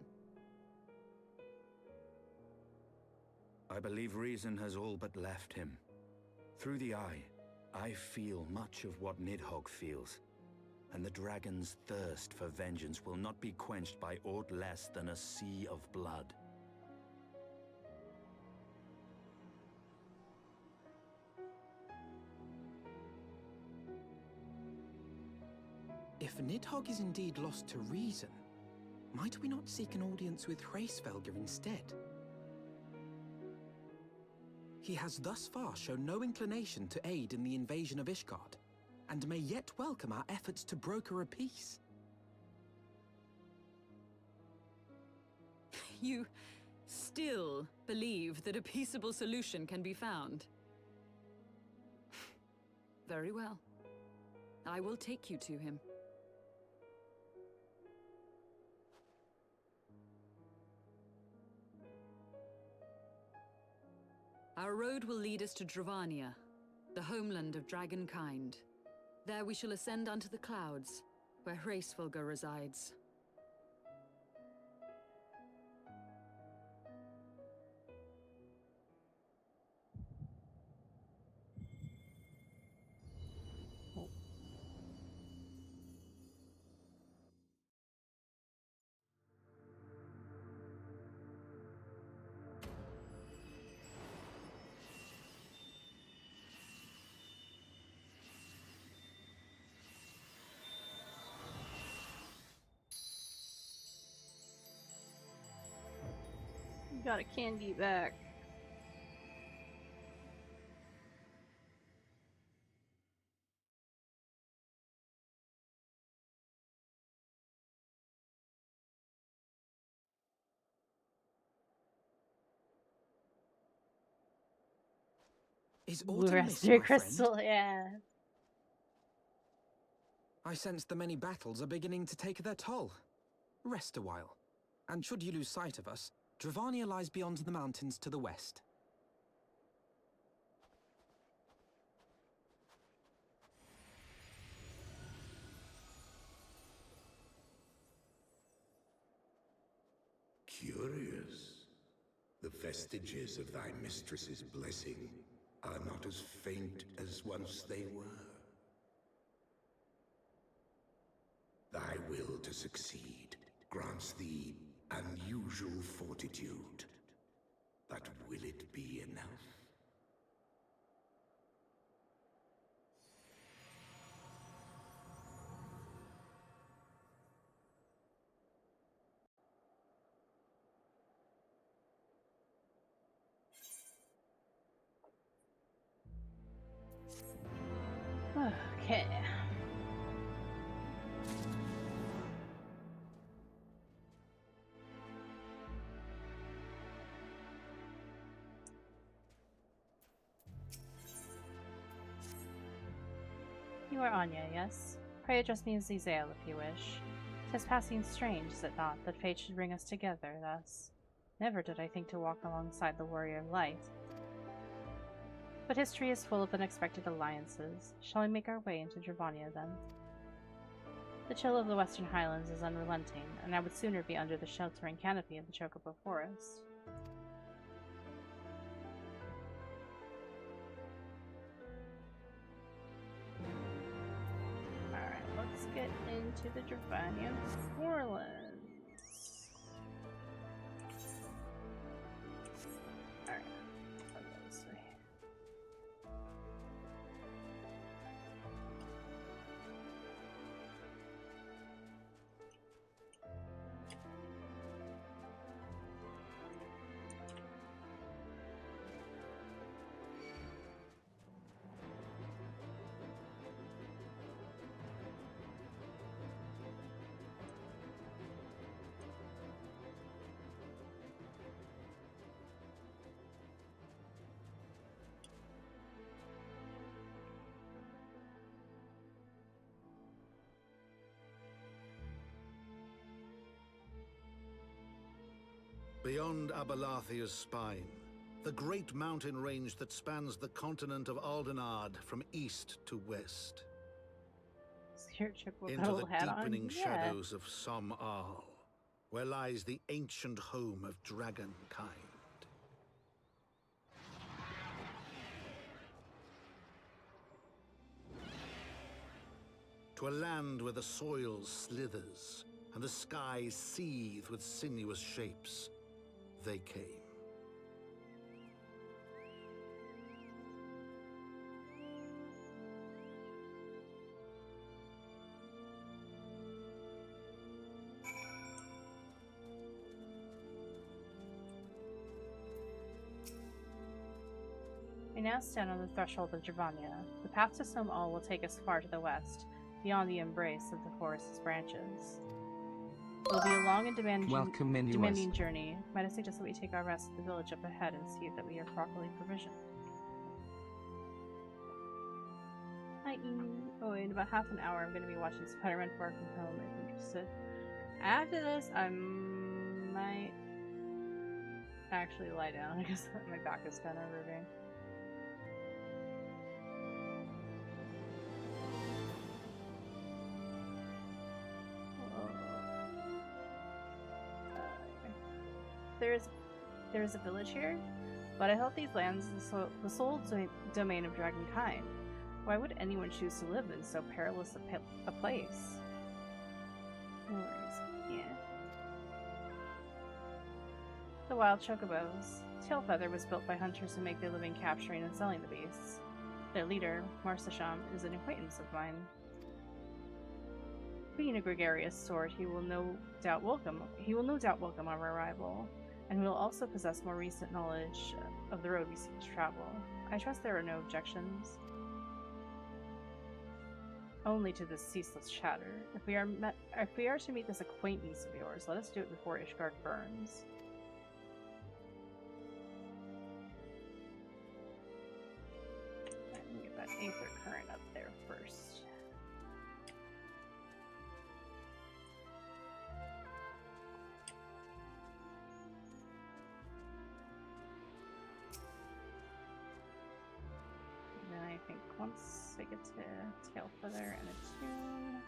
I believe reason has all but left him. Through the eye, I feel much of what Nidhogg feels, and the dragon's thirst for vengeance will not be quenched by aught less than a sea of blood. If Nidhogg is indeed lost to reason, might we not seek an audience with Hraesvelgr instead? He has thus far shown no inclination to aid in the invasion of Ishgard, and may yet welcome our efforts to broker a peace. You still believe that a peaceable solution can be found? Very well. I will take you to him. Our road will lead us to Dravania, the homeland of dragonkind. There we shall ascend unto the clouds, where Hraesvelgr resides. Got a candy back. Is Blue autumn mist, raspberry my friend? crystal, yeah. I sense the many battles are beginning to take their toll. Rest a while, and should you lose sight of us, Dravania lies beyond the mountains to the west. Curious. The vestiges of thy mistress's blessing are not as faint as once they were. Thy will to succeed grants thee unusual fortitude. But will it be enough? Okay. You are Anya, yes? Pray address me as Zizael if you wish. 'Tis passing strange, is it not, that fate should bring us together thus? Never did I think to walk alongside the warrior of light. But history is full of unexpected alliances. Shall we make our way into Dravania, then? The chill of the Western Highlands is unrelenting, and I would sooner be under the sheltering canopy of the Chocobo Forest. Alright, let's get into the Dravania Forelands. Alright, I'll go this way. Beyond Abalathia's spine, the great mountain range that spans the continent of Aldenard from east to west. Spirit ship with a Into the little hat on? deepening Yeah. shadows of Som Al, where lies the ancient home of dragonkind. To a land where the soil slithers and the skies seethe with sinuous shapes, they came. We now stand on the threshold of Javania. The path to Som Al will take us far to the west, beyond the embrace of the forest's branches. It will be a long and demanding journey. Might I suggest that we take our rest at the village up ahead and see that we are properly provisioned? Oh, in about half an hour I'm going to be watching Spider-Man Far From Home if you're interested. After this, I might actually lie down because my back is kind of hurting. There's a village here, but I hope these lands are the sole domain of dragonkind. Why would anyone choose to live in so perilous a place? No worries. Yeah. The wild chocobos. Tailfeather was built by hunters who make their living capturing and selling the beasts. Their leader, Marsasham, is an acquaintance of mine. Being a gregarious sort, he will no doubt welcome our arrival, and will also possess more recent knowledge of the road we seek to travel. I trust there are no objections. Only to this ceaseless chatter. If we are to meet this acquaintance of yours, let us do it before Ishgard burns. Let me get that Aether Current up there first. I think once I get to Tailfeather and attune,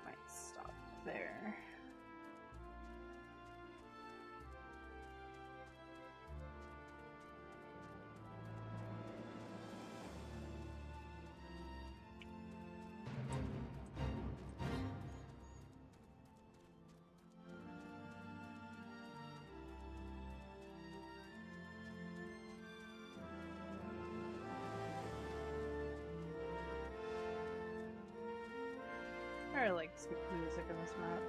I might stop there. I like skip music in this map.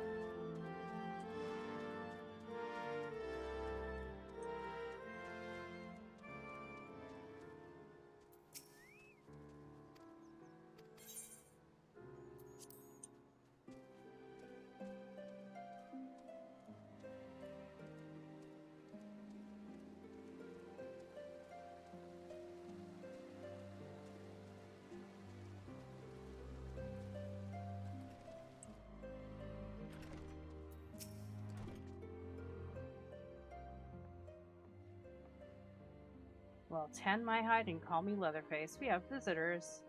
Well, tan my hide and call me Leatherface. We have visitors.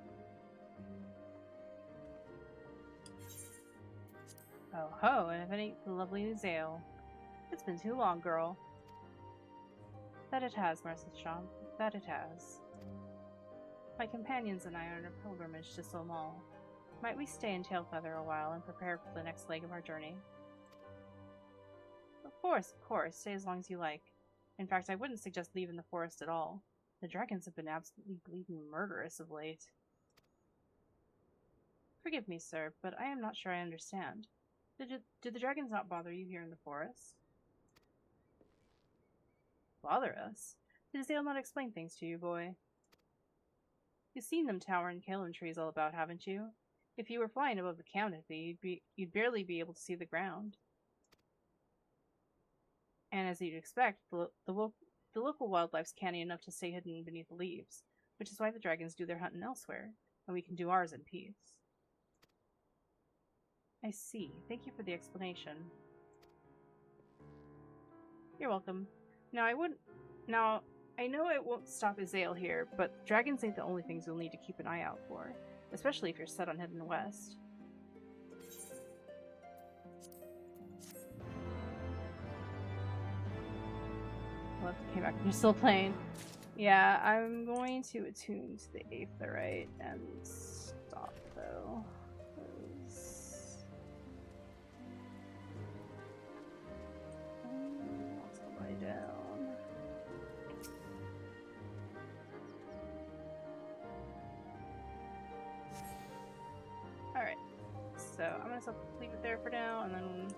Oh ho, and if it ain't the lovely Zale. It's been too long, girl. That it has, Marsasham. That it has. My companions and I are on a pilgrimage to Somal. Might we stay in Tailfeather a while and prepare for the next leg of our journey? Of course. Stay as long as you like. In fact, I wouldn't suggest leaving the forest at all. The dragons have been absolutely bleeding murderous of late. Forgive me, sir, but I am not sure I understand. Did the dragons not bother you here in the forest? Bother us? Did Zale not explain things to you, boy? You've seen them tower and Kalim trees all about, haven't you? If you were flying above the canopy, you'd barely be able to see the ground. And as you'd expect, the local wildlife's canny enough to stay hidden beneath the leaves, which is why the dragons do their hunting elsewhere, and we can do ours in peace. I see. Thank you for the explanation. You're welcome. Now, I know it won't stop Azale here, but dragons ain't the only things you'll need to keep an eye out for, especially if you're set on heading west. Well, it came back. You're still playing. Yeah, I'm going to attune to the Aetherite and stop, though. Let's lie down. Alright, so I'm gonna leave it there for now, and then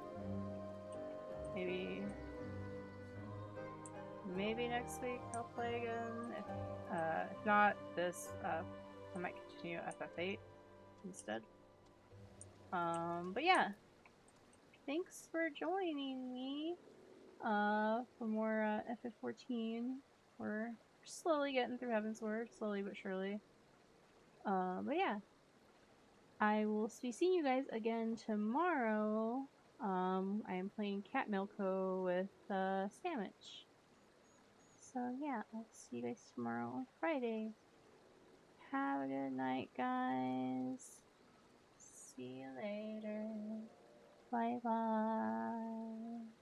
maybe next week I'll play again. If not, I might continue FF8 instead. But yeah, thanks for joining me for more FF14. We're slowly getting through Heavensward, slowly but surely. But yeah, I will be seeing you guys again tomorrow. I am playing Cat Milko with Sandwich. So yeah, I'll see you guys tomorrow on Friday. Have a good night, guys. See you later. Bye bye.